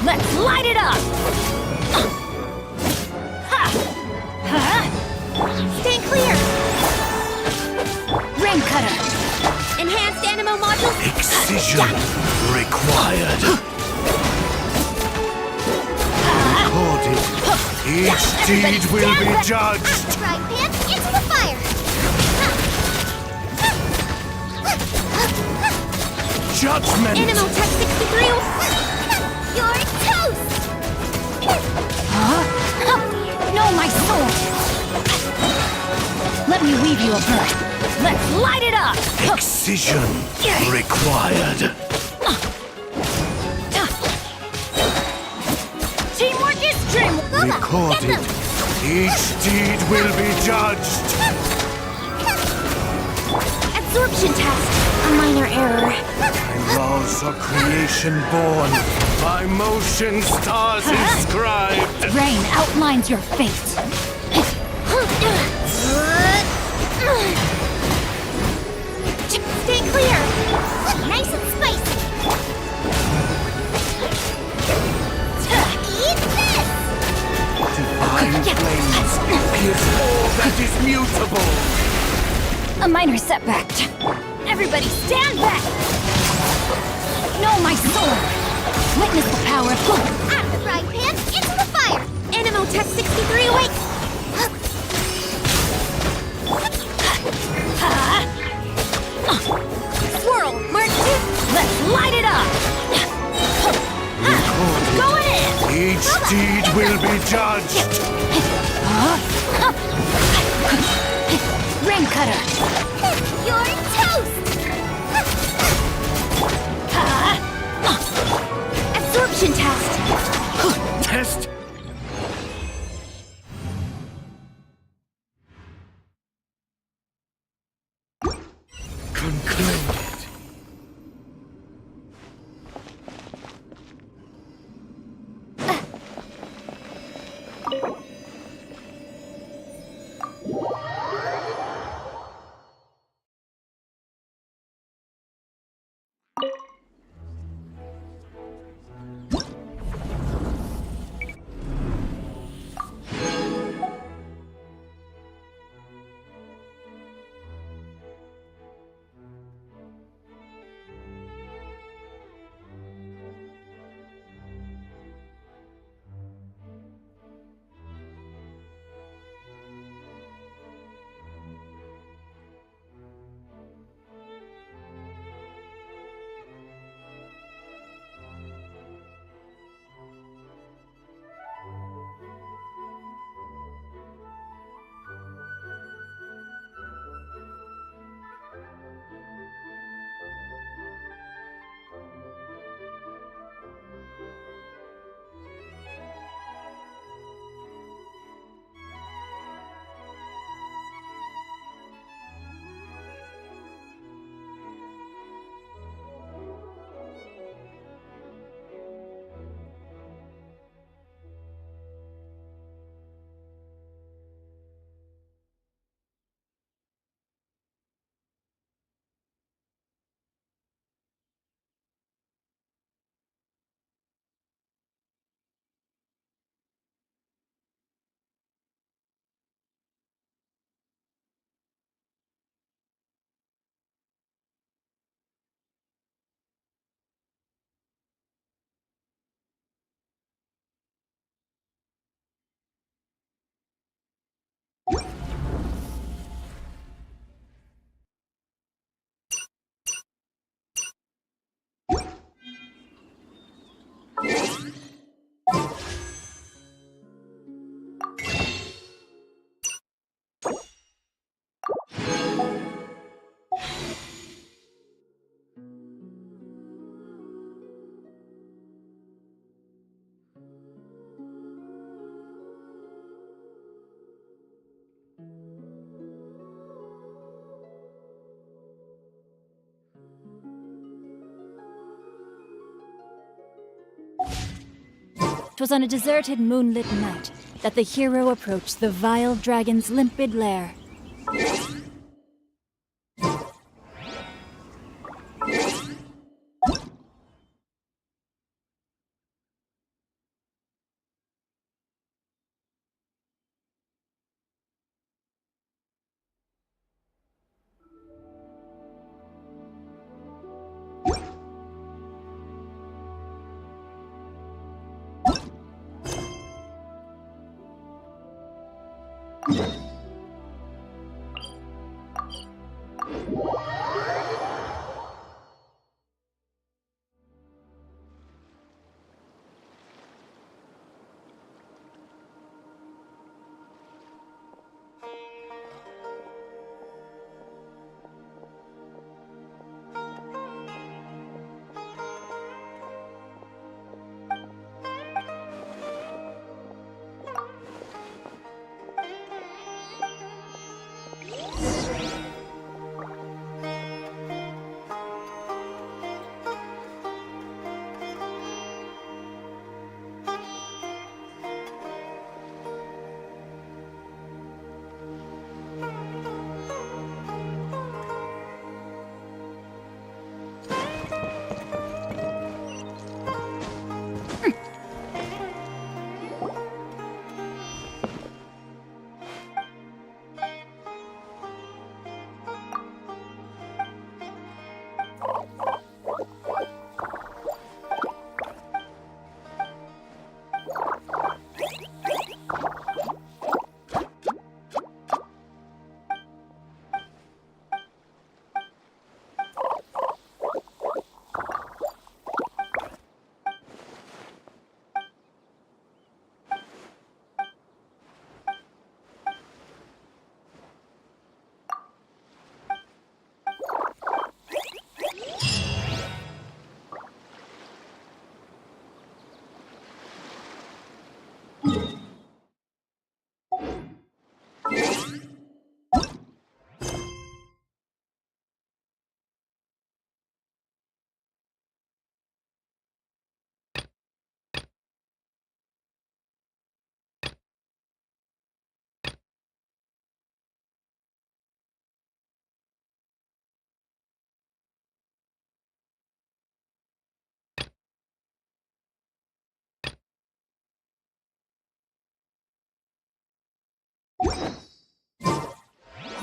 Let's light it up! Stay clear! Ring cutter! Enhanced Animo module! Excision required. Recorded. Each deed will be judged. Fry pan into the fire! Judgment. Animo Tech 63! You're toast! No, my sword! Let me weave you a birth. Let's light it up! Excision required. Teamwork is dreamwork! Recorded. Each deed will be judged. Absorption test! A minor error. By laws of creation born, by motion stars inscribed. Rain outlines your fate. Stay clear! Nice and spicy! Eat this! Divine flames is all that is mutable. A minor setback. Everybody stand back! No, my sword! Witness the power of Out of the frying pan, into the fire! Animo Tech 63 awake! Swirl, Mark 2! Let's light it up! deed will be judged. Ring cutter! You're toast! Absorption test! Test? Concluded. "'Twas on a deserted moonlit night that the hero approached the vile dragon's limpid lair.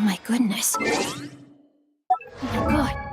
my goodness. Oh my god.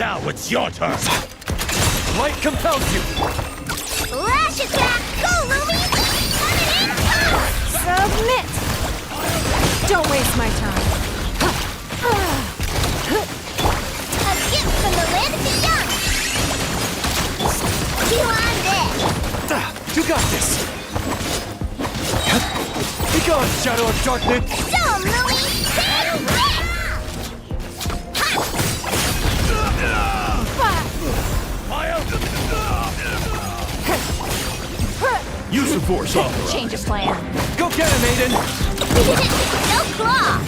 Now it's your turn. Light compels you. Lash attack! Go, Lumi! Submit! Don't waste my time. A gift from the land of the young! You on this! You got this. Be gone, Shadow of Darkness. Dumb, Lumi! Use the force authorized. Change of plan. Go get him, Aiden. No claw!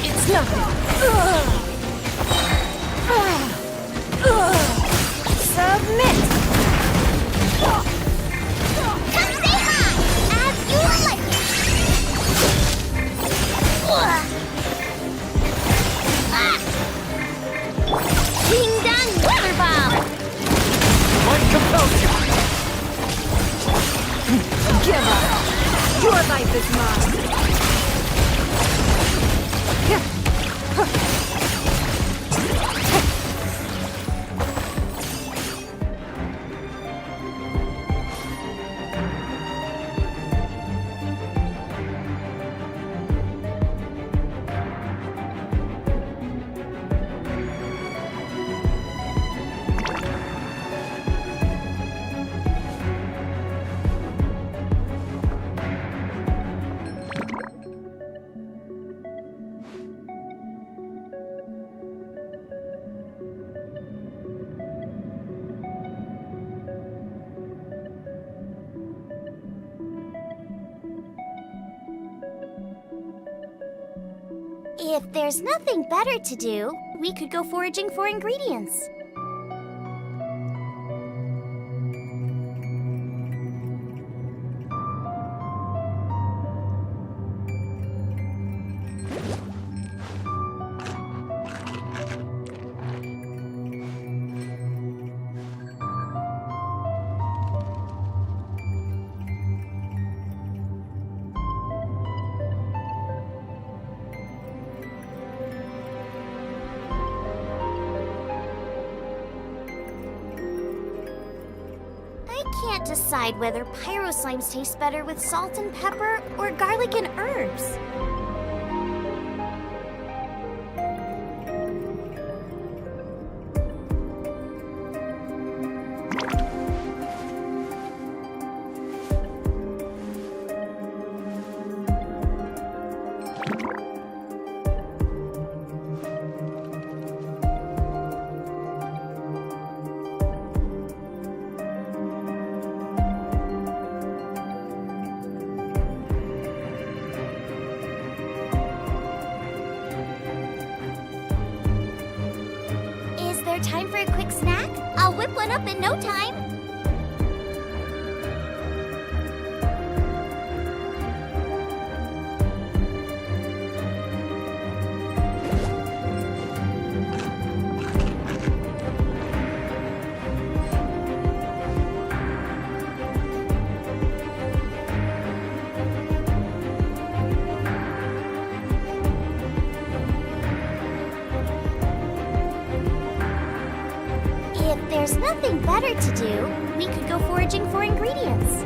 It's nothing. Submit! Come say hi! As you like it! Ding dong weather bomb! Light compels you. Give up! Your life is mine! If there's nothing better to do, we could go foraging for ingredients. I can't decide whether pyro slimes taste better with salt and pepper or garlic and herbs. Time for a quick snack? I'll whip one up in no time. If there's nothing better to do, we could go foraging for ingredients.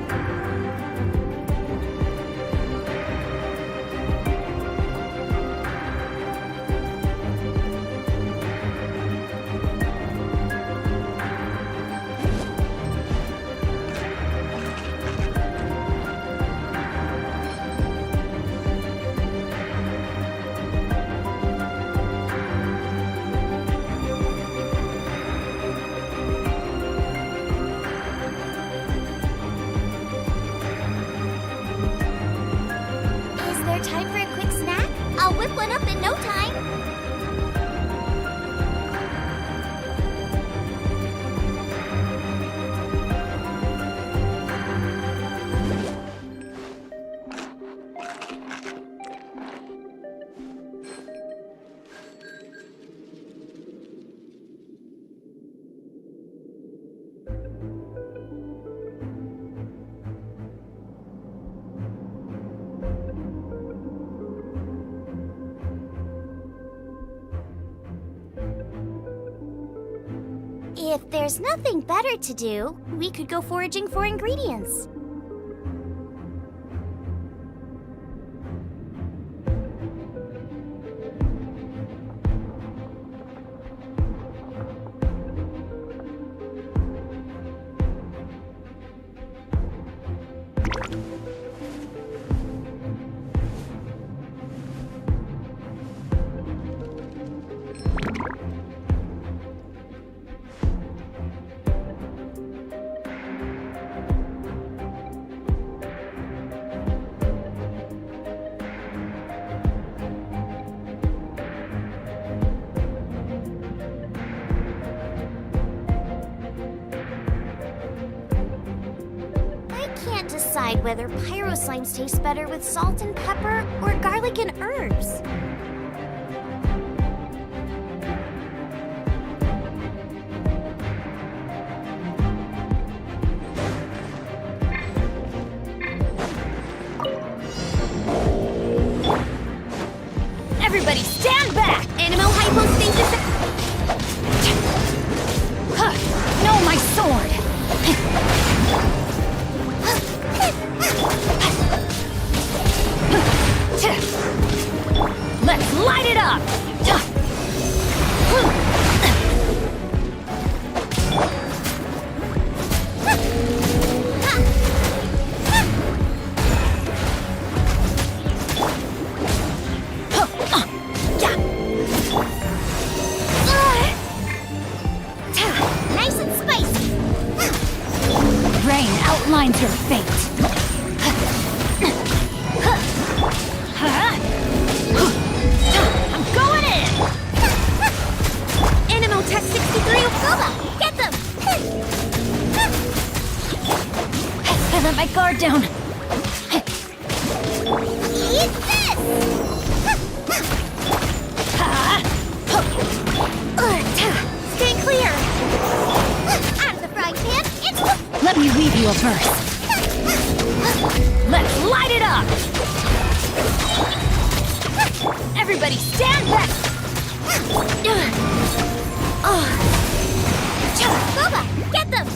If there's nothing better to do, we could go foraging for ingredients. Decide whether pyro slimes taste better with salt and pepper or garlic and herbs. Everybody stand back! Animal hypostasis... No, my sword! Let's light it up! Nice and spicy! Rain outlines your fate. I'm going in! Animal Tech 63 Okuma! Get them! I let my guard down. Eat this! Stay clear! Out of the frying pan, it's... Let me weave you a verse. Let's light it up! Everybody stand back! Boba, get them!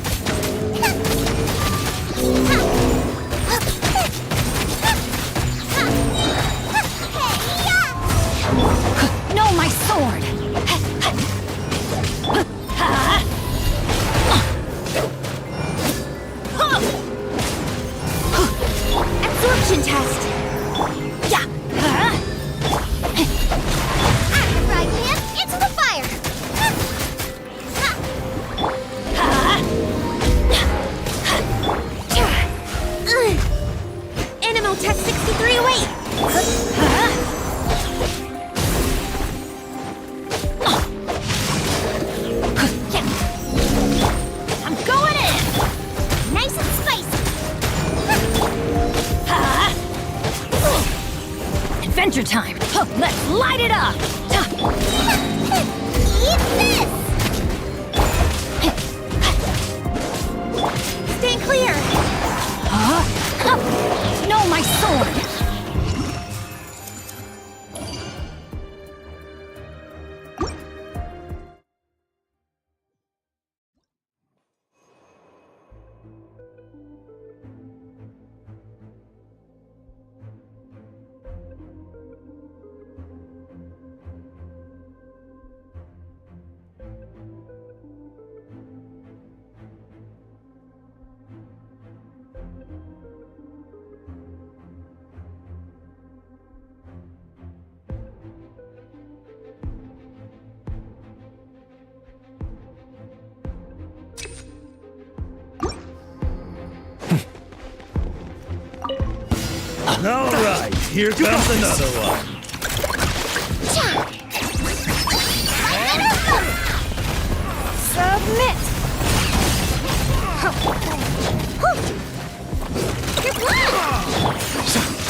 No, my sword! Absorption test! Yeah! Out of the frying pan, into the fire! Animal Tech 6308! I'm going in! Nice and spicy! Adventure time! Let's light it up! Eat this! Stay clear! No, my sword! All right, here comes another one. Submit! You're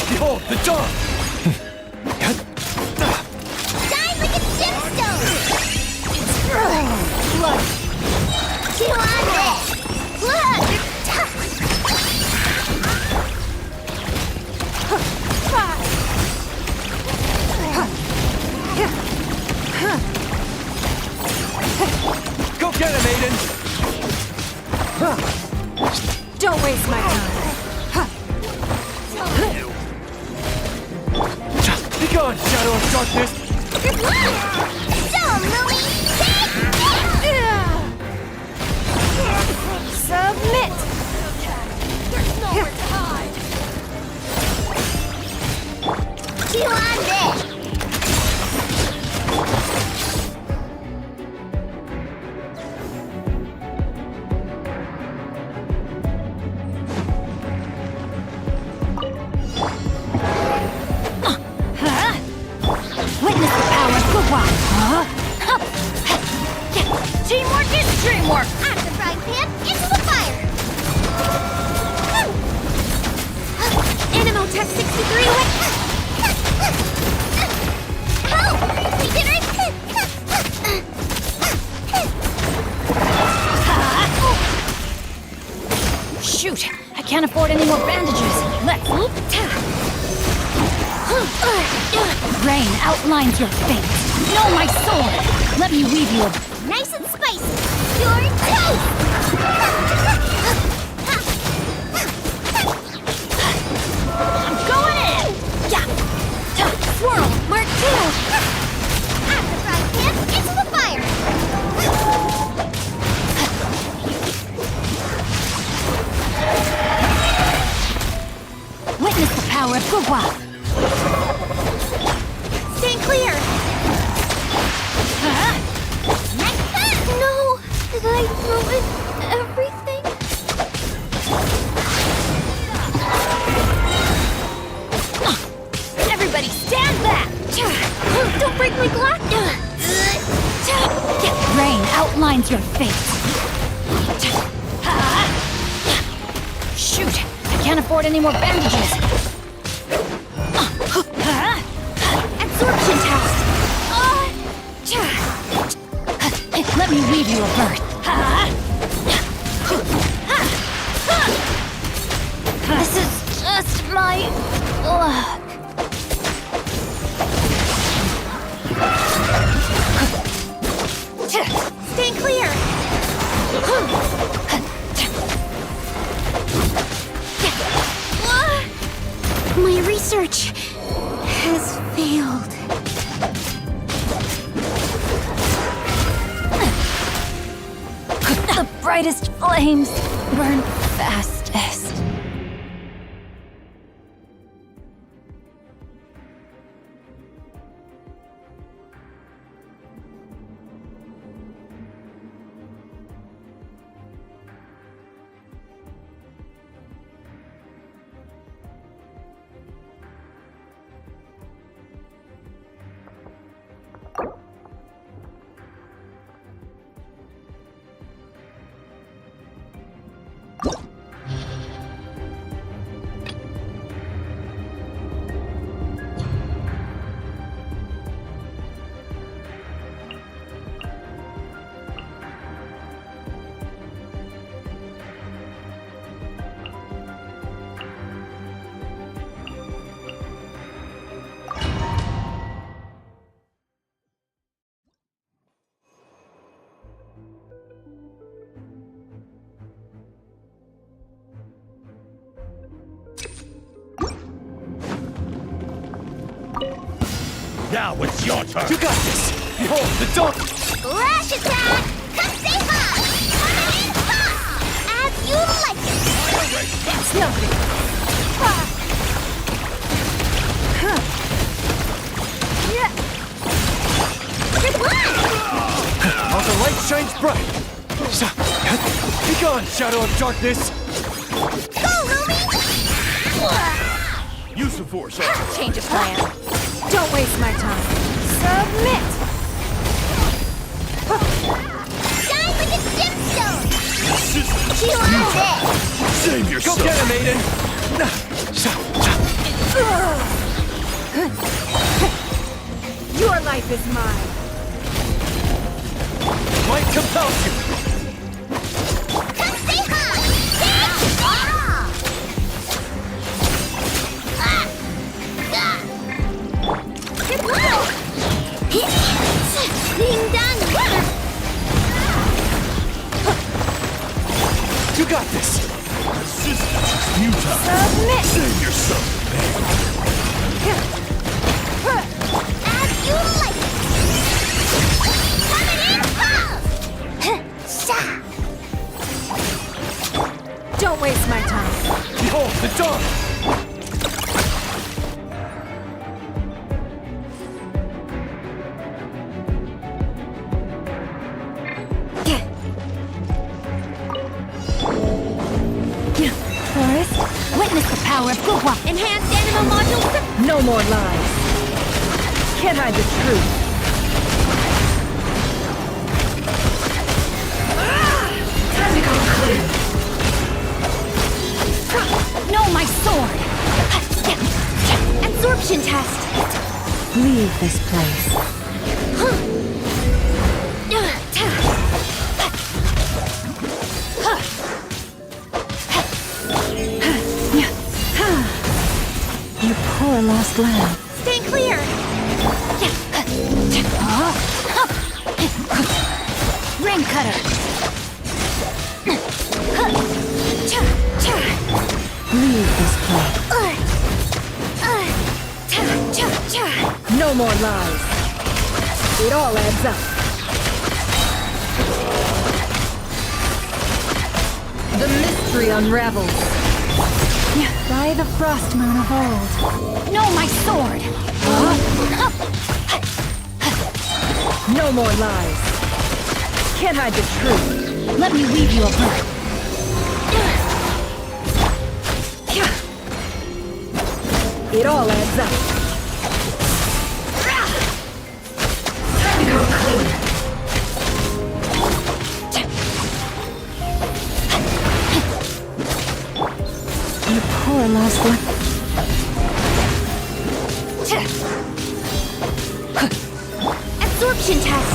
Behold the dawn! Die like a gemstone! Blood! Two on red! Blood! Go! get him, Aiden! Don't waste my time. Be gone, Shadow of Darkness! Good luck! So, Louie, take Submit! There's nowhere to hide! Chew on this! Witness the power of good one. Teamwork is dreamwork. Out of the frying pan, into the fire! Animotech 63 went... Help! We did it! Shoot, I can't afford any more bandages. Let's... Rain outlines your fate. Know my sword. Let me weave you a... Nice and spicy! Your toast! I'm going in! Yeah! Swirl, Mark 2! Out of the frying pan, into the fire! Witness the power of Gugwa! Stand clear! No! Did I ruin everything? Everybody stand back! Don't break my glass! Rain outlines your fate. Shoot! I can't afford any more bandages. Absorption test! Let me weave you a berth. This is just my luck. Stand clear! My research has failed. The brightest flames burn fastest. Now it's your turn. You got this! Behold, the dog! Lash attack! Kaseva! As you like it! It's nothing. Good one! How the light shines bright! Be gone, Shadow of Darkness! Go, Lumi! Use the force. Change of plan. Don't waste my time. Submit! Shine like a gemstone! Chew on this! Save yourself. Go get him, Aiden! Your life is mine. Might compels you! Kaseva! Good luck! Being done! got this! Resistance is futile. Submit! Save yourself the pain. As you like! Coming in close! Don't waste my time. Behold, the dawn! Forest, witness the power of Gugwa. Enhanced animal modules. No more lies. Can't hide the truth. Tentacle clear. No, my sword. Absorption test. Leave this place. You poor lost lamb. Stay clear. Rain cutter. Leave this place. No more lies. It all adds up. The mystery unravels. By the frost moon of old. No, my sword. No more lies. Can't hide the truth. Let me weave you a bird. It all adds up. You poor lost lamb. Absorption test.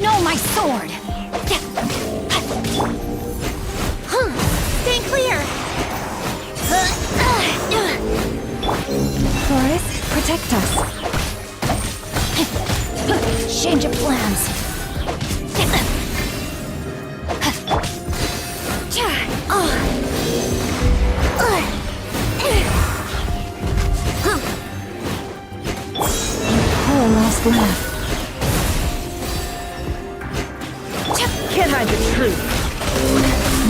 No, my sword. Stay clear. Forest, protect us. Change of plans. Poor lost lamb. Can't hide the truth.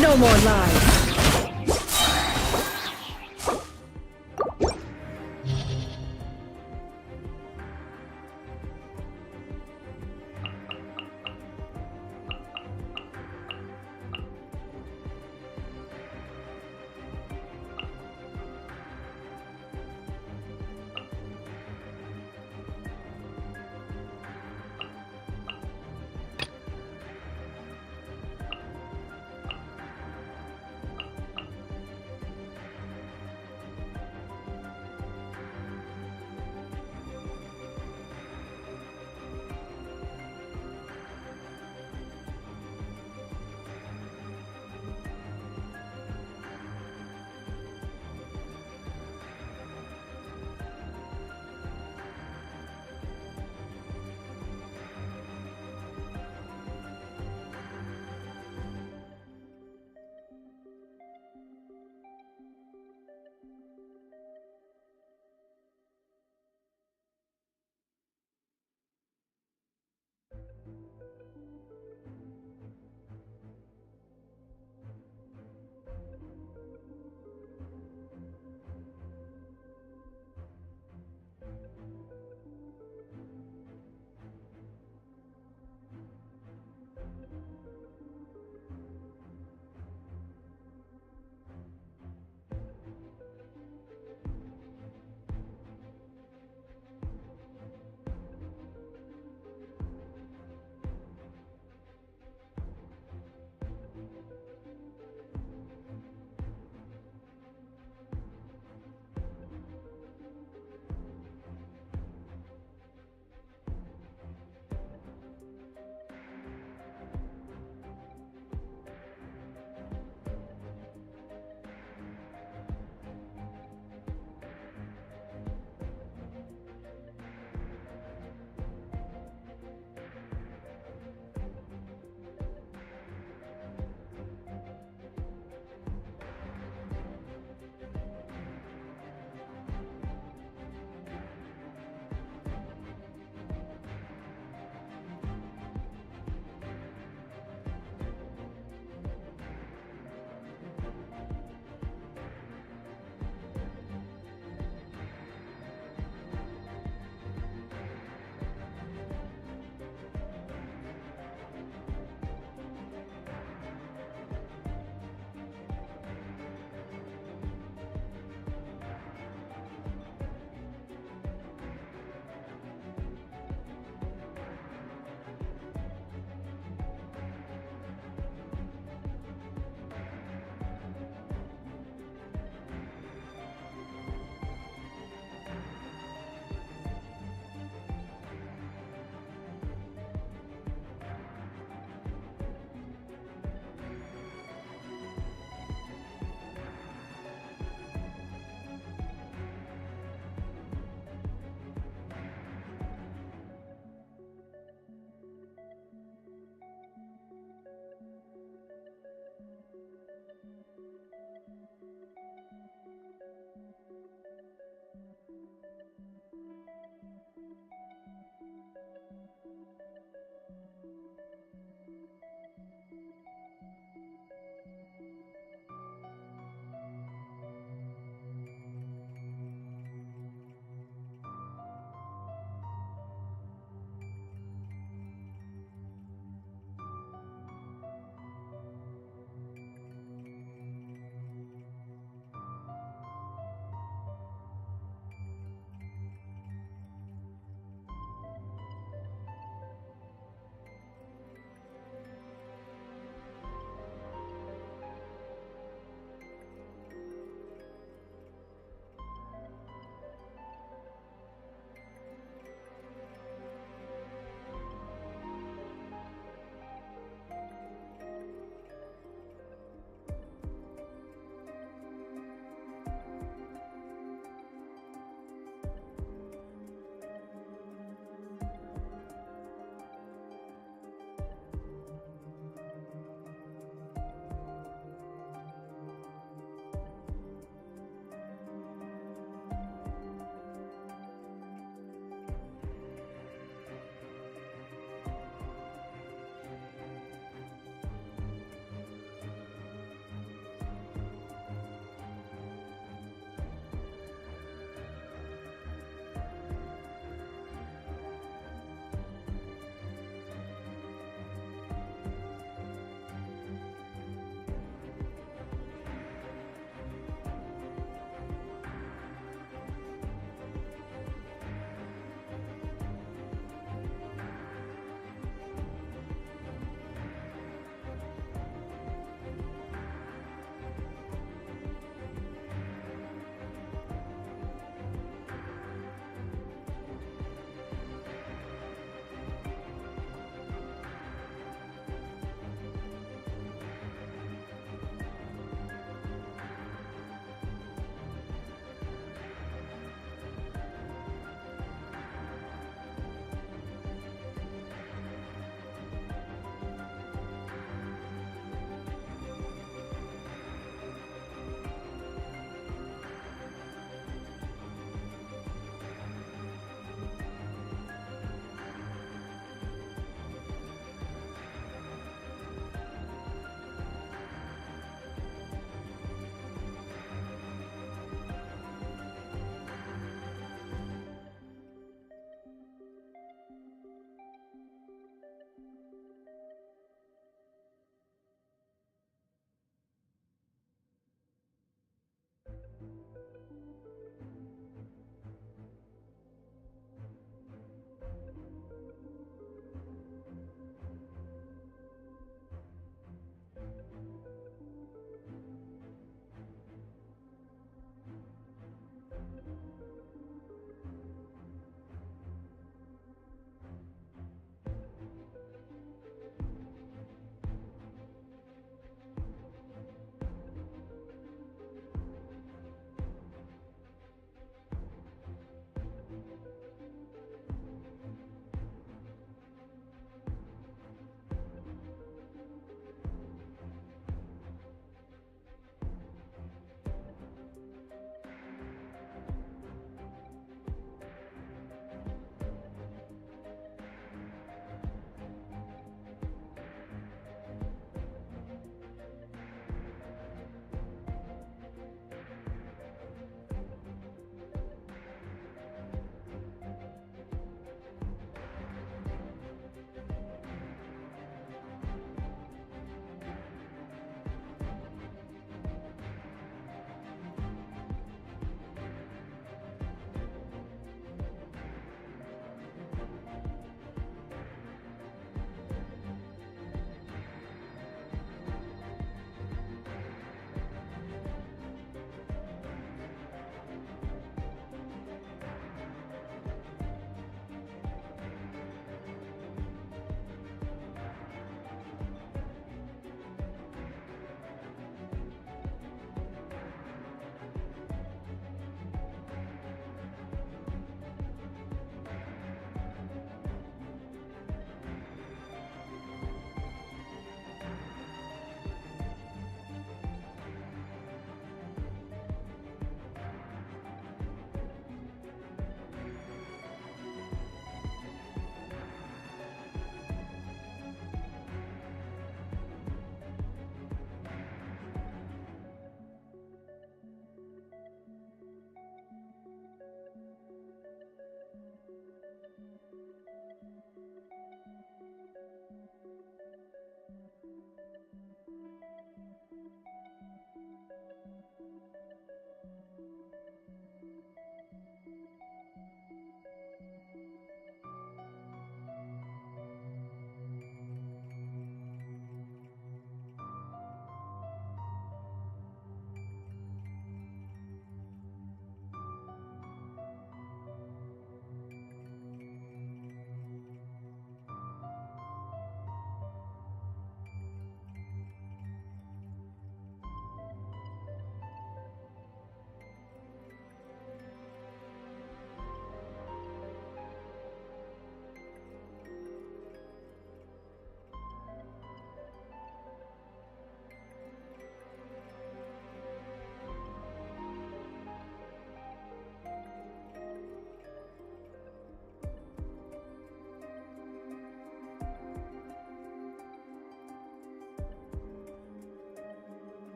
No more lies.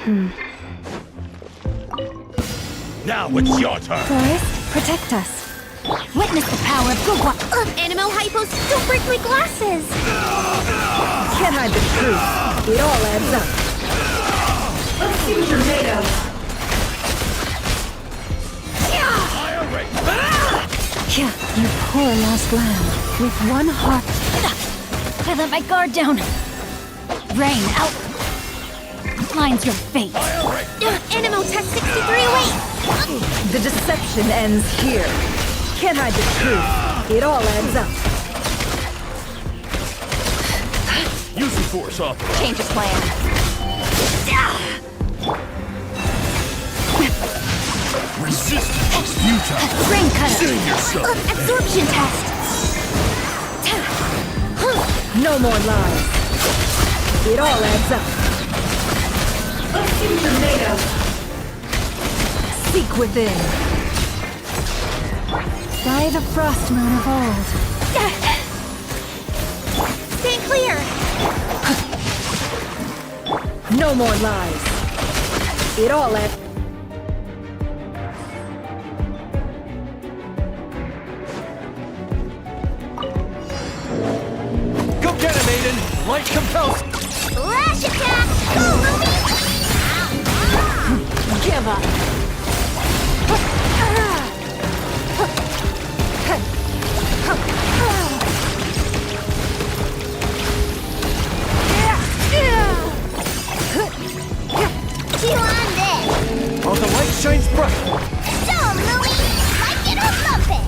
Now it's your turn. Forest, protect us. Witness the power of good one. Animal hypos, don't break my glasses! Can't hide the truth. It all adds up. Let's see what you're made of. Yeah, you poor lost lamb. With one heart. I let my guard down. Rain, out. Mine's your fate. Animal test 63, wait! The deception ends here. Can't hide the truth. It all adds up. Use the force off. Change his plan. Resistance is futile. Rain cutter. Save yourself. Absorption test! No more lies. It all adds up. Let's see what you're made of. Seek within. By the frost moon of old. Stay clear! No more lies. It all adds. Go get him, Aiden! Light compels. Flash attack! Go, Lumi! Give up. You on this! Oh, the light shines bright. So, Lumi! Like it or lump it!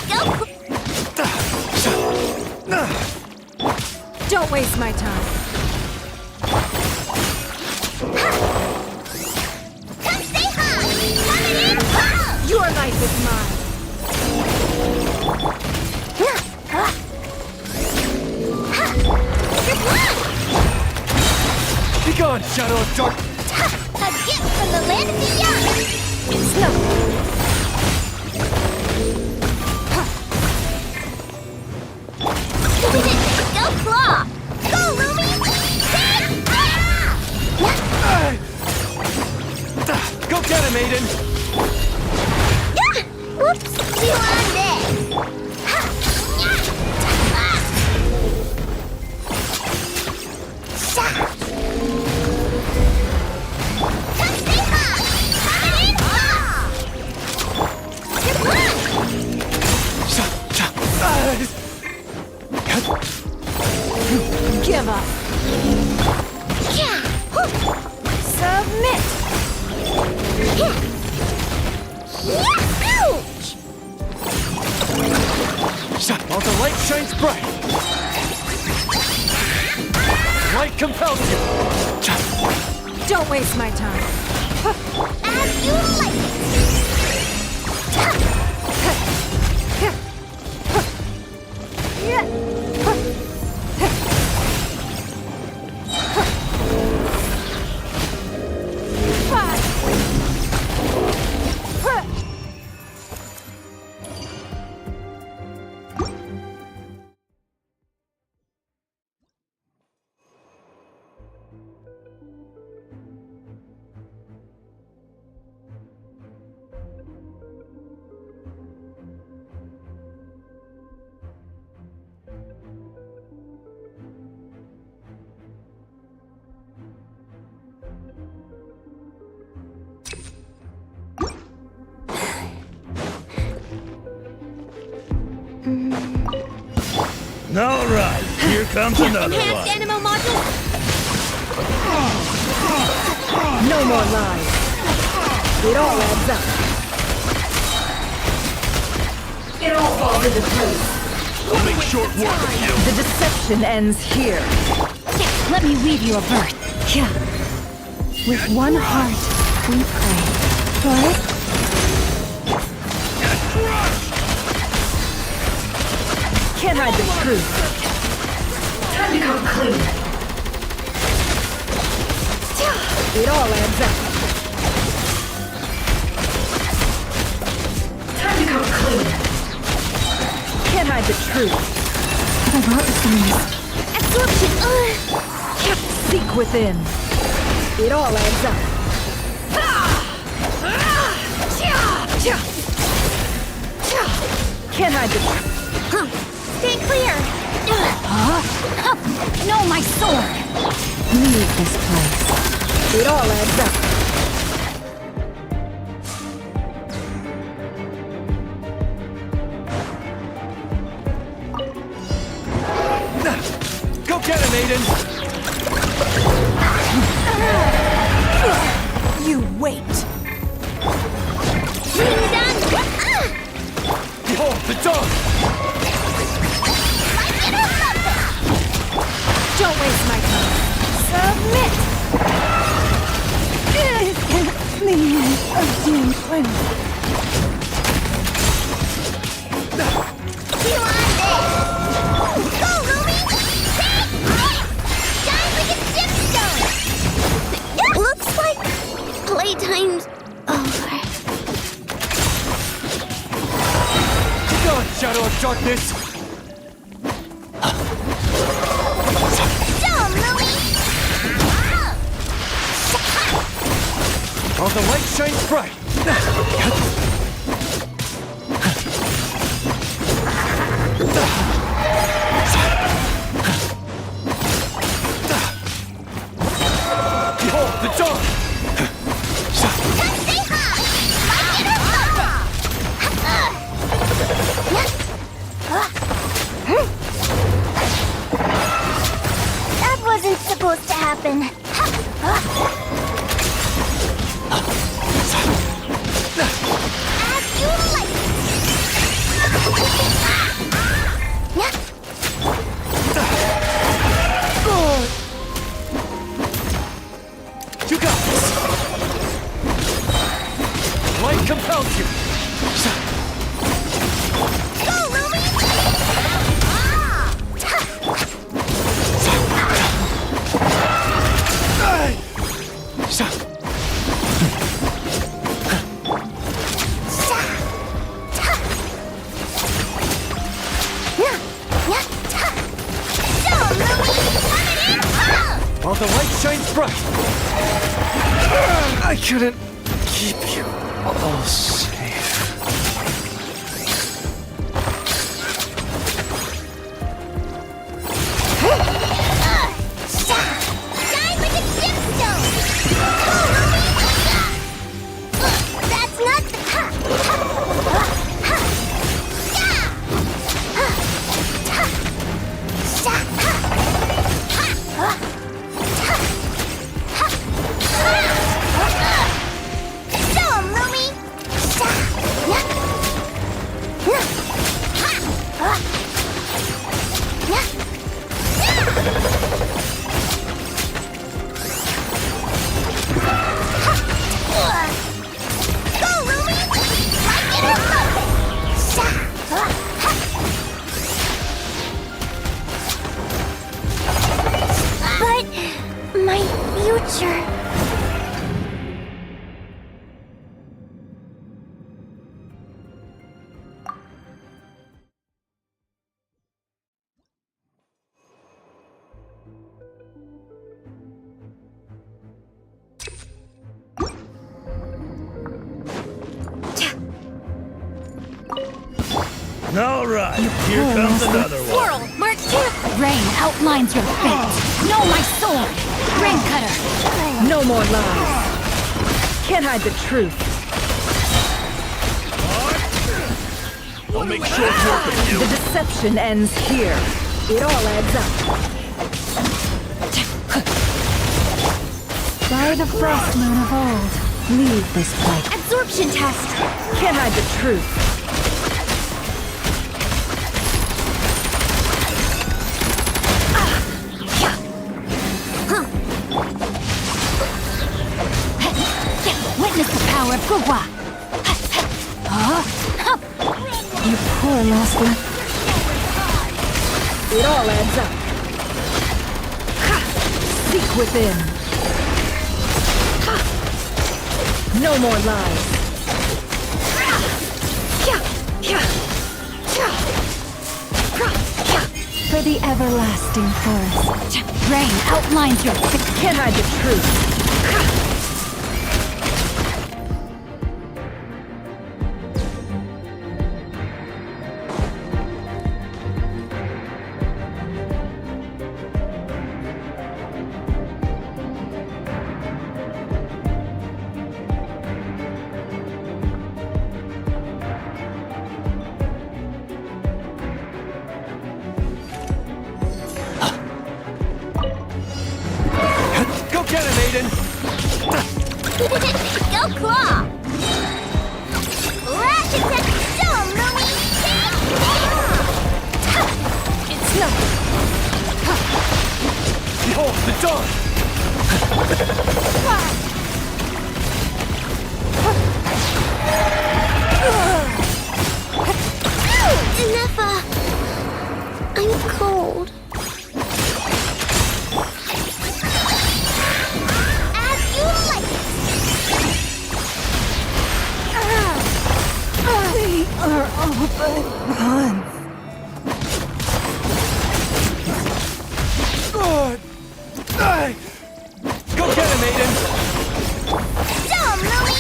Go! Don't waste my time. Come stay high! Coming in hot! Your life is mine. Be gone, Shadow of Dark. A gift from the land beyond! It's Go claw! Go, Lumi! Go get him, Aiden. Whoops! You on this! Give up. Submit. Ouch! Oh, the light shines bright. Light compels you. Don't waste my time. As you like All right, here comes another Enhanced one. animal module! No more lies. It all adds up. It all falls into place. We'll make short work of you. The deception ends here. Let me weave you a birth. Yeah. With one heart, we pray. Forest, Can't hide the truth. Time to come clean. It all adds up. Time to come clean. Can't hide the truth. the rock signs. Absorption! Seek within. It all adds up. Can't hide the... Stay clear! No, my sword! Leave this place. It all adds up. Go get him, Aiden! You wait. Behold, the dog! Don't waste my time. Submit! Please, again, You on this! Go, Lumi! Shine like a gemstone! Looks like playtime's over. God, Shadow of Darkness! Show 'em, Lumi! While the light shines bright! Behold, the dawn! That wasn't supposed to happen. As you like. You got this! Light compels you! Go, Lumi! While the light shines bright! I couldn't keep you all safe. Shine like a gemstone! That's not the... Show 'em, Lumi! Go, Lumi! But my future... All right, here comes another one. Swirl! Mark 2! Rain outlines your fate! Know my sword! Rain cutter! No more lies. Can't hide the truth. I'll make short work of you. The deception ends here. It all adds up. By the frost moon of old, leave this place. Absorption test! Can't hide the truth. Witness the power of Gugwa! You poor master. It all adds up. Seek within. No more lies. For the everlasting forest. Rain outlines your... Can't hide the truth. Go get him, Aiden! Go claw! Ratchet and stone, Lumi! It's no... Behold the dawn! Nefa! I'm cold. As you like it! We are all but one. God! Go get him, Aiden! Dumb, Lumi!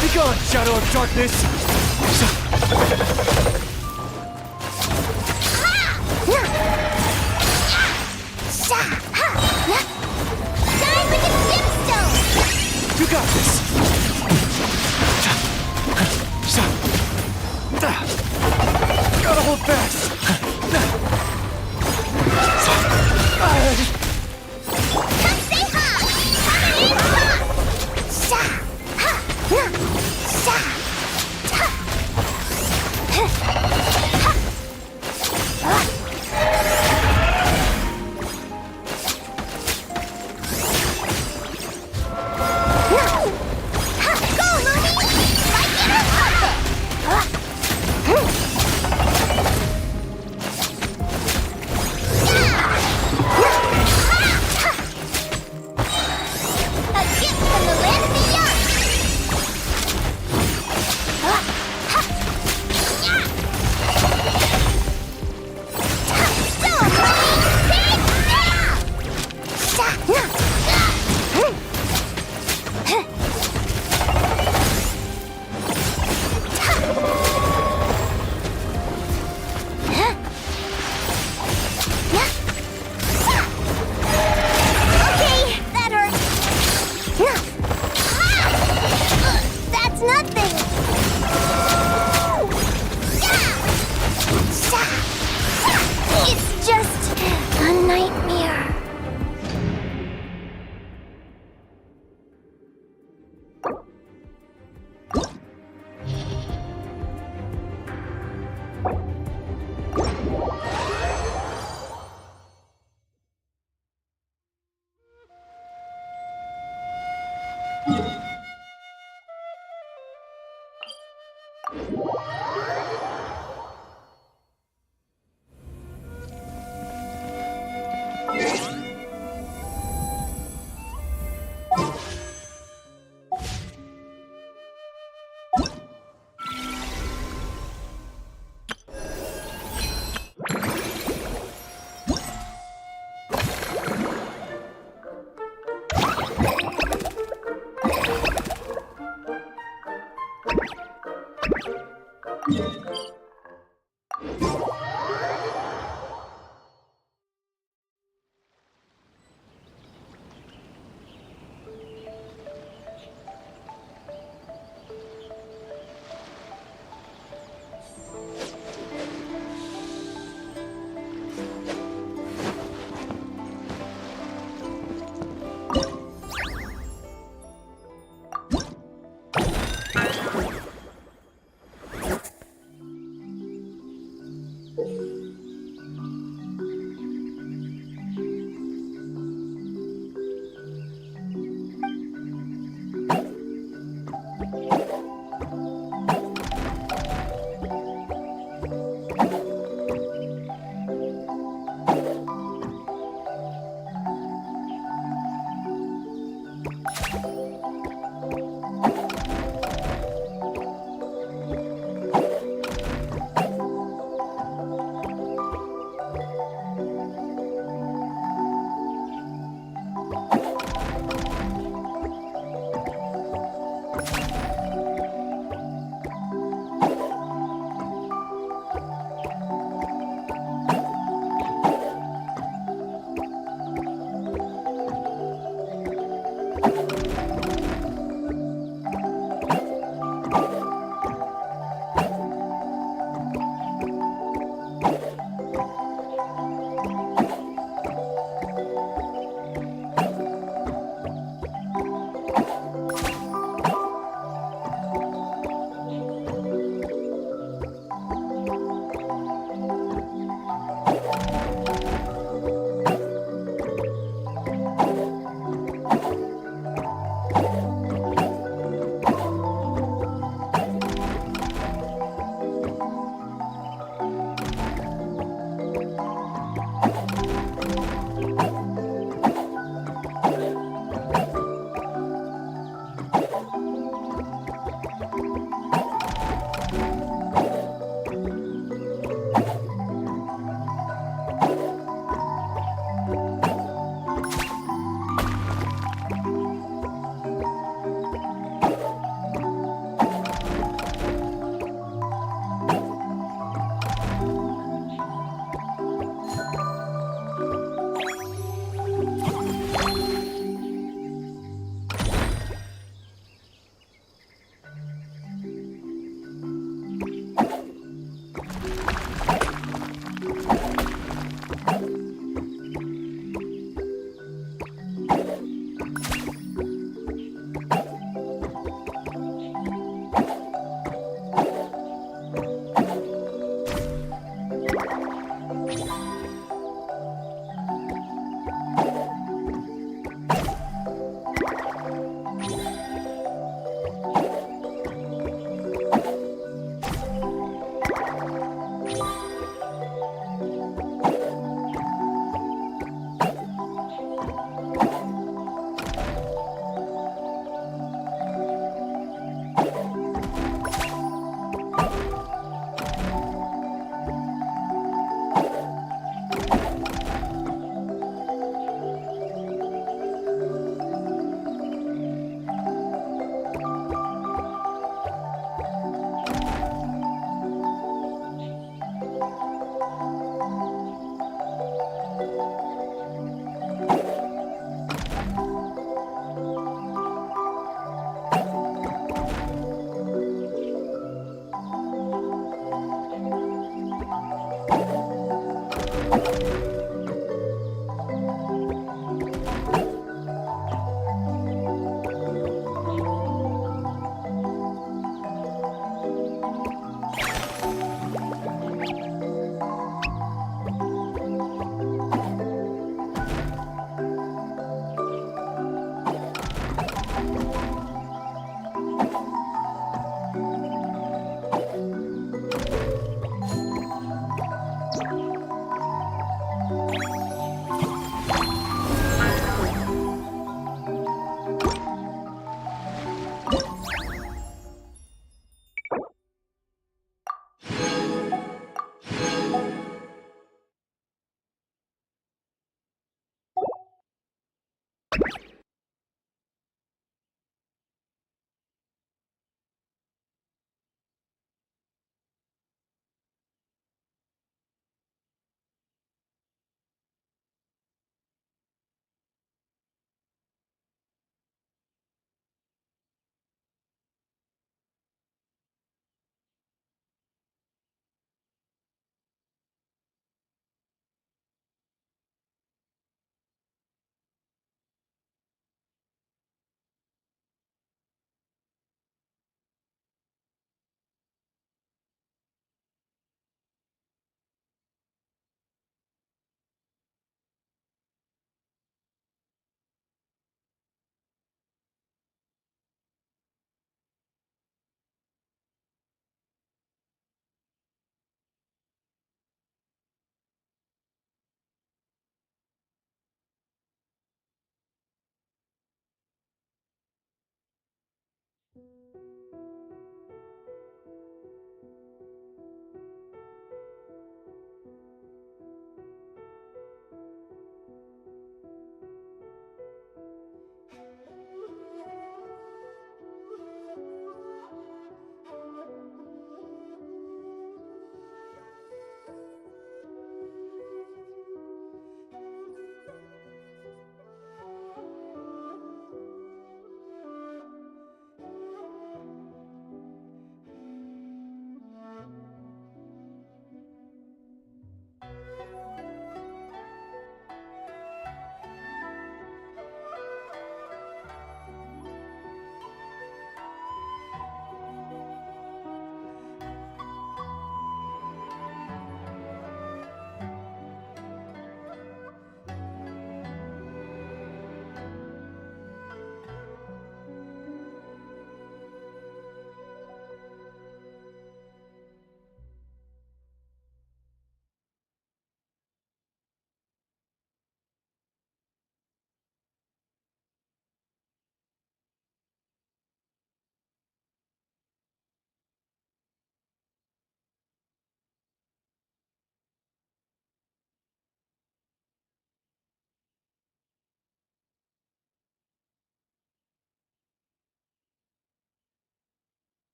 Be gone, Shadow of Darkness! Die with the gemstone! You got this! Gotta hold fast!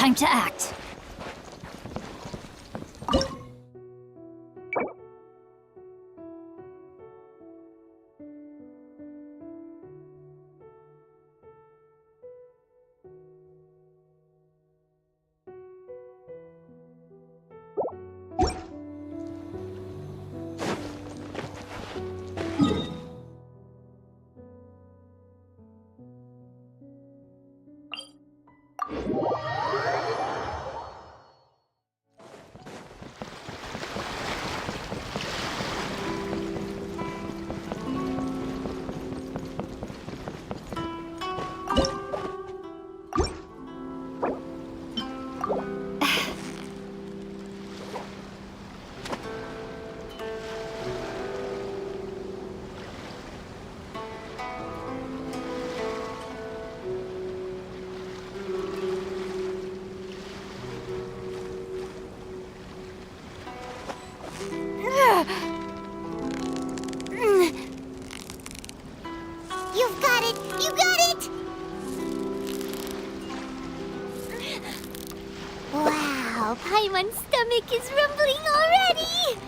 Time to act. You've got it! You got it! Wow, Paimon's stomach is rumbling already!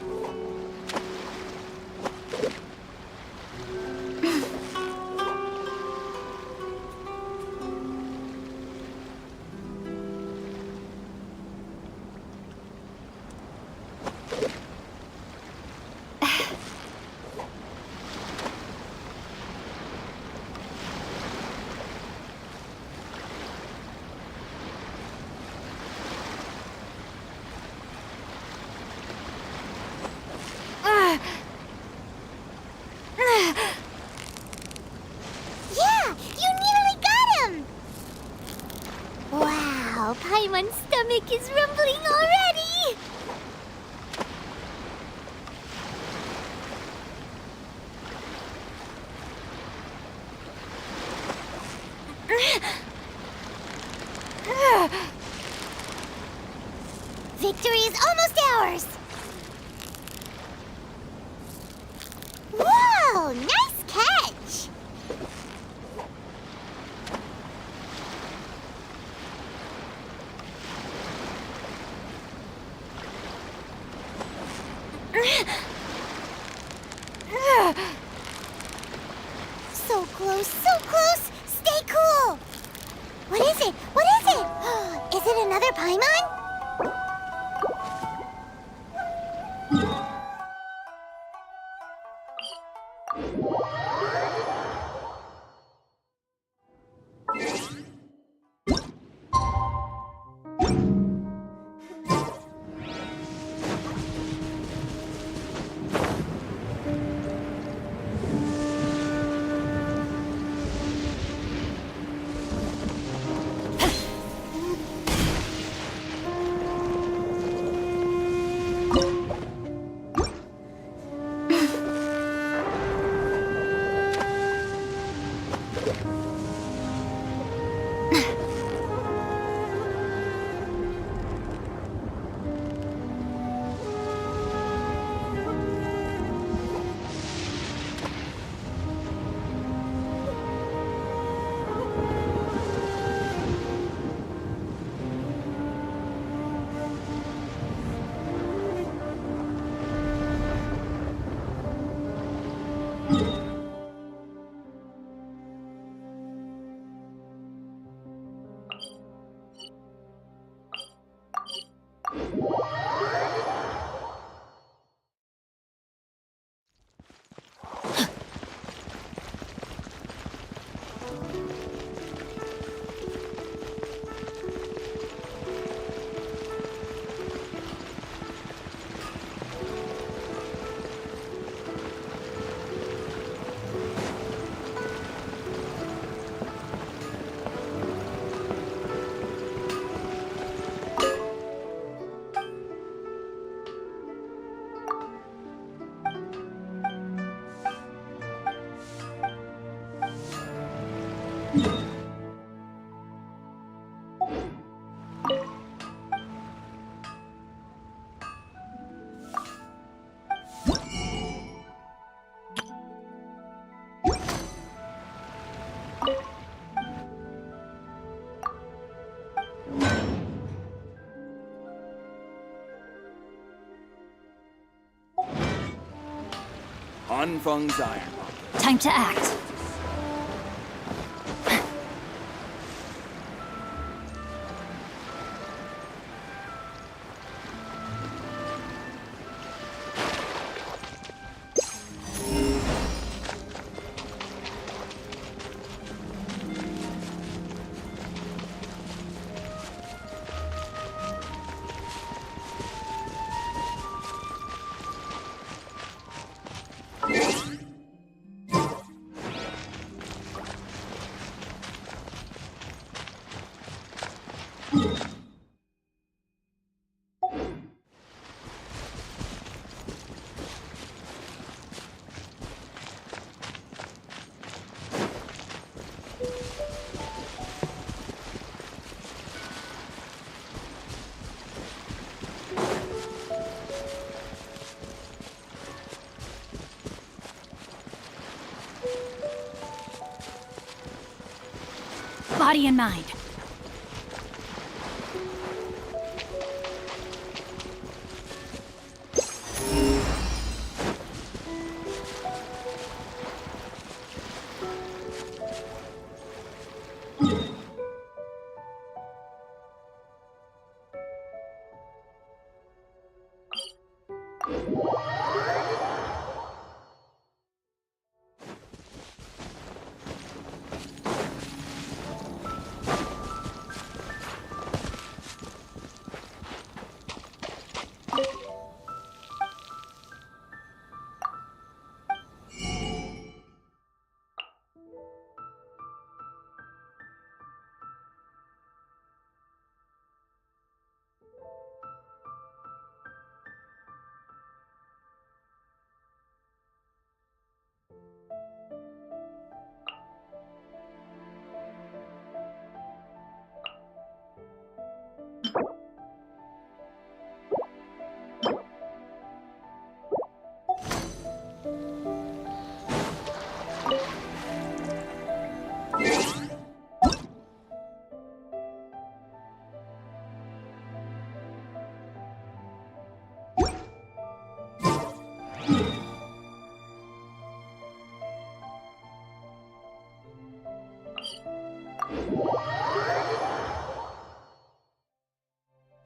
Yeah, you nearly got him! Wow, Paimon's stomach is rumbling already! Victory is almost ours! Whoa, nice catch! So close, so close! Stay cool! What is it? What is it? Is it another Paimon? Hanfeng's iron. Time to act. Body and mind.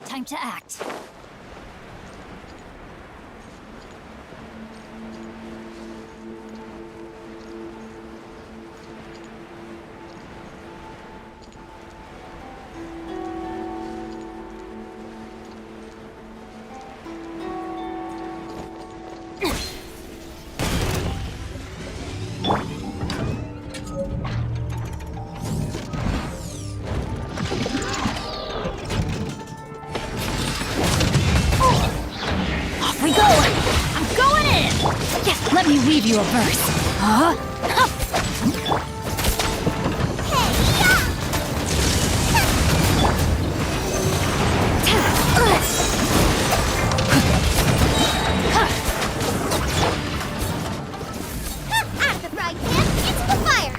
Time to act. Let me weave you a verse. Huh? Out of the frying pan, into the fire!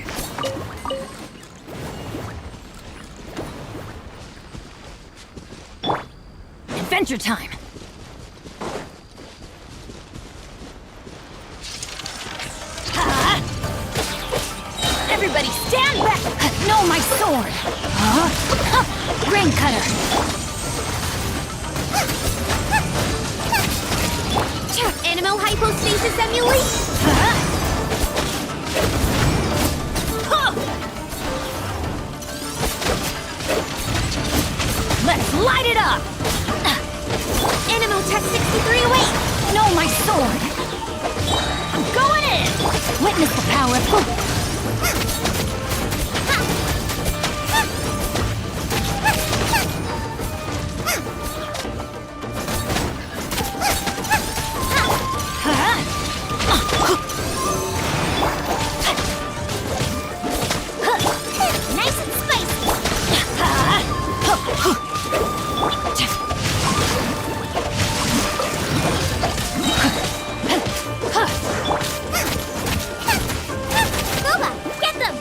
Adventure time! Everybody stand back! No, my sword! Rain cutter! Animal hypostasis emulation! Let's light it up! Animal tech 6308! No, my sword! I'm going in! Witness the power of hope! Nice and spicy! Boba, get them!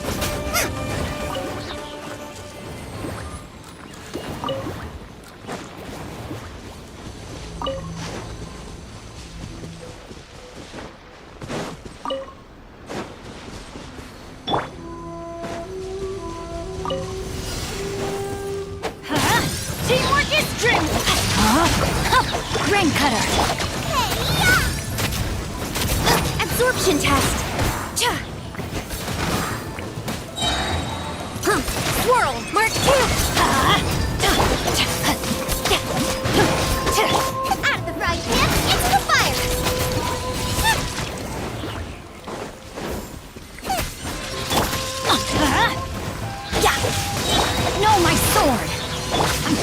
Teamwork is strength! Rain cutter! Absorption test! Swirl, Mark 2! Out of the frying pan, into the fire! No, my sword! I'm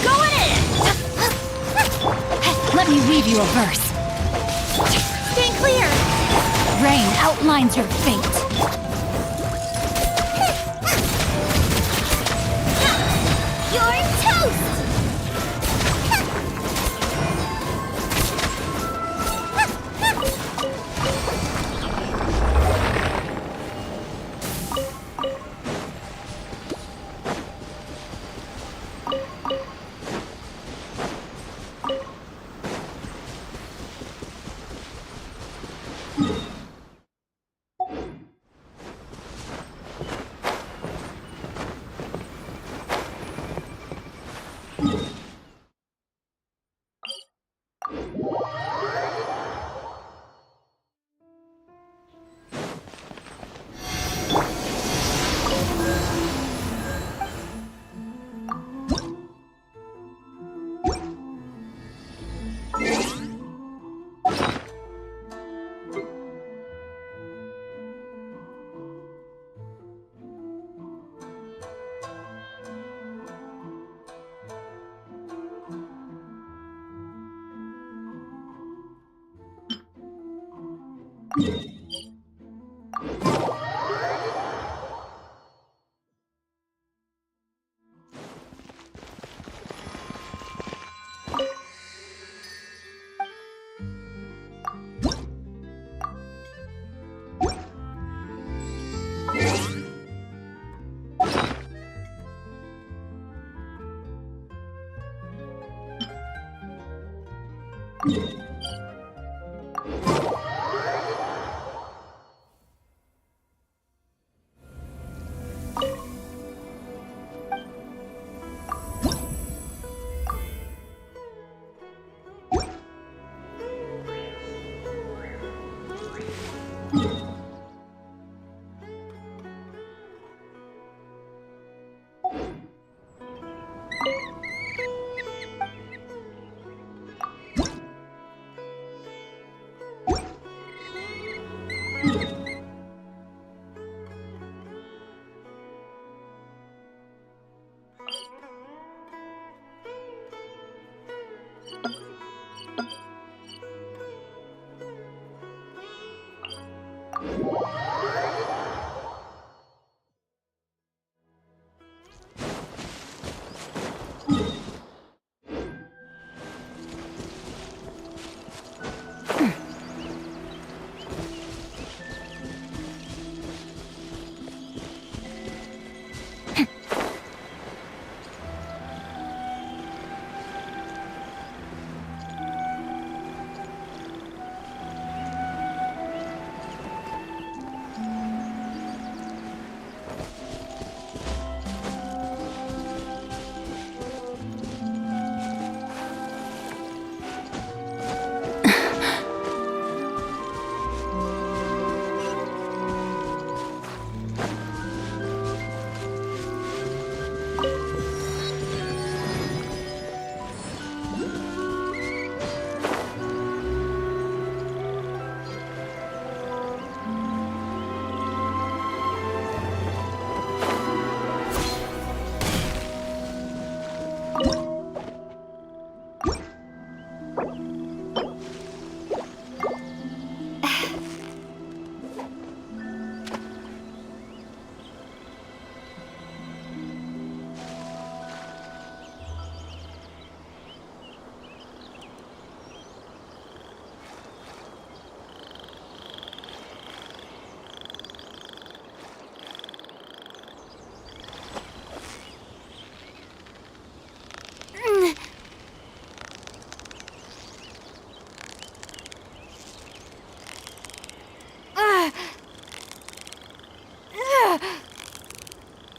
me weave you a verse. Stand clear! Rain outlines your fate. You're toast!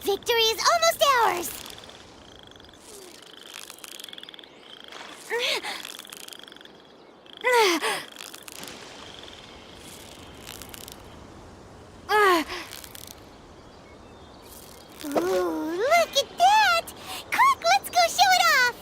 Victory is almost ours! Ooh, look at that! Quick, let's go show it off!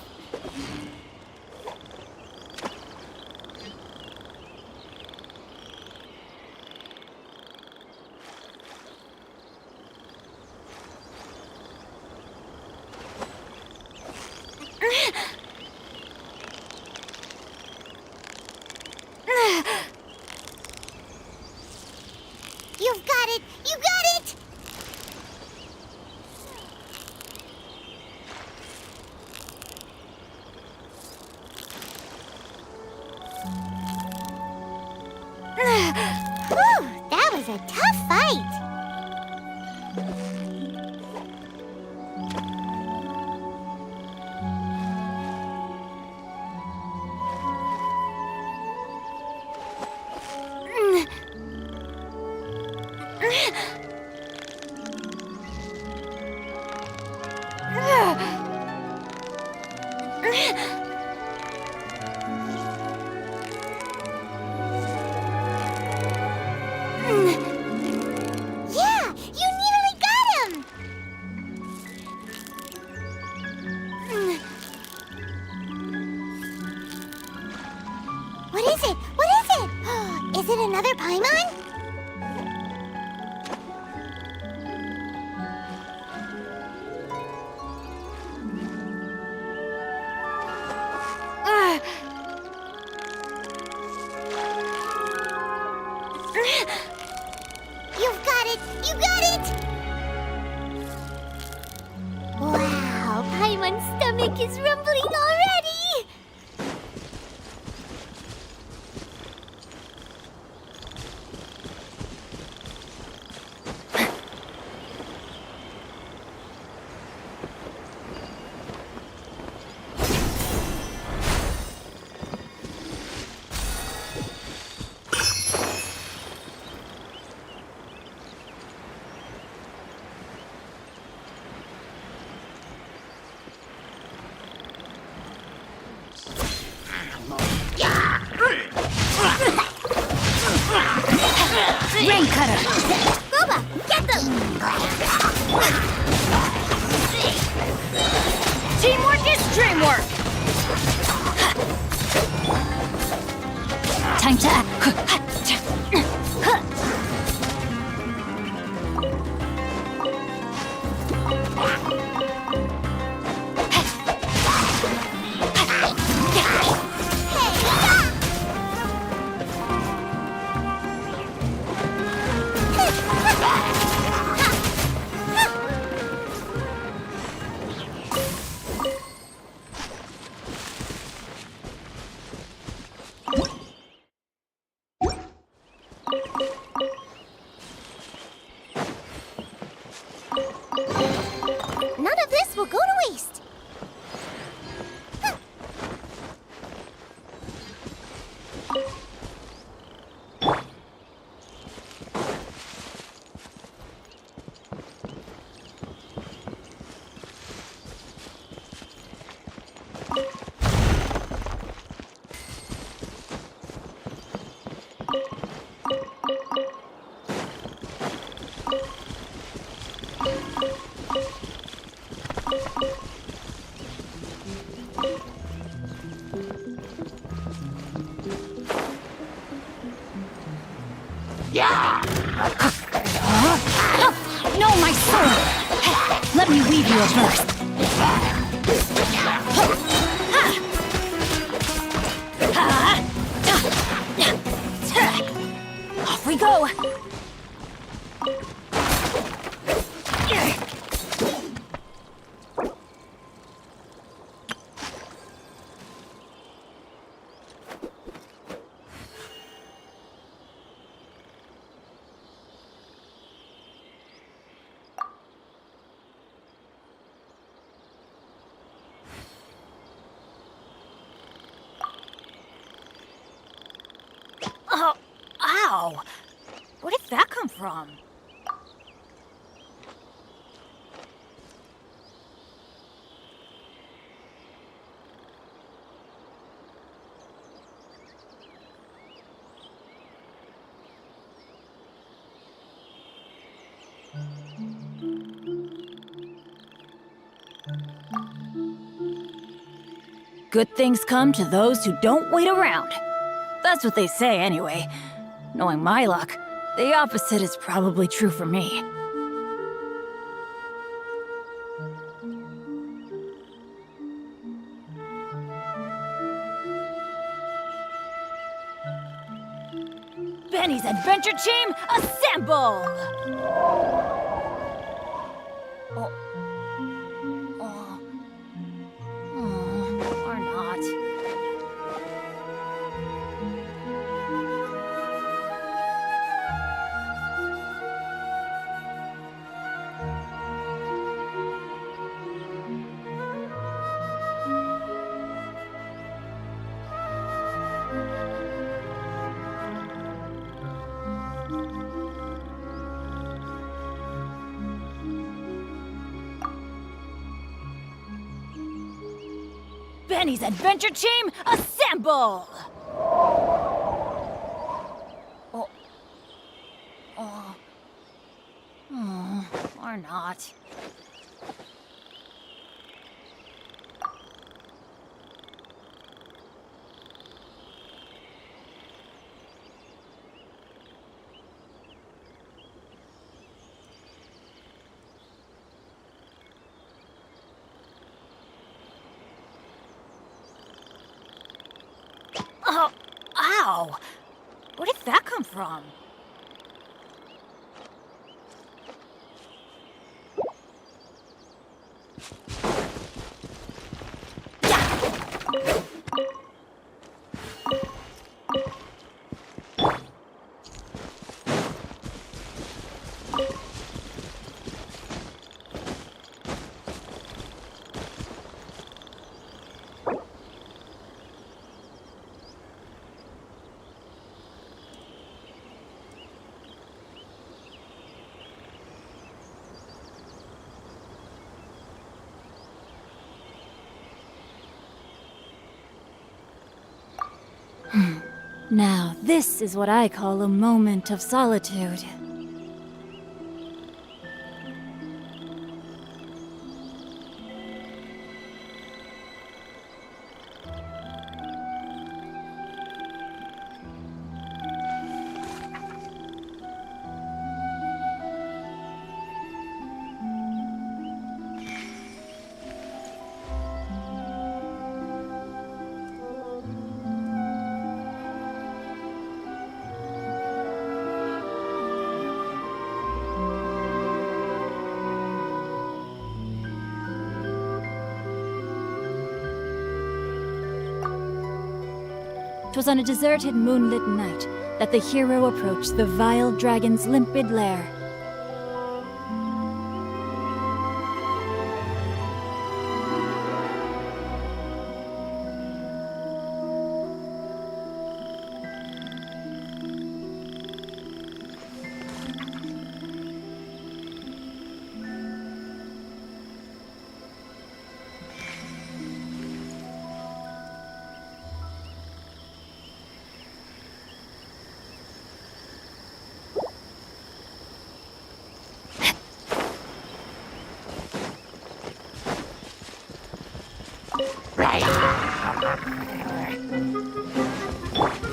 Whew, that was a tough fight. Yeah, you nearly got him! What is it? What is it? Is it another Paimon? You've got it! You got it! Wow, Paimon's stomach is rumbling already! Rain cutter! Boba, get them! Teamwork is dreamwork! Time to act. None of this will go to waste. No, my sword! Let me weave you a verse. Off we go! Oh, ow! Where did that come from? Good things come to those who don't wait around. That's what they say anyway. Knowing my luck, the opposite is probably true for me. Benny's Adventure Team, assemble! Or not. Benny's adventure team, assemble! Or not. Oh, ow! Where did that come from? Now, this is what I call a moment of solitude. Twas on a deserted moonlit night that the hero approached the vile dragon's limpid lair.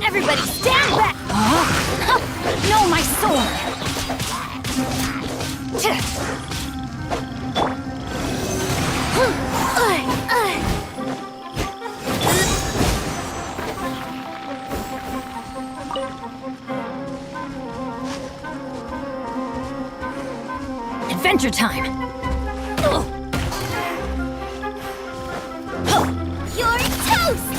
Everybody stand back! No, my sword! Adventure time! You're toast!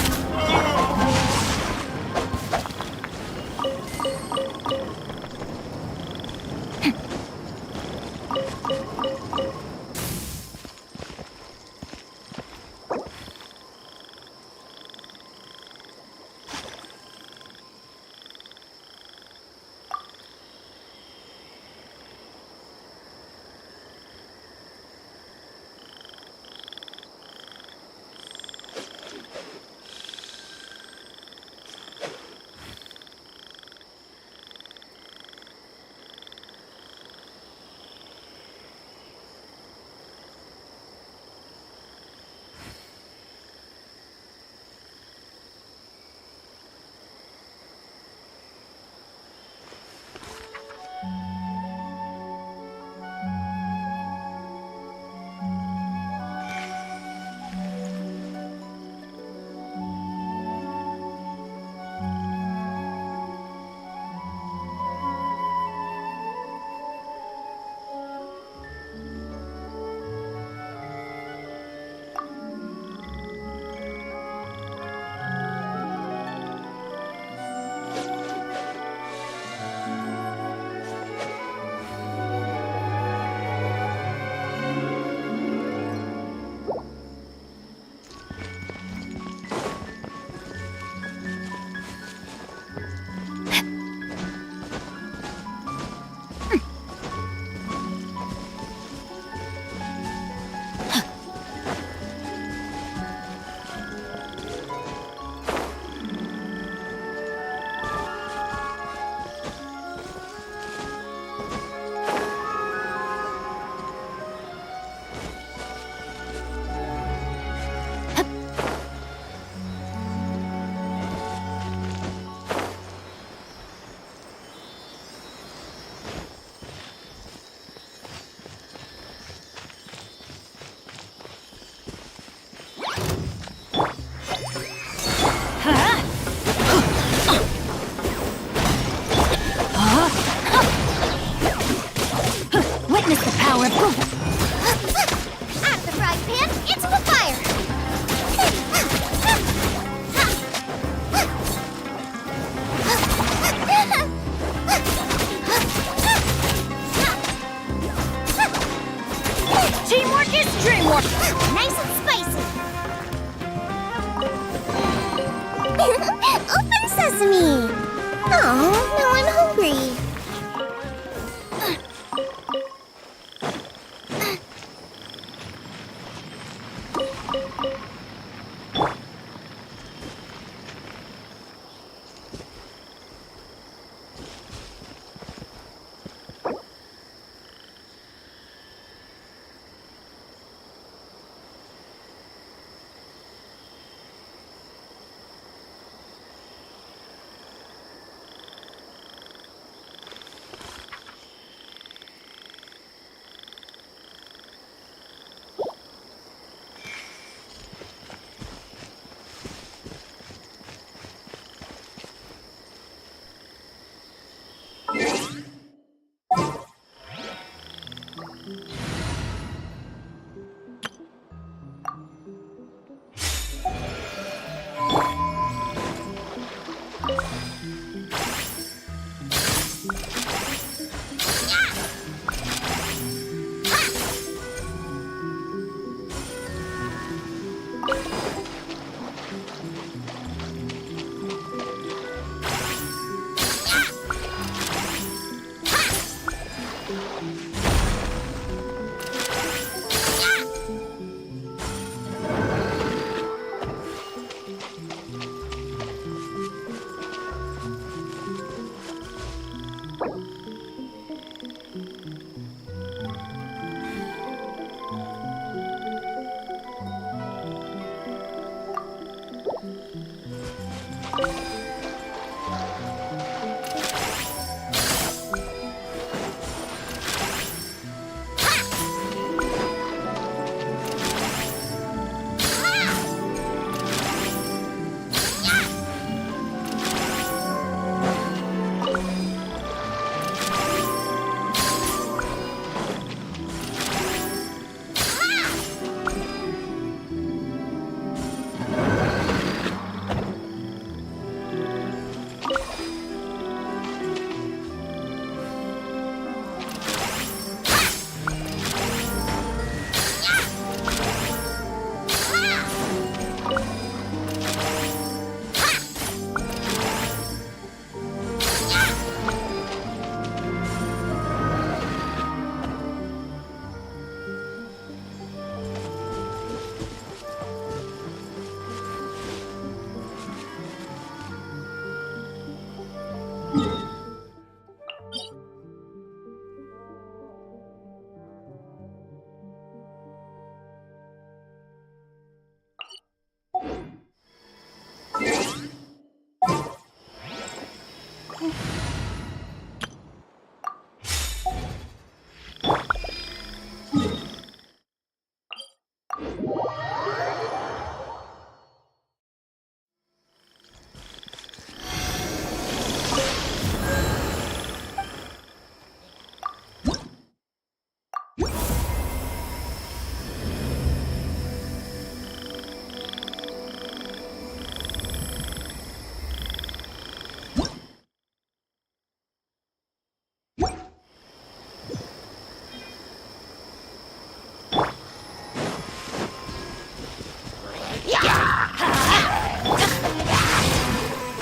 Witness the power of Google. Out of the frying pan, into the fire. Teamwork is dreamwork. Nice and spicy. Open sesame. Oh, now I'm hungry.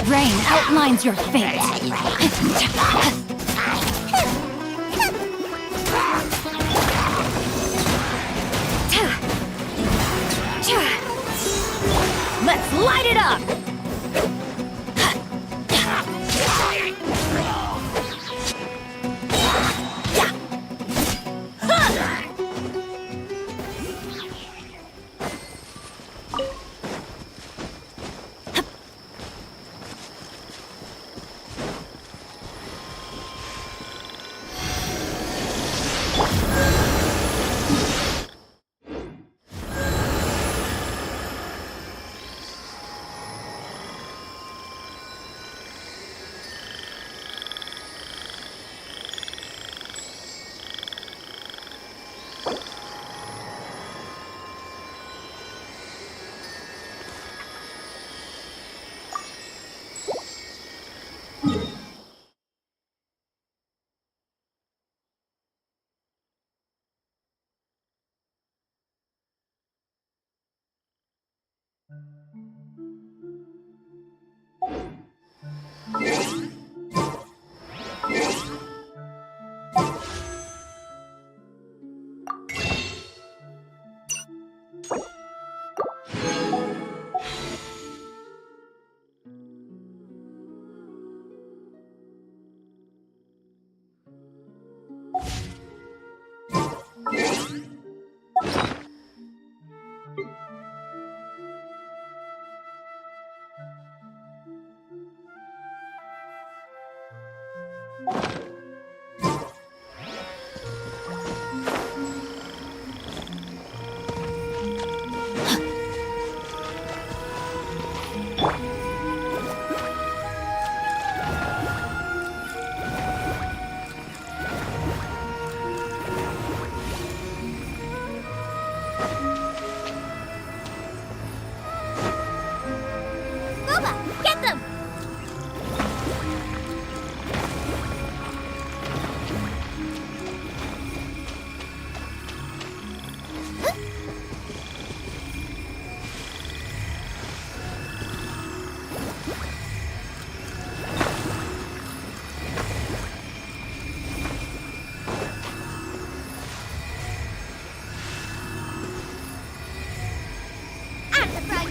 Rain outlines your fate. Let's light it up!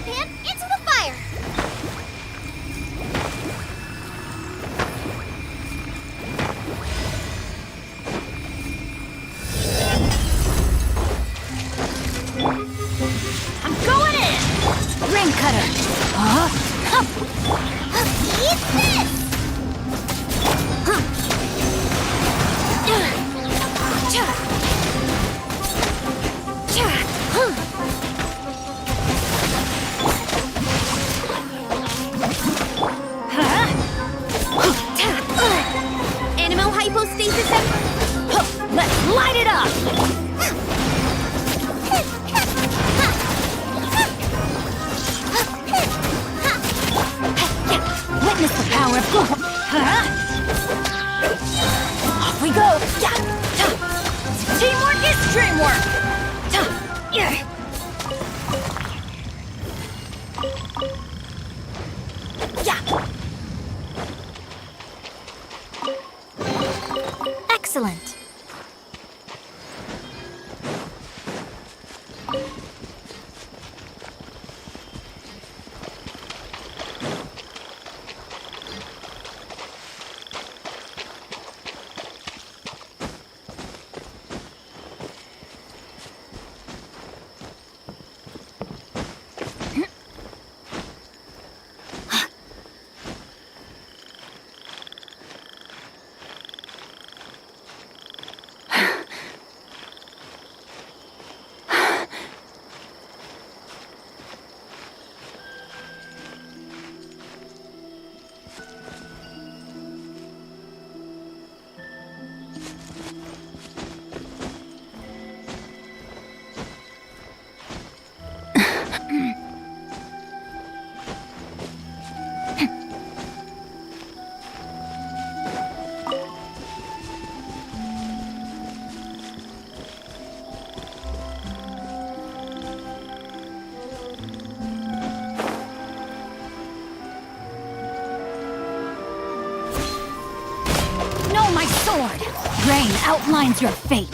pan into the fire! I'm going in! Ring cutter! Eat this! Animal hypostasis and... Let's light it up! Witness the power of good. Off we go. Teamwork is dreamwork. Excellent. My sword! Rain outlines your fate!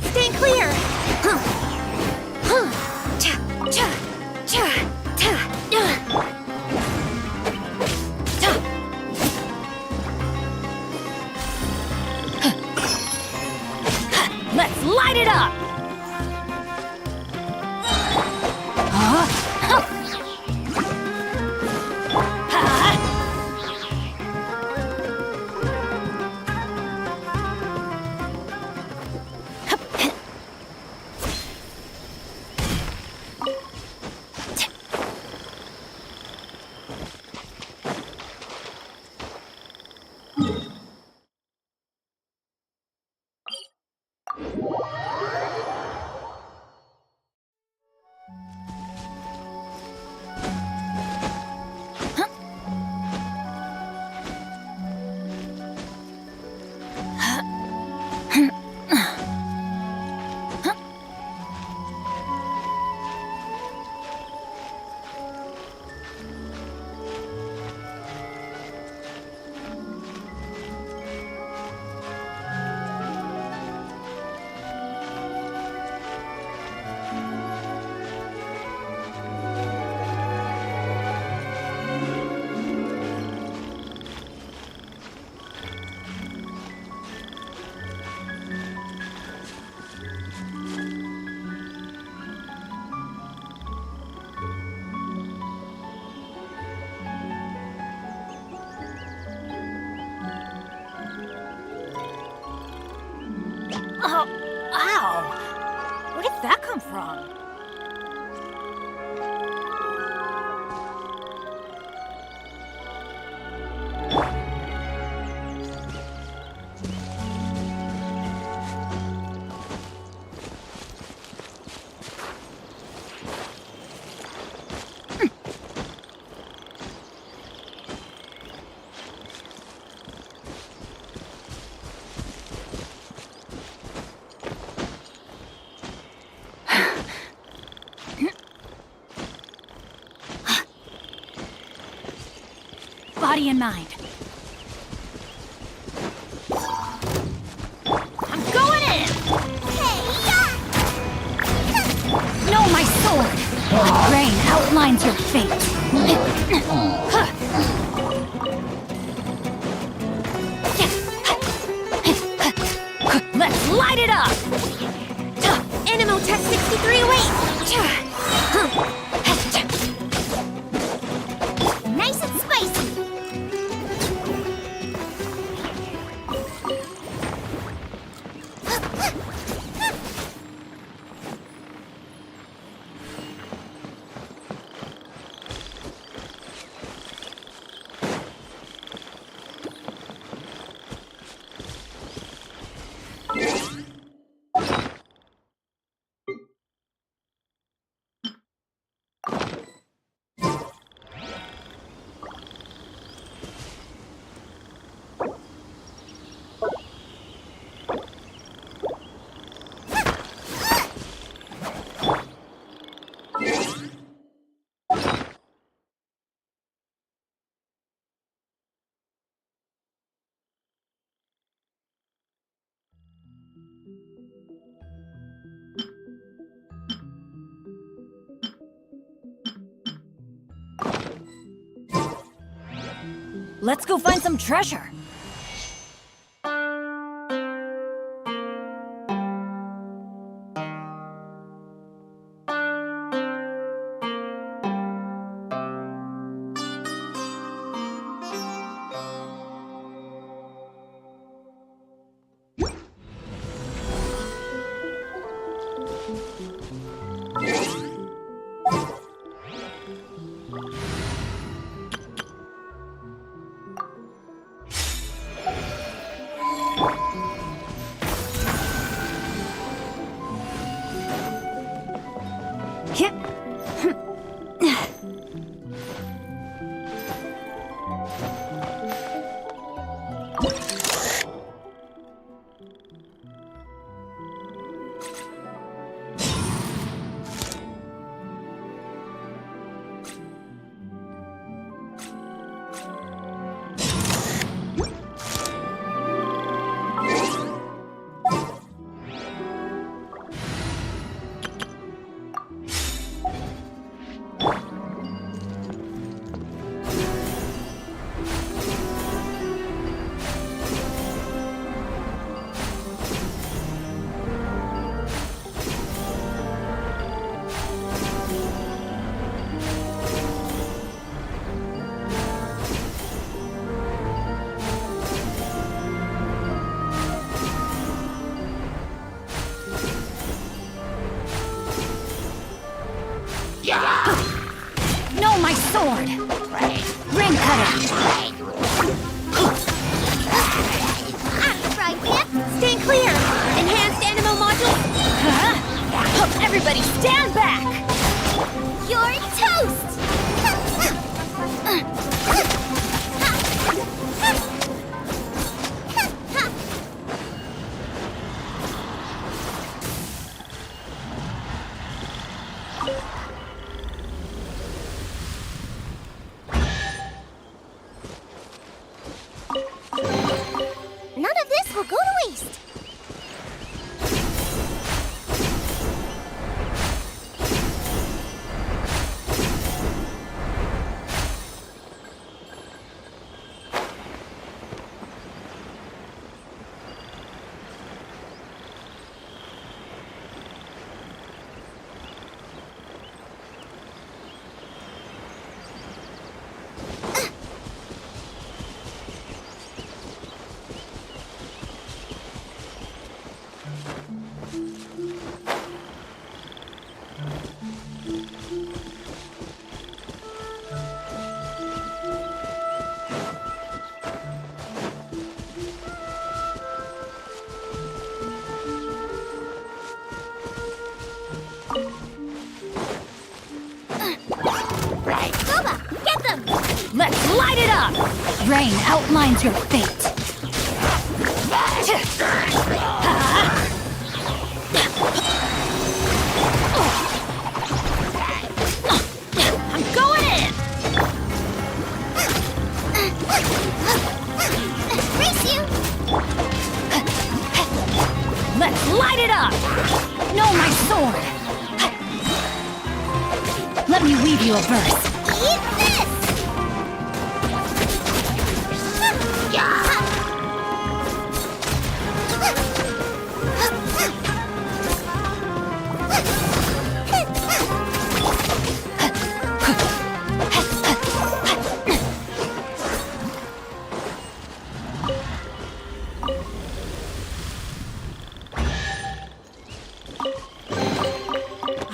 Stay clear! Let's light it up! Ow! Where did that come from? Body and mind. sword! Rain outlines your fate! Let's light it up! Animo Tech 63 away! Nice and spicy! Let's go find some treasure! No, my sword! Ring cutter! Stand clear! Enhanced Animo module! Huh? Everybody stand back! You're toast! None of this will go to waste! Let's light it up! Rain outlines your fate. I'm going in! Race you! Let's light it up! No, my sword! Let me weave you a verse. Eat this!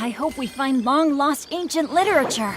I hope we find long-lost ancient literature.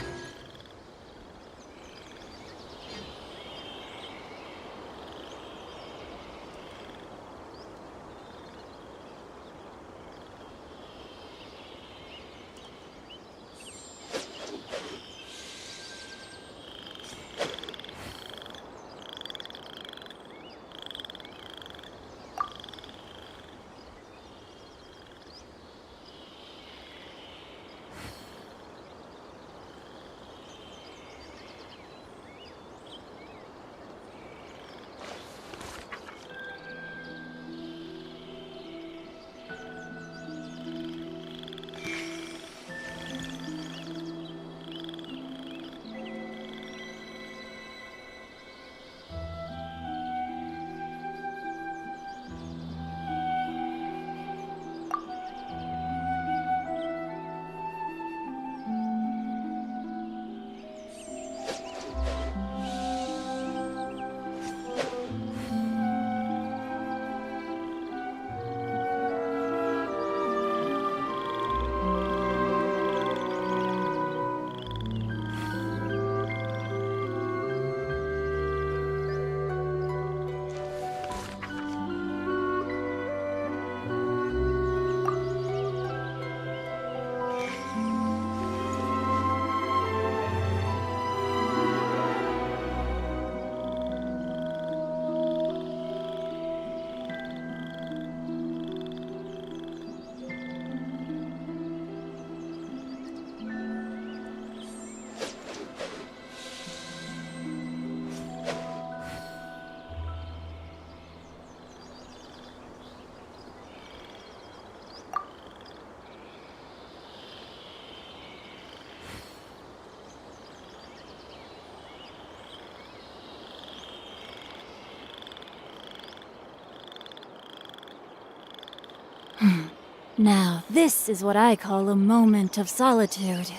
Now, this is what I call a moment of solitude.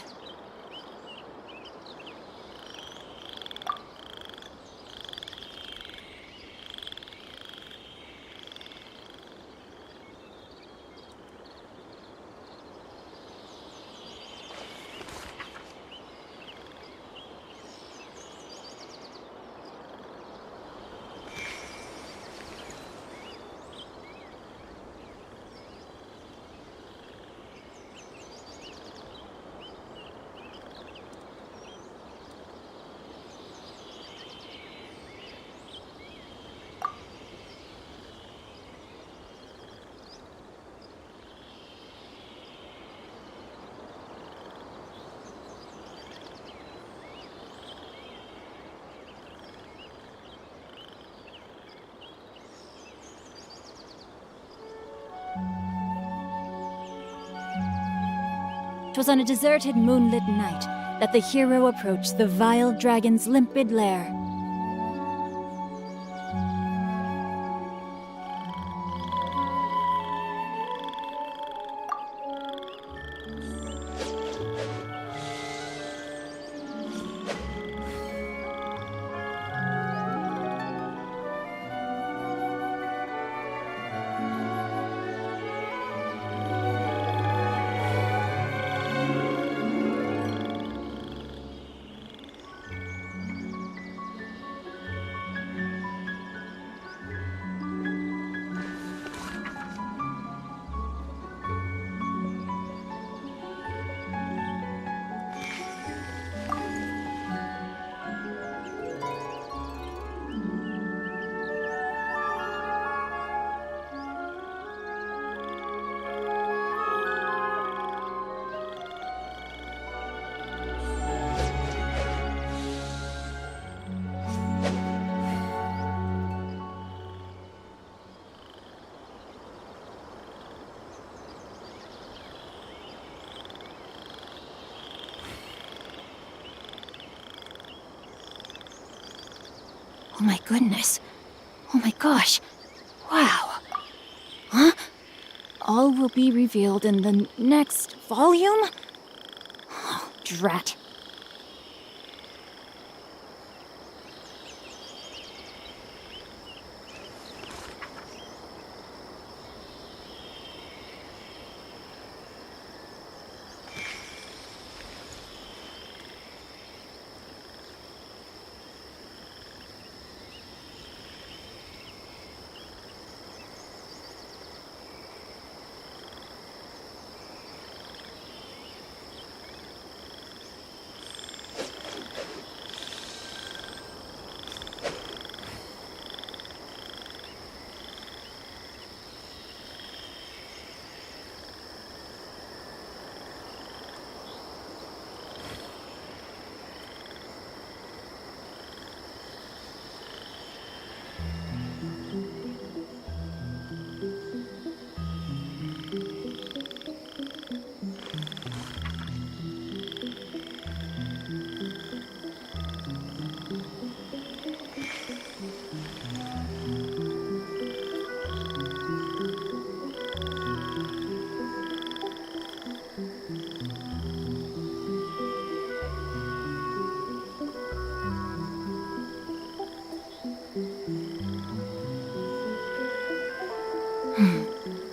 Twas on a deserted moonlit night that the hero approached the vile dragon's limpid lair. Oh my goodness. Oh my gosh. Wow. Huh? All will be revealed in the next volume? Oh, drat.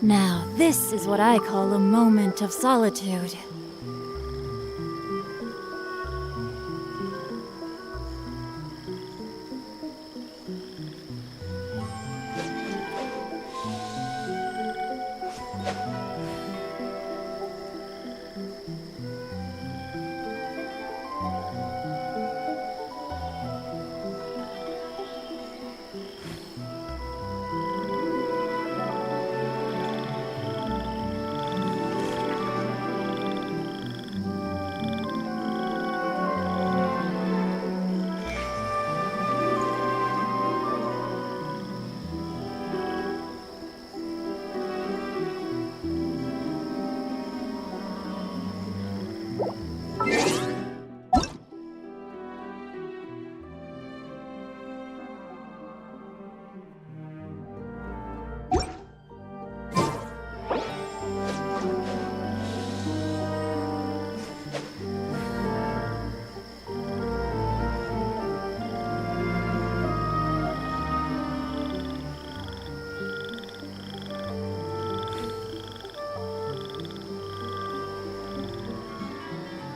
Now, this is what I call a moment of solitude.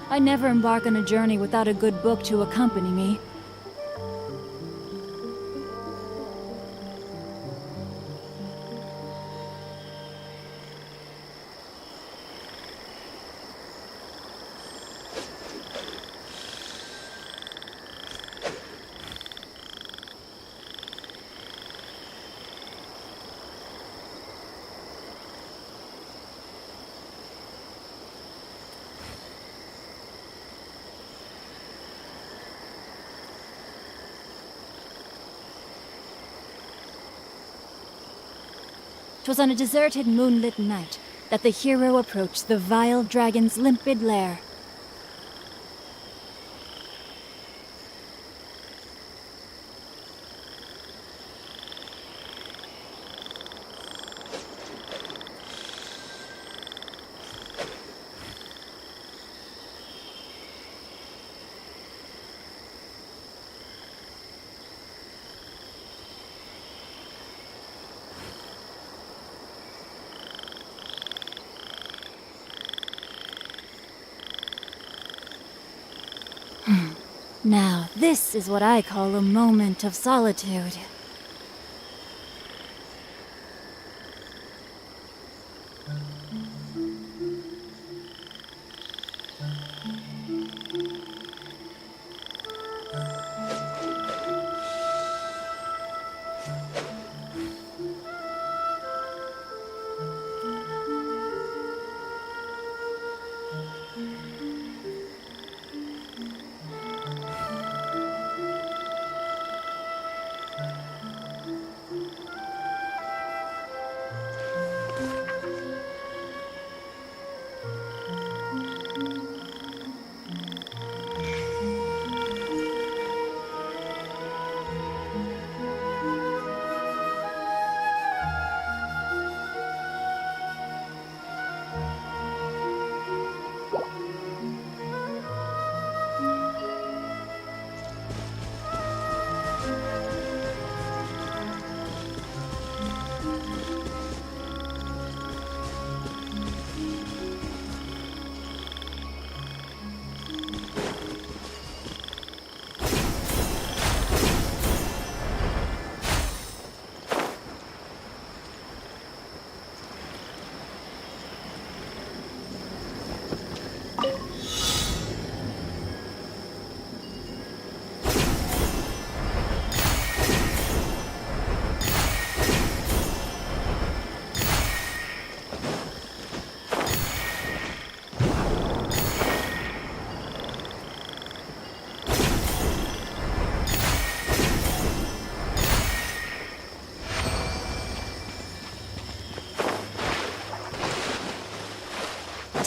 I never embark on a journey without a good book to accompany me. "'Twas on a deserted moonlit night that the hero approached the vile dragon's limpid lair. Now, this is what I call a moment of solitude.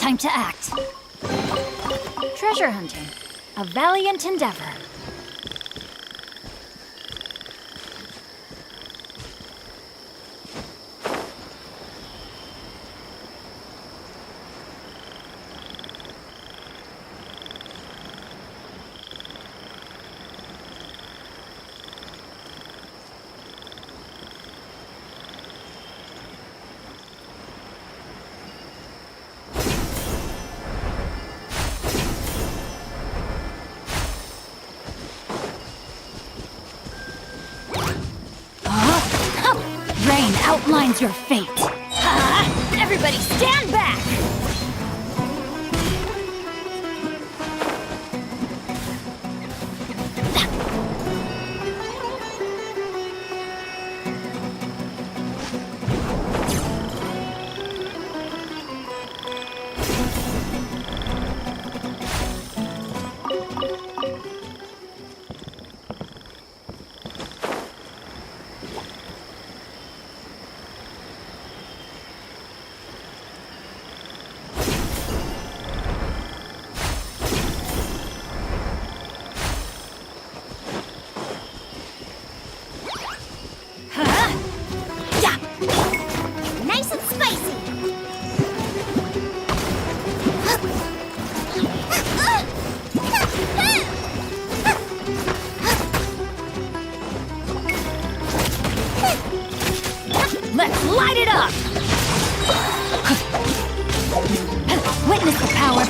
Time to act. Treasure hunting. A valiant endeavor. Rain outlines your fate. Everybody stand back! Nice and spicy. Let's light it up! Witness the power.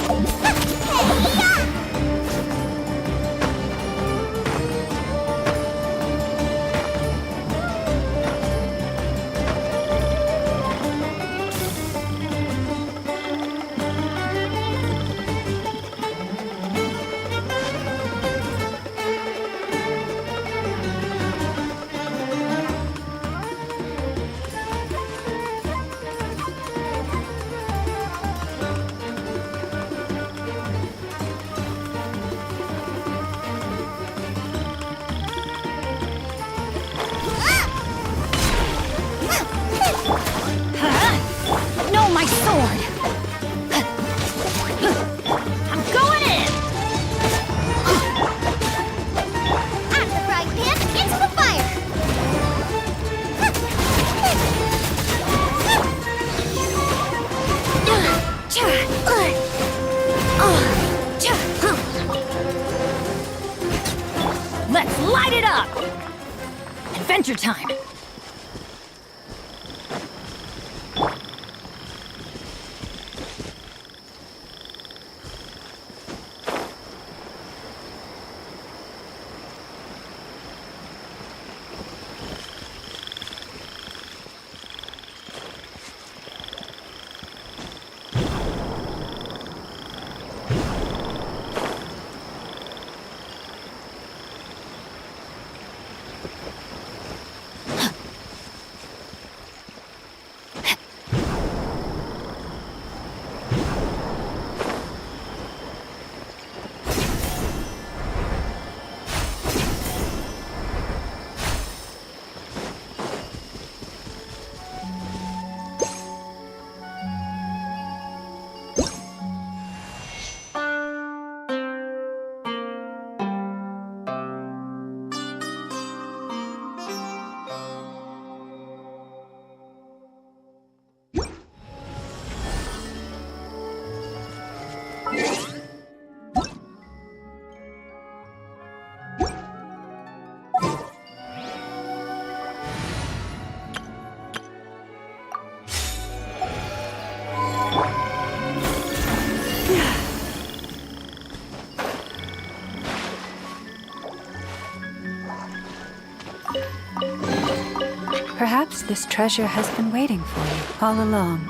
No, my sword! I'm going in! Out of the frying pan, into the fire! Let's light it up! Adventure time! Perhaps this treasure has been waiting for you all along.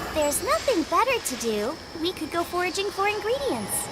If there's nothing better to do, we could go foraging for ingredients.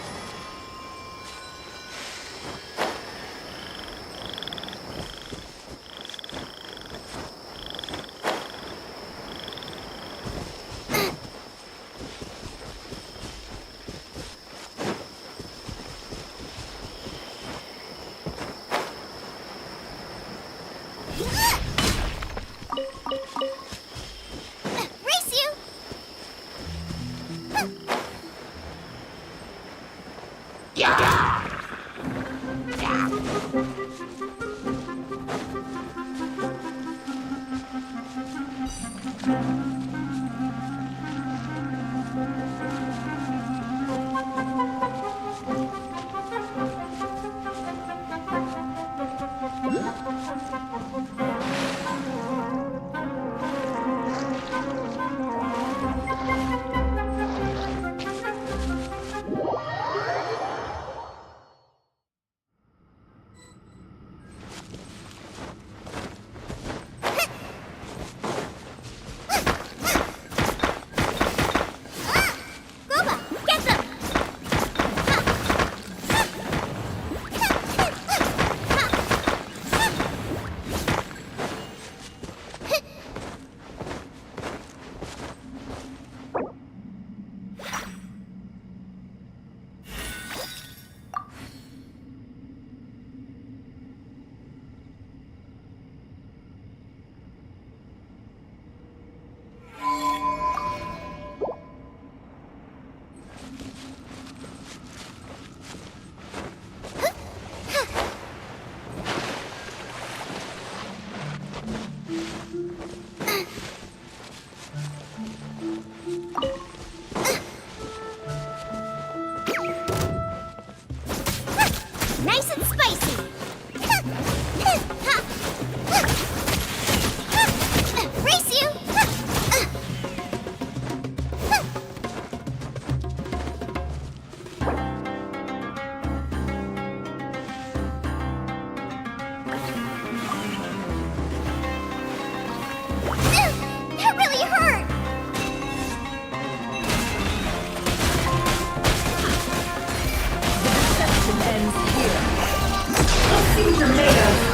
Nice and spicy! Race you! That really hurt! Ends here. Let's see what you're made of.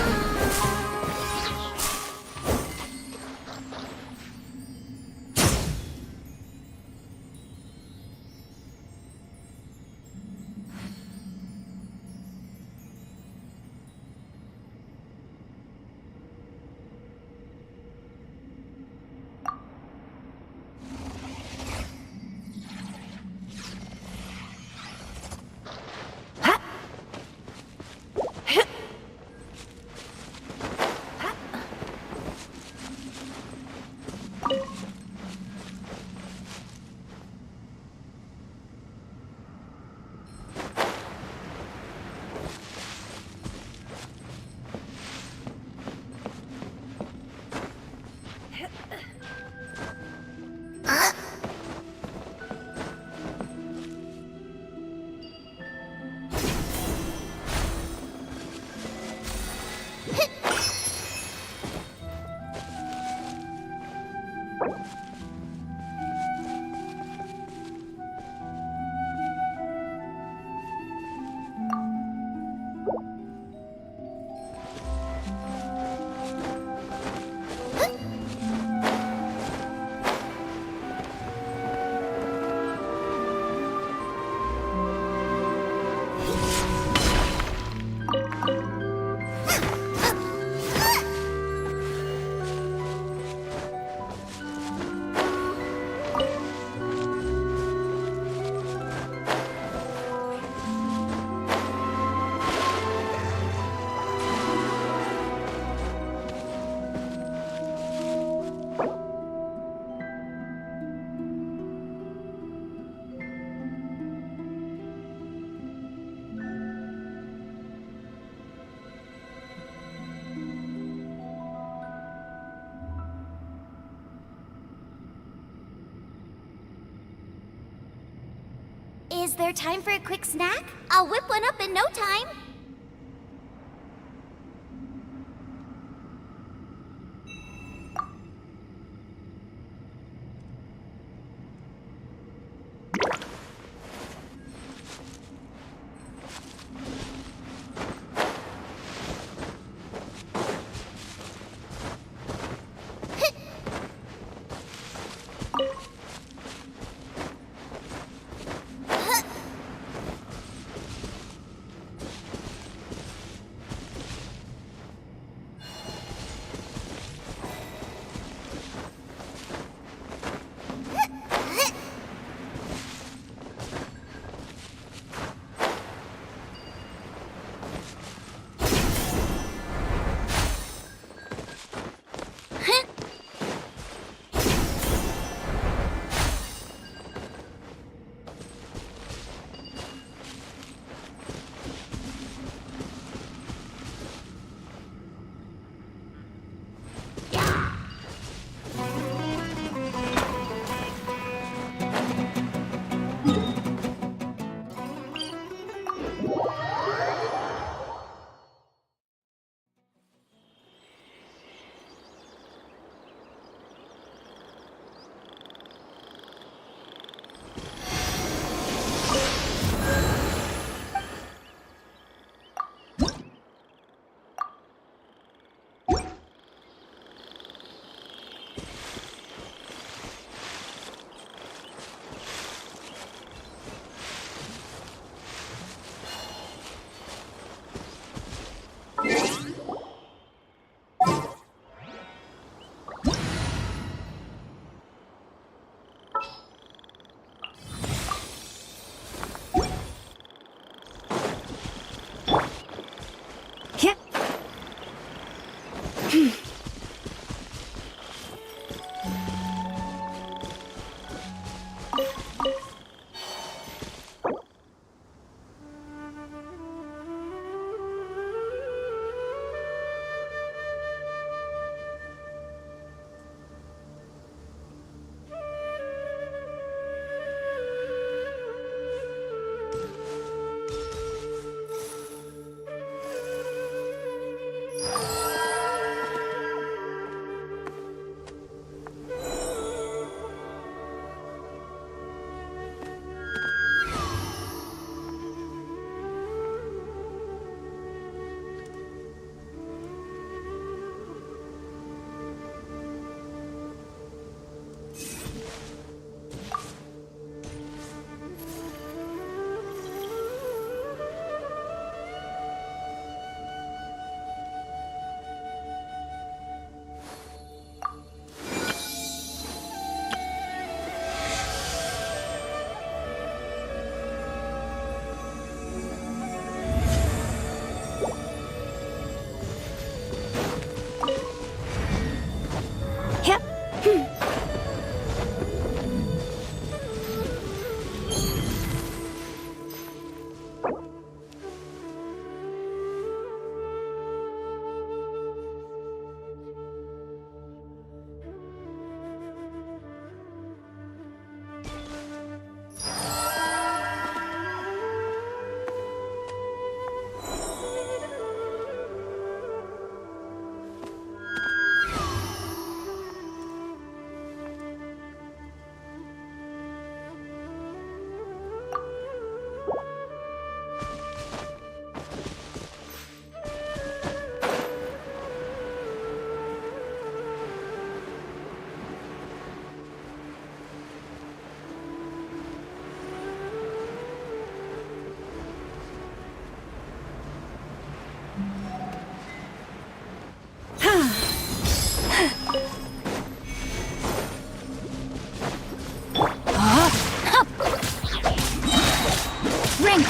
Is there time for a quick snack? I'll whip one up in no time.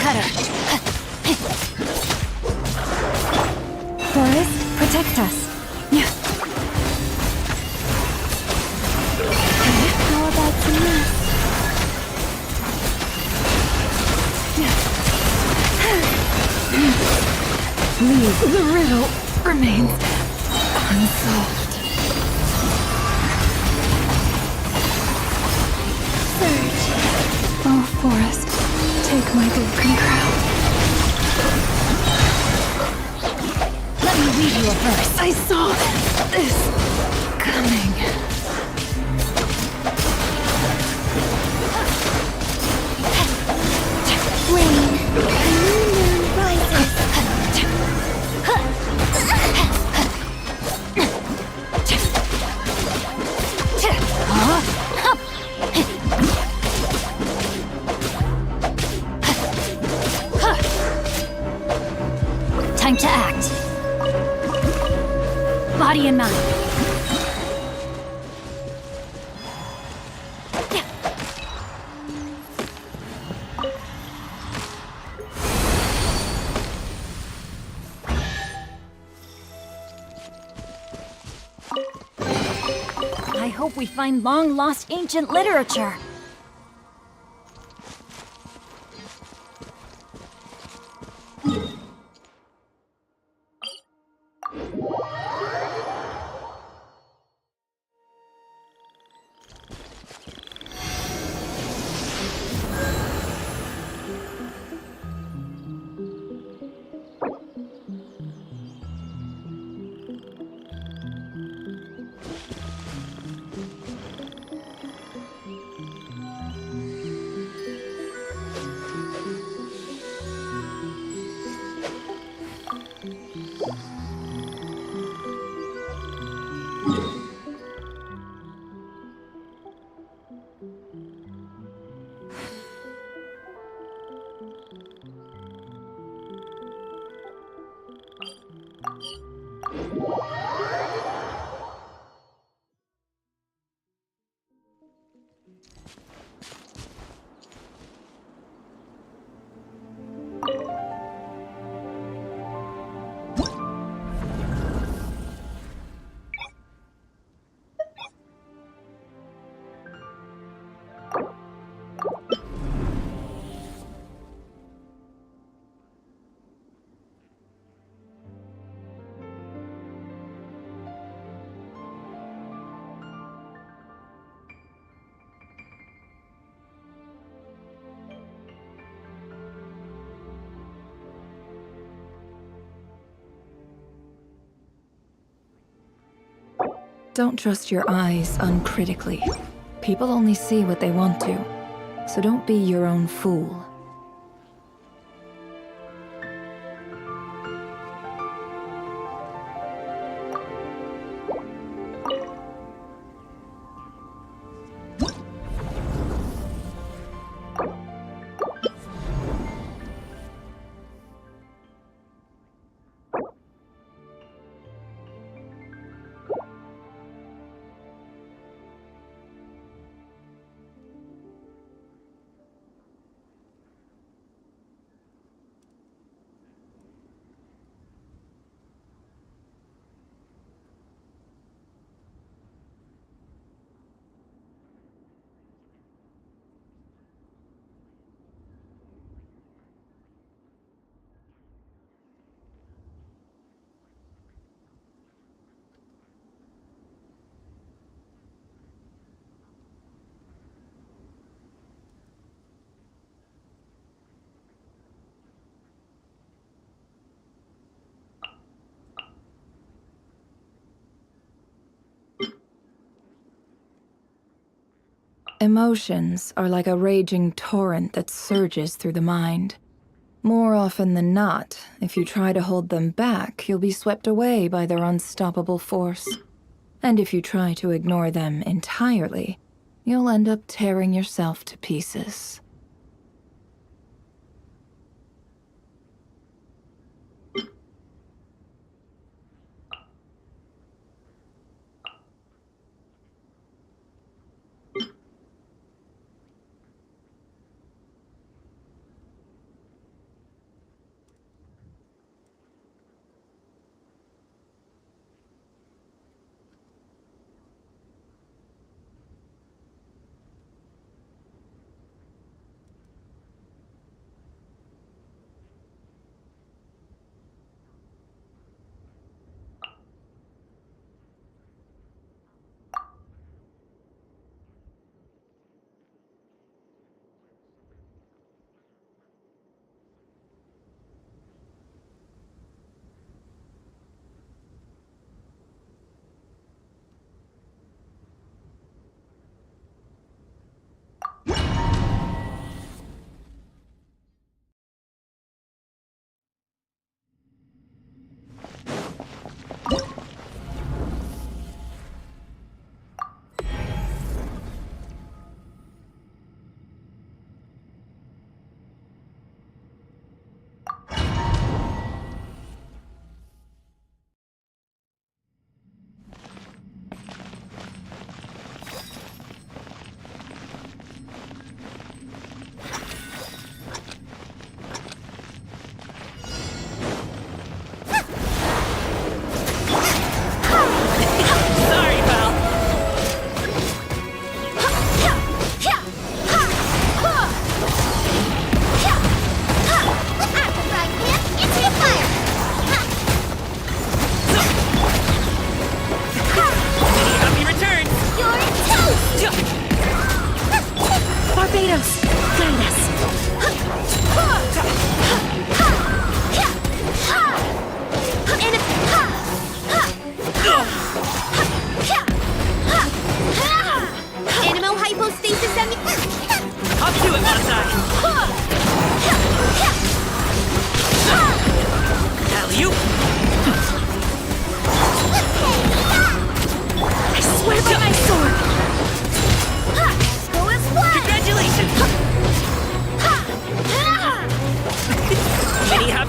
cutter. Forest, protect us. How about some mess? Please, the riddle remains unsolved. Surge. Oh, Forest, take my broken crown. Let me read you a verse. I saw this coming. Rain. A new moon rises. Time to act. Body and mind. I hope we find long-lost ancient literature. Don't trust your eyes uncritically. People only see what they want to, so don't be your own fool. Emotions are like a raging torrent that surges through the mind. More often than not, if you try to hold them back, you'll be swept away by their unstoppable force. And if you try to ignore them entirely, you'll end up tearing yourself to pieces.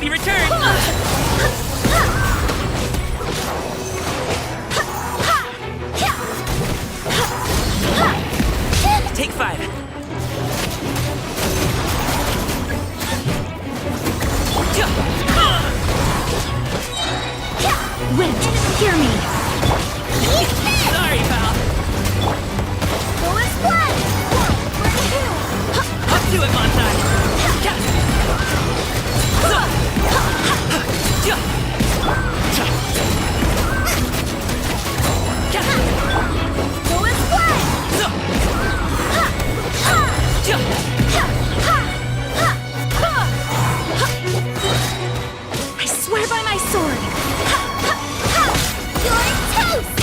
Speedy return! Take 5. Wait, hear me. Sorry, pal. Full squad! Up to it, Montai! I swear by my sword. You're toast!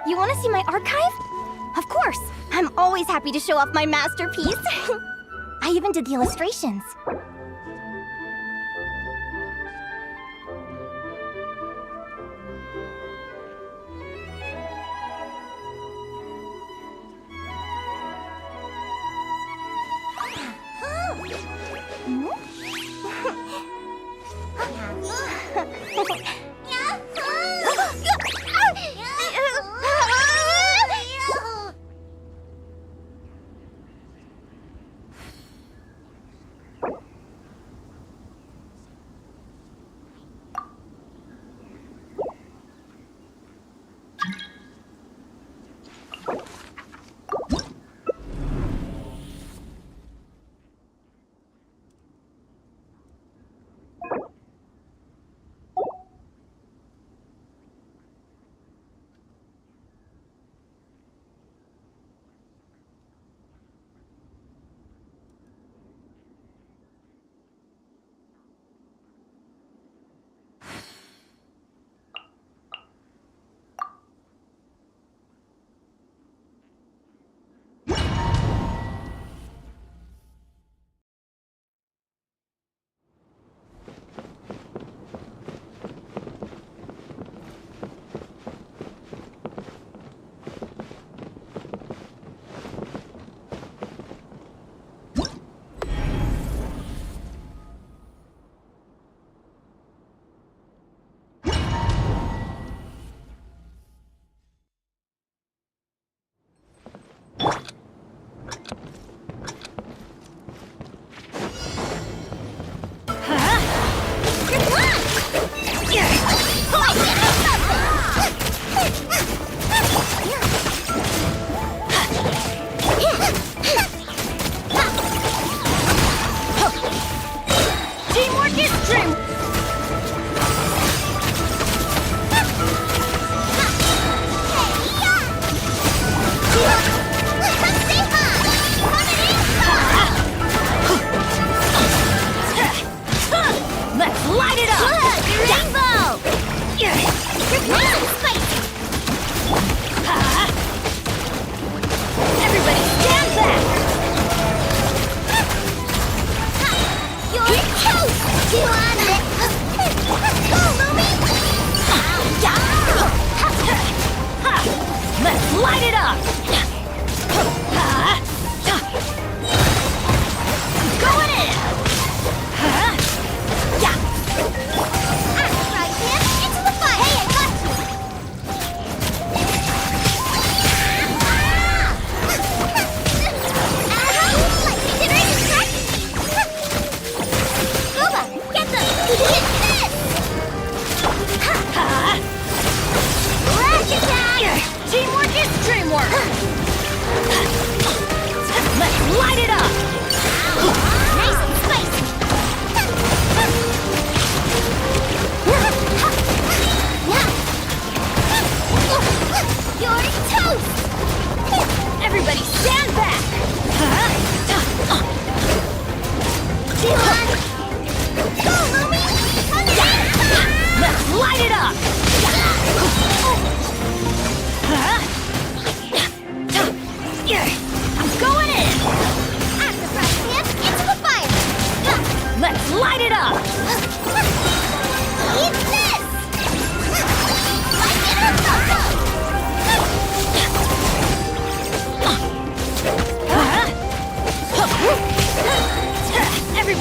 You want to see my archive? Of course! I'm always happy to show off my masterpiece. I even did the illustrations.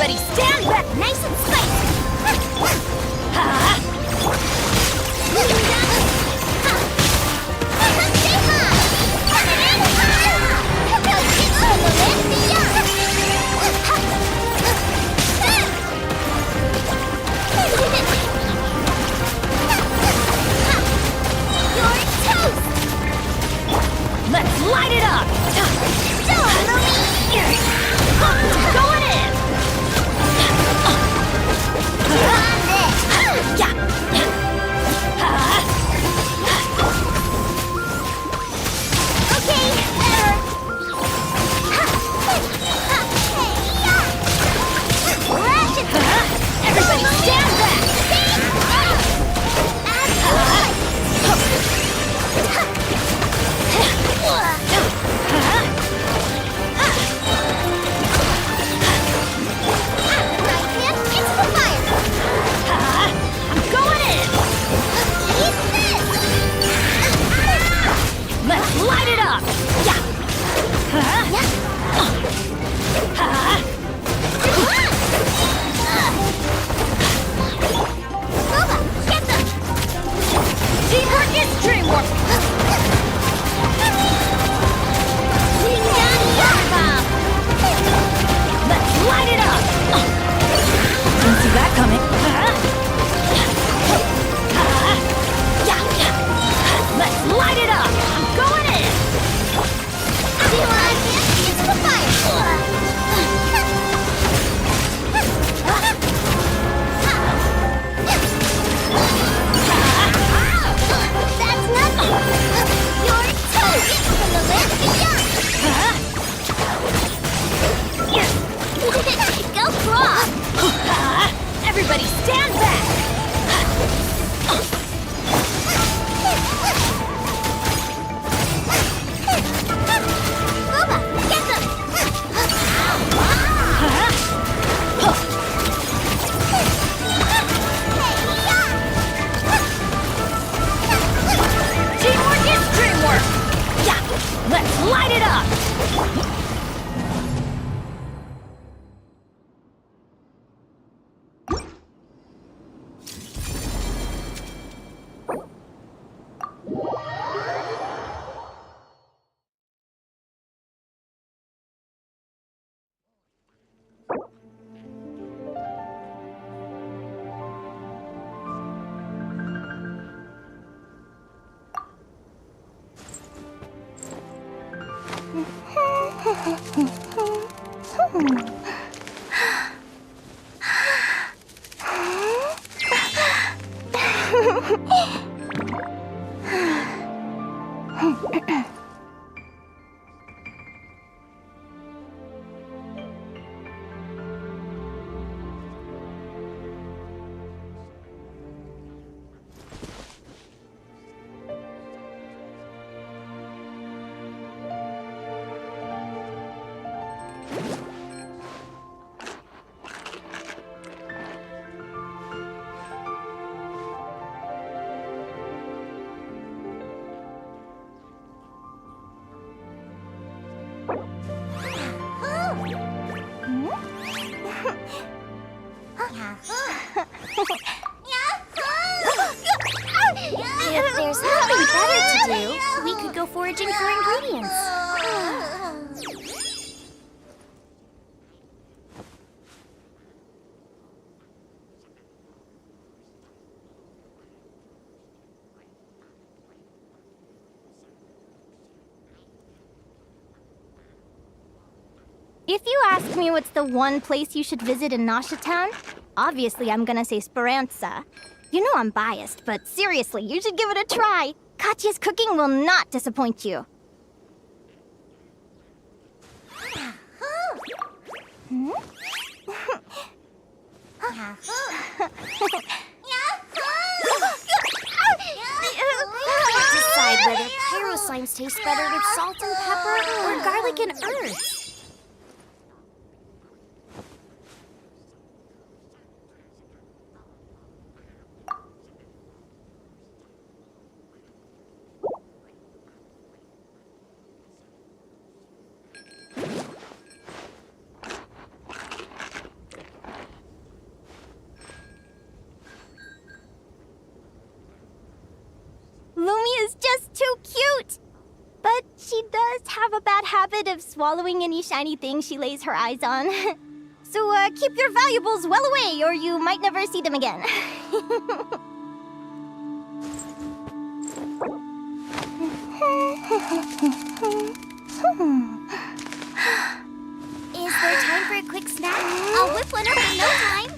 Everybody stand back! Nice and spicy! Let's light it up! Going in! Okay, better. Everybody stand back! Let's light it up! Get them! Teamwork is dreamwork! Let's light it up! Didn't see that coming. Let's light it up! I'm going in! See what I did? It's the fire! That's nothing! You're toast from the left beyond! Go crawl! Everybody stand back! Get them! Teamwork is dreamwork! Let's light it up! If there's nothing better to do, we could go foraging for ingredients. If you ask me what's the one place you should visit in Nasha Town, obviously I'm gonna say Speranza. You know I'm biased, but seriously, you should give it a try. Katya's cooking will not disappoint you. Decide whether pyro slimes taste better with salt and pepper or garlic and herbs. does have a bad habit of swallowing any shiny thing she lays her eyes on. So keep your valuables well away, or you might never see them again. Is there time for a quick snack? I'll whip one up in no time.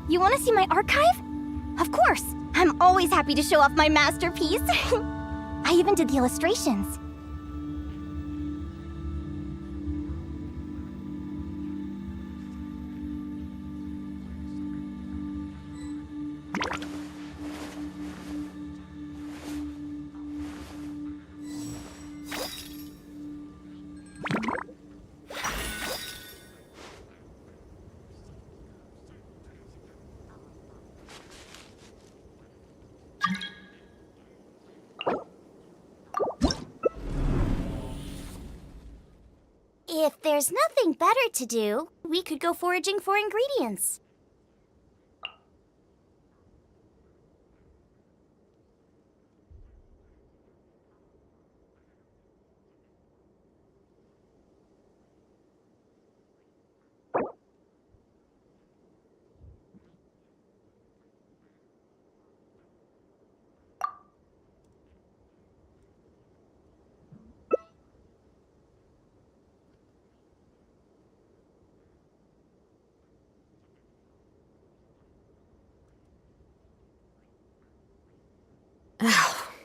You want to see my archive? Of course! I'm always happy to show off my masterpiece. I even did the illustrations. If there's nothing better to do, we could go foraging for ingredients.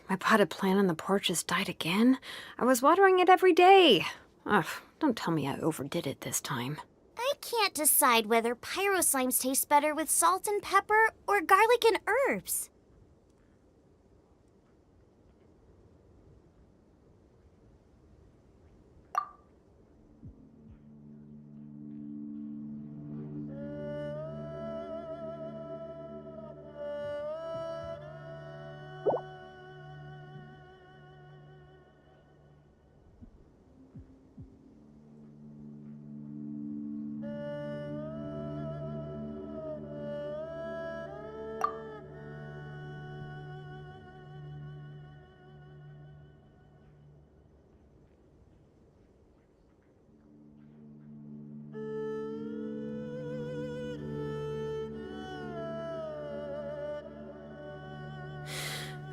My potted plant on the porch has died again. I was watering it every day. Ugh, don't tell me I overdid it this time. I can't decide whether pyro slimes taste better with salt and pepper or garlic and herbs.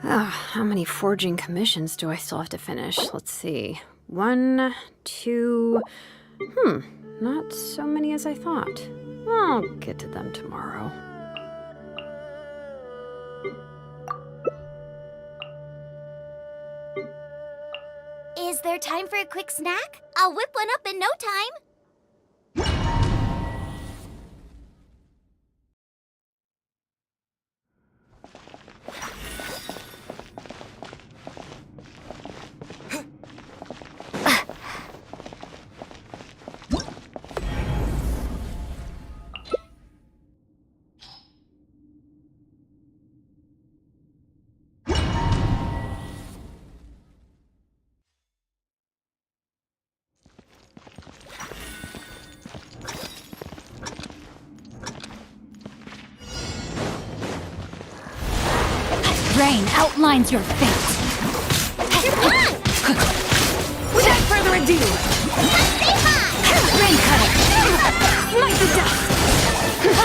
How many forging commissions do I still have to finish? Let's see. 1, 2... not so many as I thought. I'll get to them tomorrow. Is there time for a quick snack? I'll whip one up in no time. Rain outlines your fate. Without further ado, Rain cutter. Smite the dust.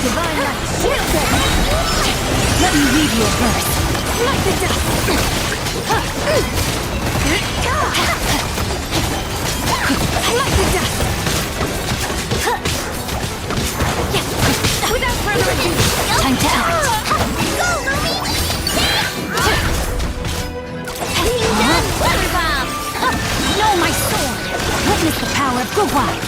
divine light, shield them. Let me read your verse. Smite the dust. Smite the dust. Without further ado, time to act. Go, Lumi! Know my sword. Witness the power of Gigabyte.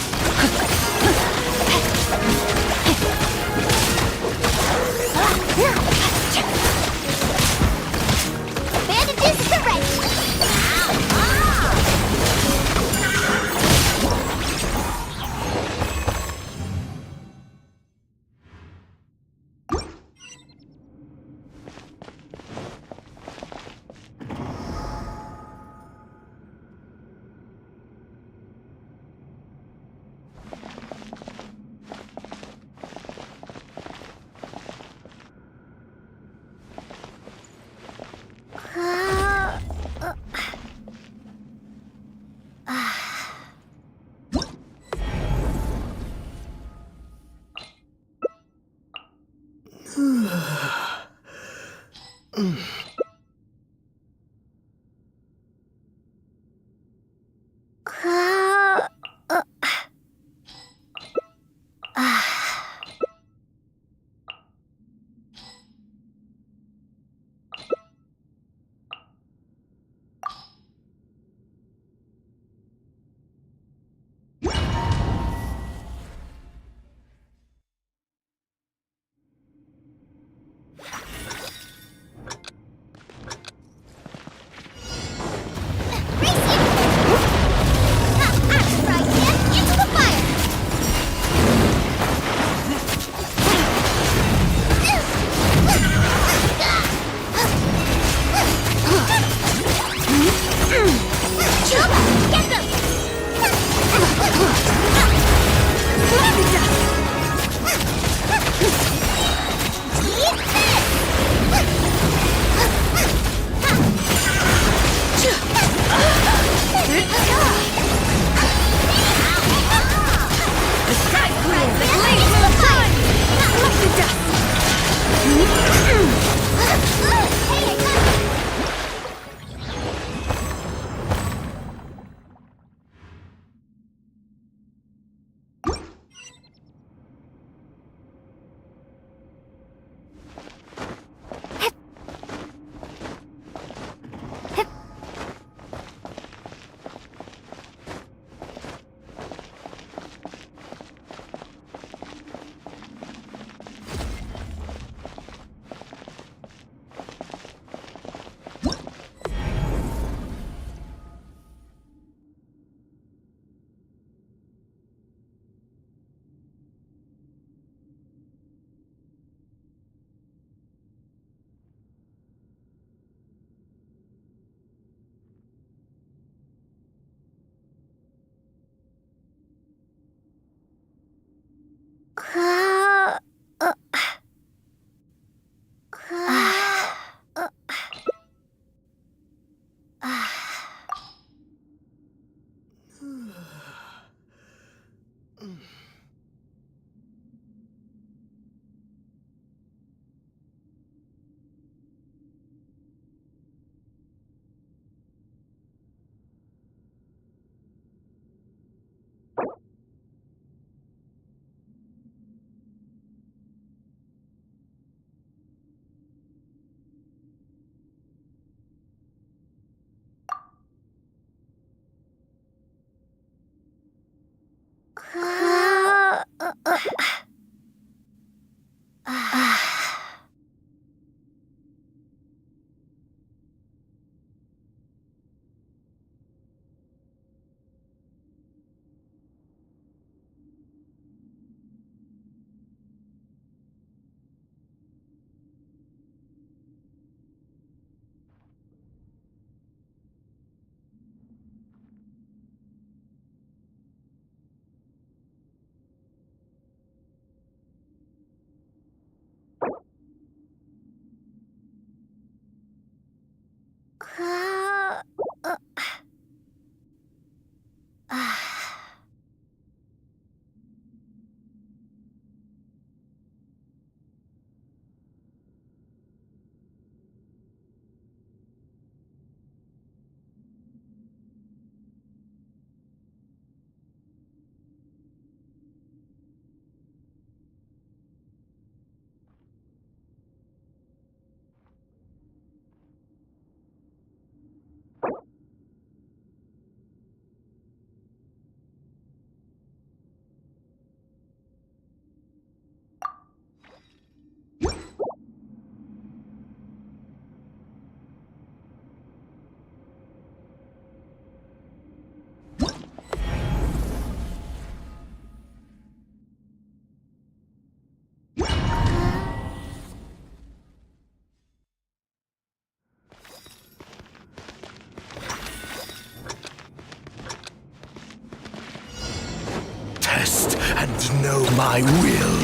And know my will.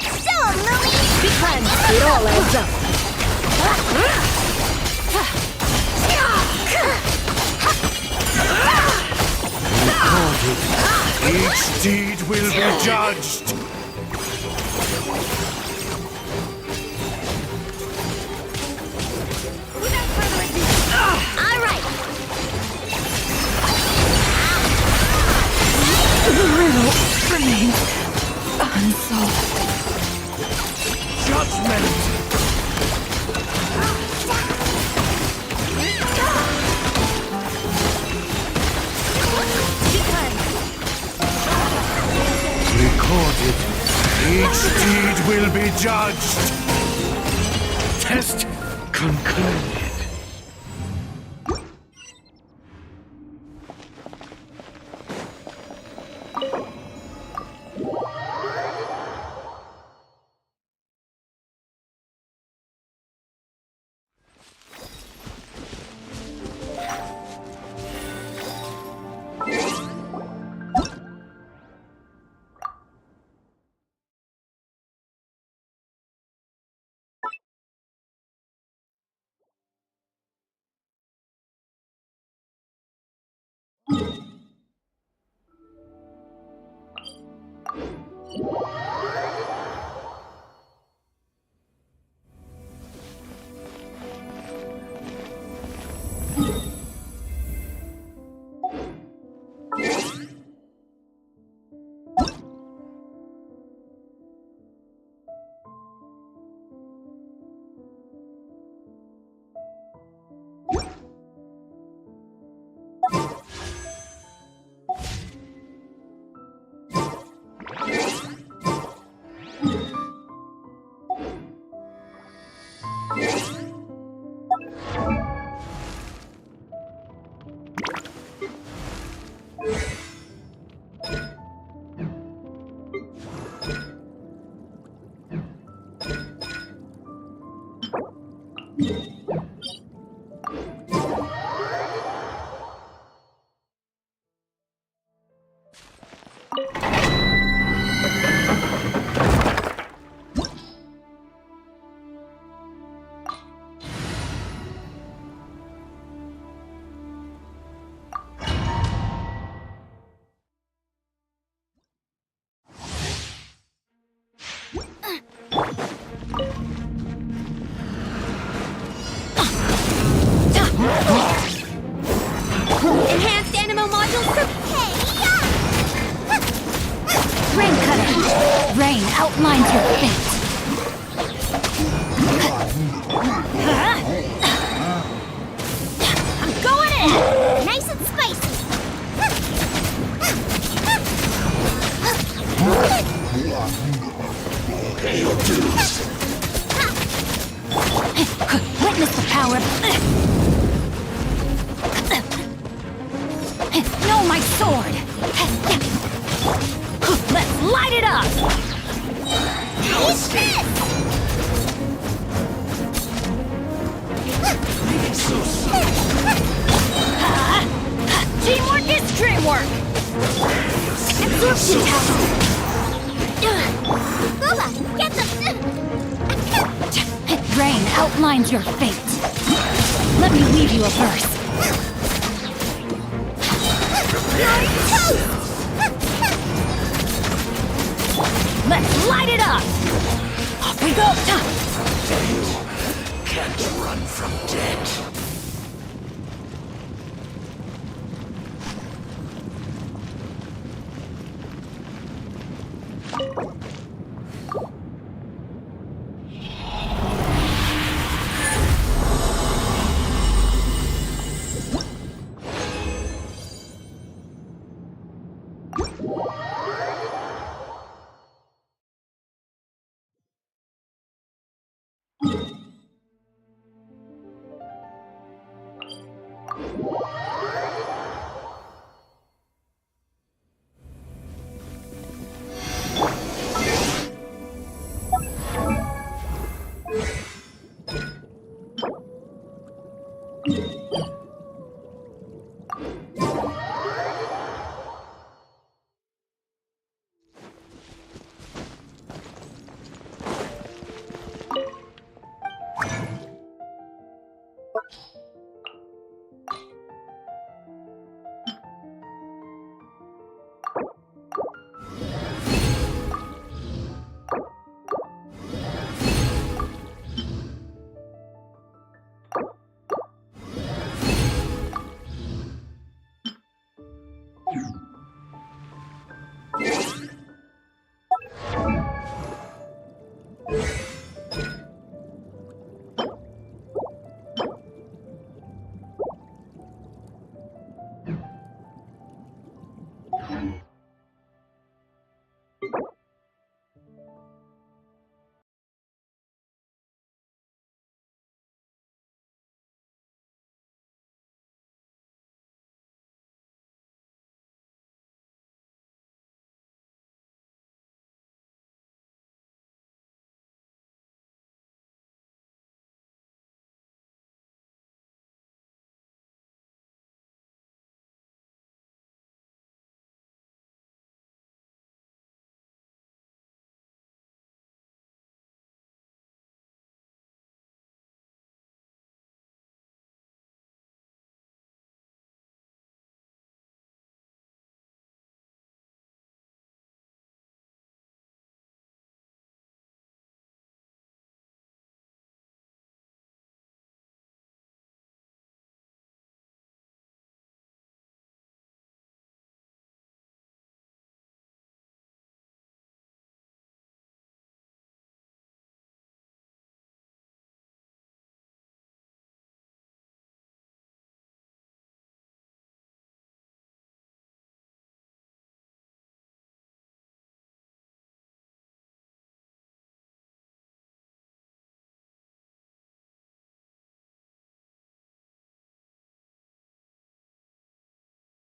So, Louie! Depends. It all adds up. Recorded. Each deed will be judged. portal remains unsolved. Judgment! Recorded. Each deed will be judged. Test concluded. Enhanced animal modules for Rain cutter. Rain outlines your fate. I'm going in! Nice and spicy! Witness the power. Know my sword. Let's light it up. Eat this! Teamwork is dreamwork. Absorption tower. Booba, get the... Rain outlines your fate. Let me leave you a verse. Let's light it up! Off we go! You can't run from death. Bye.